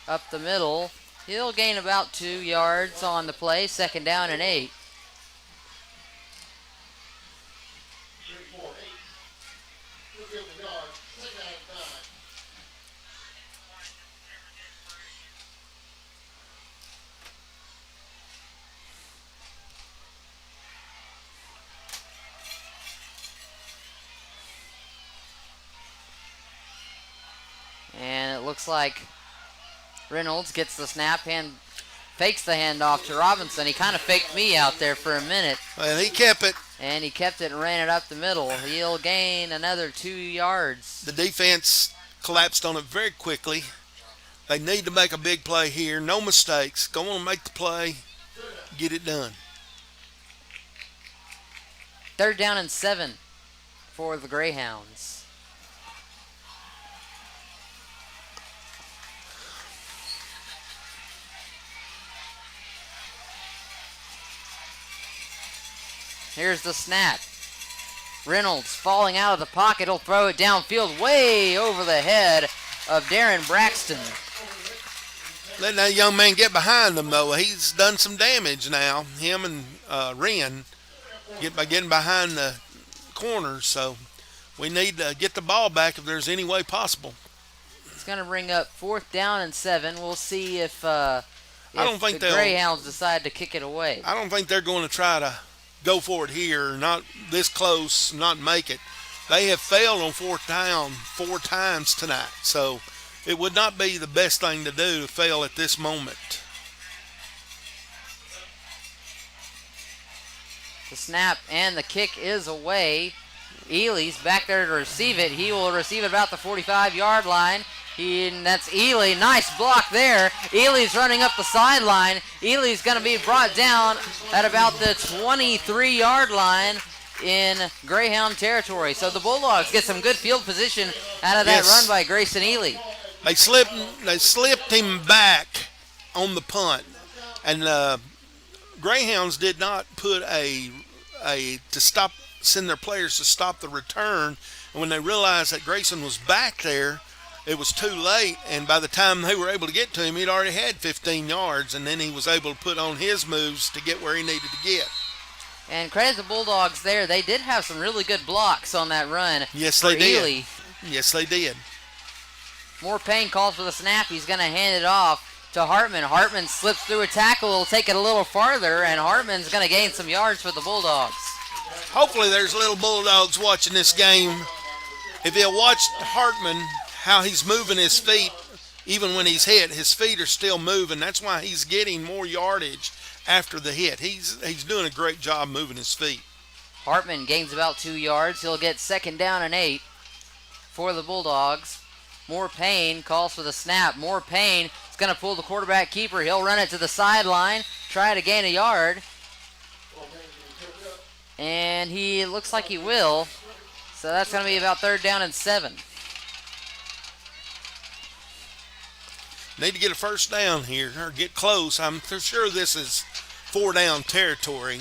up the middle. He'll gain about 2 yards on the play. 2nd down and 8. And it looks like Reynolds gets the snap and fakes the handoff to Robinson. He kind of faked me out there for a minute. Well, he kept it. And he kept it and ran it up the middle. He'll gain another 2 yards. The defense collapsed on it very quickly. They need to make a big play here. No mistakes. Go on and make the play. Get it done. 3rd down and 7 for the Greyhounds. Here's the snap. Reynolds falling out of the pocket. He'll throw it downfield way over the head of Darren Braxton. Let that young man get behind him, though. He's done some damage now, him and Wren, by getting behind the corners. So we need to get the ball back if there's any way possible. It's going to bring up 4th down and 7. We'll see if I don't think the Greyhounds decide to kick it away. I don't think they're going to try to go for it here, not this close, not make it. They have failed on 4th down 4 times tonight, so it would not be the best thing to do to fail at this moment. The snap and the kick is away. Ely's back there to receive it. He will receive it about the 45-yard line. And that's Ely. Nice block there. Ely's running up the sideline. Ely's going to be brought down at about the 23-yard line in Greyhound territory. So the Bulldogs get some good field position out of that run by Grayson Ely. They slipped him back on the punt, and Greyhounds did not put send their players to stop the return. And when they realized that Grayson was back there, it was too late, and by the time they were able to get to him, he'd already had 15 yards, and then he was able to put on his moves to get where he needed to get. And credit the Bulldogs there. They did have some really good blocks on that run. Yes, they did. Ely. Yes, they did. More Payne calls for the snap. He's going to hand it off to Hartman. Hartman slips through a tackle. He'll take it a little farther, and Hartman's going to gain some yards for the Bulldogs. Hopefully there's little Bulldogs watching this game. If they'll watch Hartman, how he's moving his feet, even when he's hit, his feet are still moving. That's why he's getting more yardage after the hit. He's doing a great job moving his feet. Hartman gains about 2 yards. He'll get 2nd down and 8 for the Bulldogs. More Payne calls for the snap. More Payne is going to pull the quarterback keeper. He'll run it to the sideline, try to gain a yard. And he looks like he will. So that's going to be about 3rd down and 7. Need to get a 1st down here or get close. I'm sure this is 4-down territory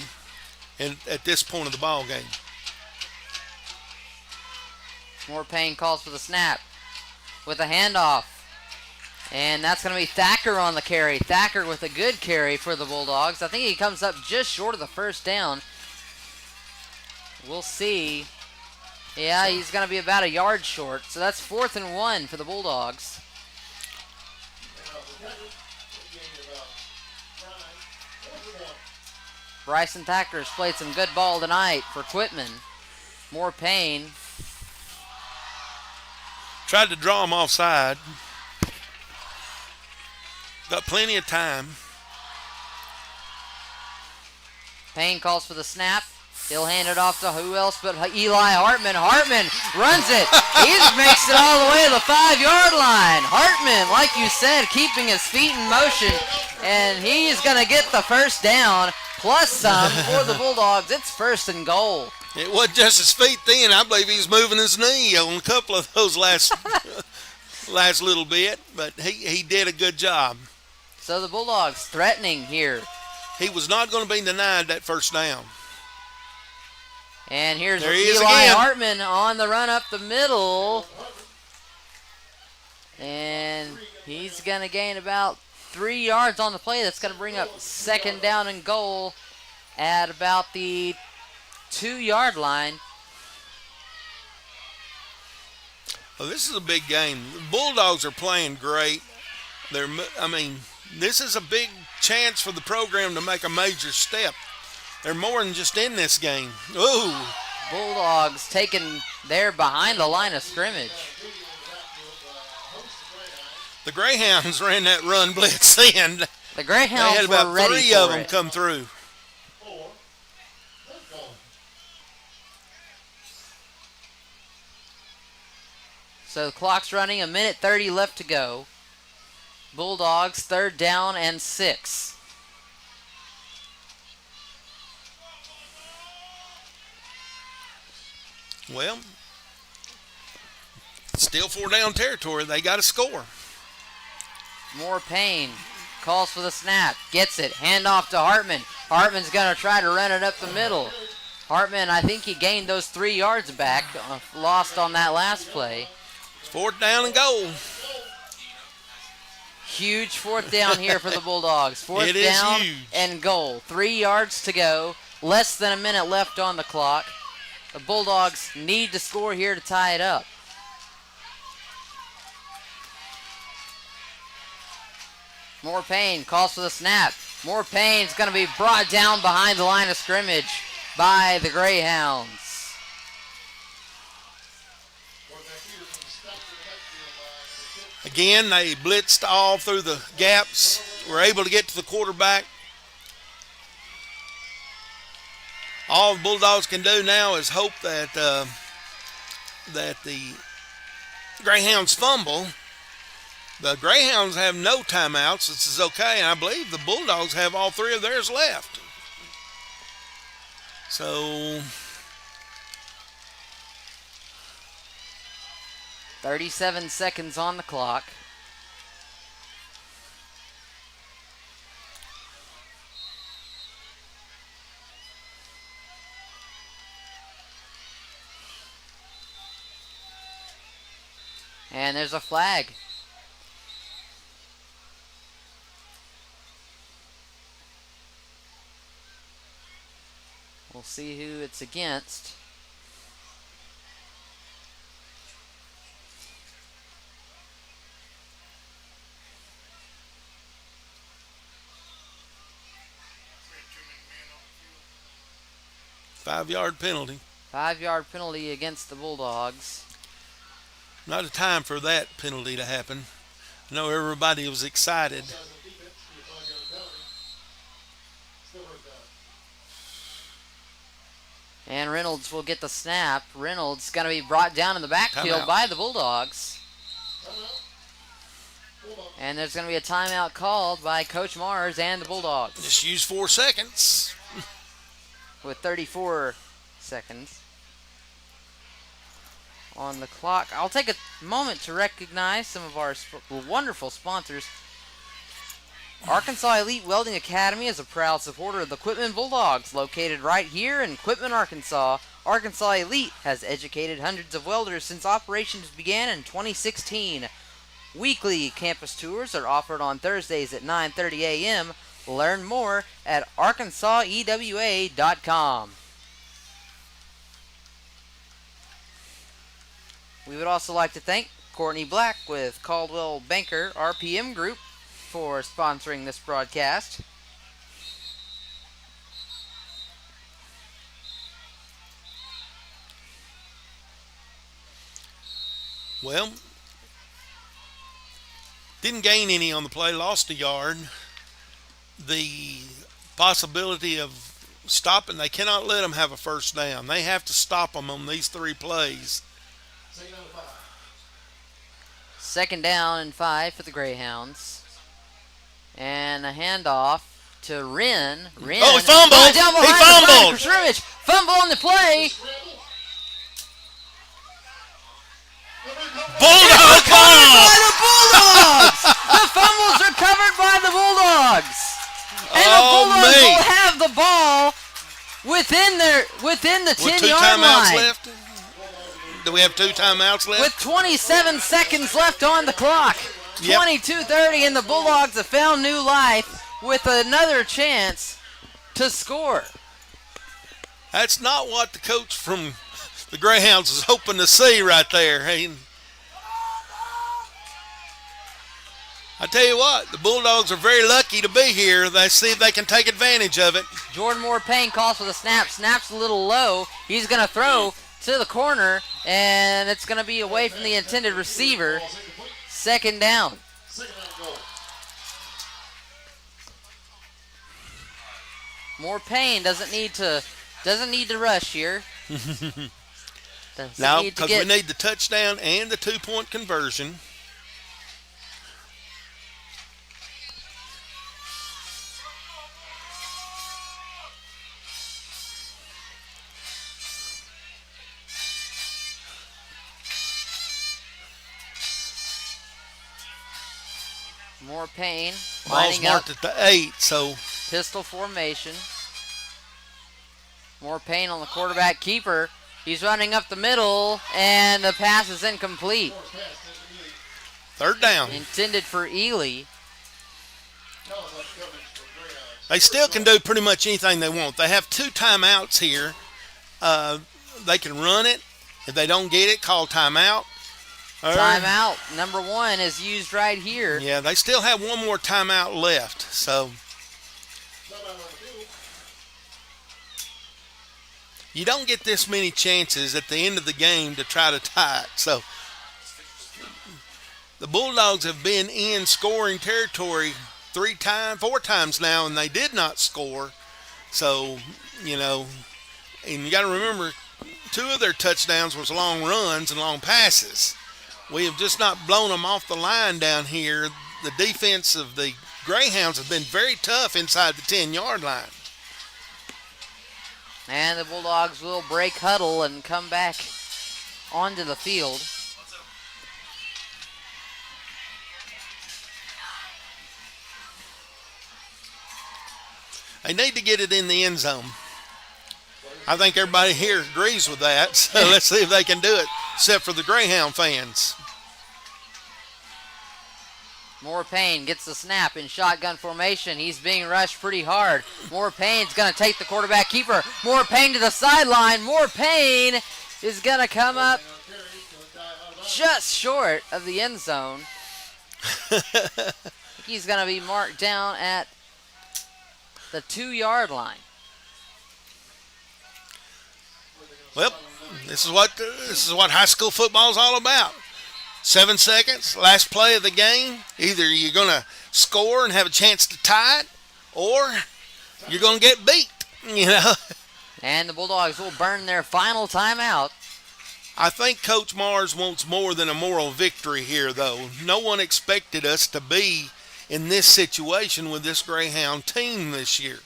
at this point of the ball game. More Payne calls for the snap with a handoff. And that's going to be Thacker on the carry. Thacker with a good carry for the Bulldogs. I think he comes up just short of the 1st down. We'll see. Yeah, he's going to be about a yard short. So that's 4th and 1 for the Bulldogs. Bryson Thacker's played some good ball tonight for Quitman. More Payne. Tried to draw him offside. Got plenty of time. Payne calls for the snap. He'll hand it off to who else but Eli Hartman. Hartman runs it. He makes it all the way to the 5-yard line. Hartman, like you said, keeping his feet in motion. And he's going to get the 1st down plus some for the Bulldogs. It's 1st and goal. It wasn't just his feet then. I believe he was moving his knee on a couple of those last little bit. But he did a good job. So the Bulldogs threatening here. He was not going to be denied that 1st down. And here's There he is Eli again. Hartman on the run up the middle. And he's going to gain about 3 yards on the play. That's going to bring up 2nd down and goal at about the 2-yard line. Well, this is a big game. The Bulldogs are playing great. This is a big chance for the program to make a major step. They're more than just in this game. Ooh. Bulldogs taken there behind the line of scrimmage. The Greyhounds ran that run blitz in. The Greyhounds They had about were ready 3 for of them it. come through. So the clock's running, 1:30 left to go. Bulldogs 3rd down and 6. Well, still 4-down territory. They got to score. More Payne calls for the snap, gets it, handoff to Hartman. Hartman's going to try to run it up the middle. Hartman, I think he gained those 3 yards back, lost on that last play. 4th down and goal. Huge 4th down here for the Bulldogs. 4th It is down huge. and goal. 3 yards to go, less than a minute left on the clock. The Bulldogs need to score here to tie it up. More Payne calls for the snap. More Payne's going to be brought down behind the line of scrimmage by the Greyhounds. Again, they blitzed all through the gaps. Were able to get to the quarterback. All the Bulldogs can do now is hope that that the Greyhounds fumble. The Greyhounds have no timeouts. This is okay, and I believe the Bulldogs have all three of theirs left. So 37 seconds on the clock. And there's a flag. We'll see who it's against. Five-yard penalty. 5-yard penalty against the Bulldogs. Not a time for that penalty to happen. I know everybody was excited. And Reynolds will get the snap. Reynolds going to be brought down in the backfield Timeout. by the Bulldogs. And there's going to be a timeout called by Coach Mars and the Bulldogs Just use 4 seconds. with 34 seconds on the clock. I'll take a moment to recognize some of our wonderful sponsors. Arkansas Elite Welding Academy is a proud supporter of the Quitman Bulldogs, located right here in Quitman, Arkansas. Arkansas Elite has educated hundreds of welders since operations began in 2016. Weekly campus tours are offered on Thursdays at 9:30 a.m. Learn more at arkansasewa.com. We would also like to thank Courtney Black with Caldwell Banker RPM Group for sponsoring this broadcast. Well, didn't gain any on the play, lost a yard. The possibility of stopping, they cannot let them have a first down. They have to stop them on these 3 plays. Second down and 5 for the Greyhounds. And a handoff to Wren. Wren. Oh, he fumbled! Down He behind the line of fumbled! scrimmage. Fumble on the play. Bulldog By ball! the Bulldogs! The fumble's recovered by the Bulldogs. And the Bulldogs me. will have the ball within the With 10-yard timeouts line. left? Do we have 2 timeouts left? With 27 seconds left on the clock. Yep. 22:30, and the Bulldogs have found new life with another chance to score. That's not what the coach from the Greyhounds is hoping to see right there. Hey, I tell you what, the Bulldogs are very lucky to be here. They see if they can take advantage of it. Jordan Moore Payne calls for the snap. Snap's a little low. He's going to throw to the corner, and it's going to be away from the intended receiver. Second down. Moore Payne doesn't need to rush here. Now, because we need the touchdown and the 2-point conversion. More Payne Ball's lining up, marked at the 8, so pistol formation. More Payne on the quarterback keeper. He's running up the middle, and the pass is incomplete. third down. Intended for Ely. They still can do pretty much anything they want. They have 2 timeouts here. They can run it. If they don't get it, call timeout. Timeout number 1 is used right here. Yeah, they still have 1 more timeout left. So you don't get this many chances at the end of the game to try to tie it. So the Bulldogs have been in scoring territory 4 times now, and they did not score. So, and you got to remember, two of their touchdowns was long runs and long passes. We have just not blown them off the line down here. The defense of the Greyhounds have been very tough inside the 10-yard line. And the Bulldogs will break huddle and come back onto the field. They need to get it in the end zone. I think everybody here agrees with that, so let's see if they can do it, except for the Greyhound fans. More Payne gets the snap in shotgun formation. He's being rushed pretty hard. More Payne's going to take the quarterback keeper. More Payne to the sideline. More Payne is going to come up just short of the end zone. He's going to be marked down at the 2-yard line. Well, this is what high school football is all about. 7 seconds, last play of the game. Either you're going to score and have a chance to tie it, or you're going to get beat, you know. And the Bulldogs will burn their final timeout. I think Coach Mars wants more than a moral victory here, though. No one expected us to be in this situation with this Greyhound team this year.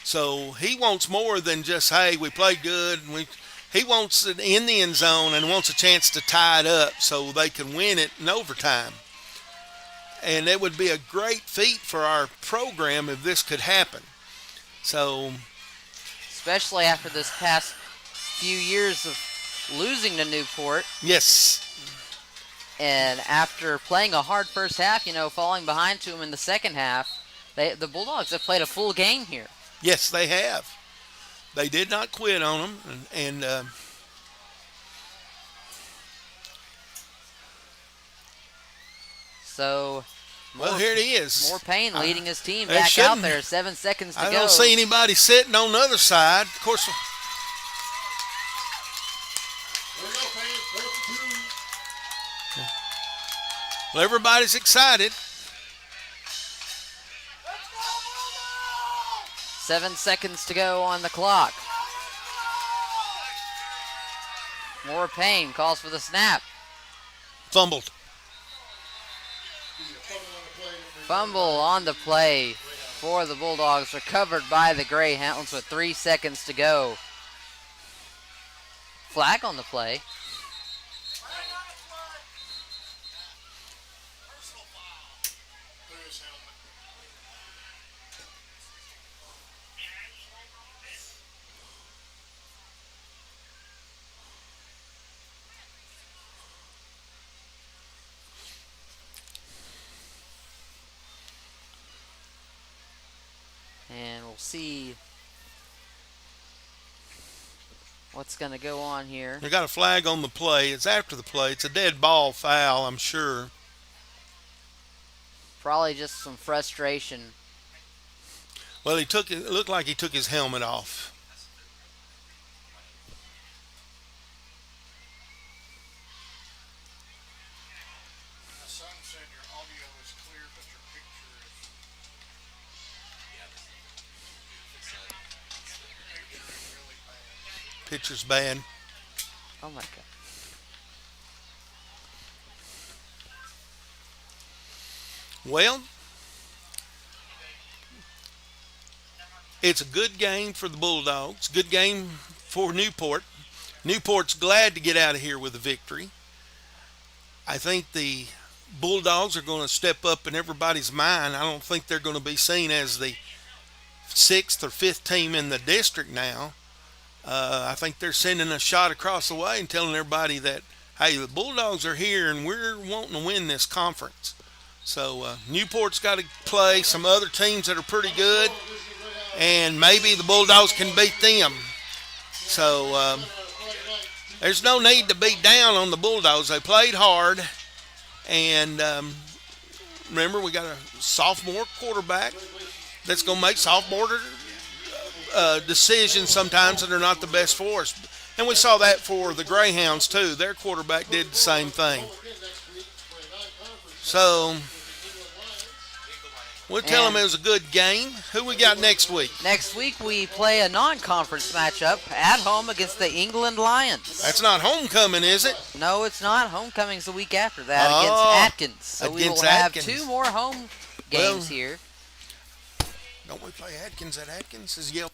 So he wants more than just, hey, we played good. He wants it in the end zone and wants a chance to tie it up so they can win it in overtime. And it would be a great feat for our program if this could happen. So, especially after this past few years of losing to Newport. Yes. And after playing a hard first half, falling behind to them in the second half, the Bulldogs have played a full game here. Yes, they have. They did not quit on them, and so. Well, here it is. More Payne leading his team back out there. 7 seconds to go. I don't see anybody sitting on the other side. Of course. Well, everybody's excited. 7 seconds to go on the clock. More Payne calls for the snap. Fumbled. Fumble on the play for the Bulldogs, recovered by the Greyhounds with 3 seconds to go. Flag on the play. And we'll see what's going to go on here. They got a flag on the play. It's after the play. It's a dead ball foul, I'm sure. Probably just some frustration. Well, it looked like he took his helmet off. Picture's bad. Oh my God. Well, it's a good game for the Bulldogs. Good game for Newport. Newport's glad to get out of here with a victory. I think the Bulldogs are going to step up in everybody's mind. I don't think they're going to be seen as the 6th or 5th team in the district now. I think they're sending a shot across the way and telling everybody that, hey, the Bulldogs are here and we're wanting to win this conference. So Newport's got to play some other teams that are pretty good, and maybe the Bulldogs can beat them. So there's no need to beat down on the Bulldogs. They played hard, and remember, we got a sophomore quarterback that's going to make sophomore decisions sometimes that are not the best for us. And we saw that for the Greyhounds too. Their quarterback did the same thing. So We'll tell them And it was a good game. Who we got next week? next week we play a non-conference matchup at home against the England Lions. That's not homecoming, is it? No, it's not. Homecoming's the week after that Oh, against Atkins. So we will against have Atkins. 2 more home games here. Don't we play Atkins at Atkins? Is Yale?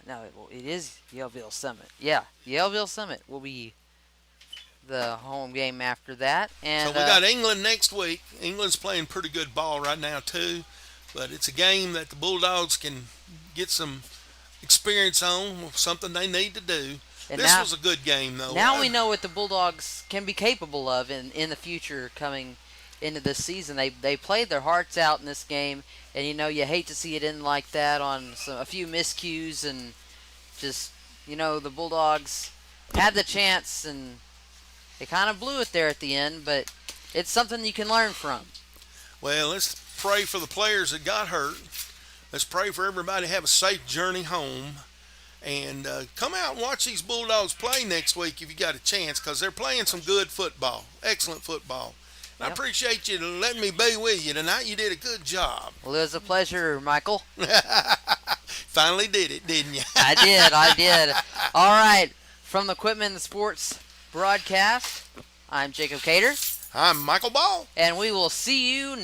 No, it is Yaleville Summit. Yeah, Yaleville Summit will be the home game after that. And So we got England next week. England's playing pretty good ball right now too, but it's a game that the Bulldogs can get some experience on, something they need to do. And This now- was a good game though. now we know what the Bulldogs can be capable of in the future coming into this season. They played their hearts out in this game, and you hate to see it end like that on a few miscues, and just the Bulldogs had the chance and they kind of blew it there at the end, but it's something you can learn from. Well, let's pray for the players that got hurt. Let's pray for everybody to have a safe journey home. And come out and watch these Bulldogs play next week if you got a chance, because they're playing some good football, excellent football. And I Yep. appreciate you letting me be with you tonight. You did a good job. Well, it was a pleasure, Michael. Finally did it, didn't you? I did. All right, from the Quitman Sports broadcast, I'm Jacob Cater, I'm Michael Ball. and we will see you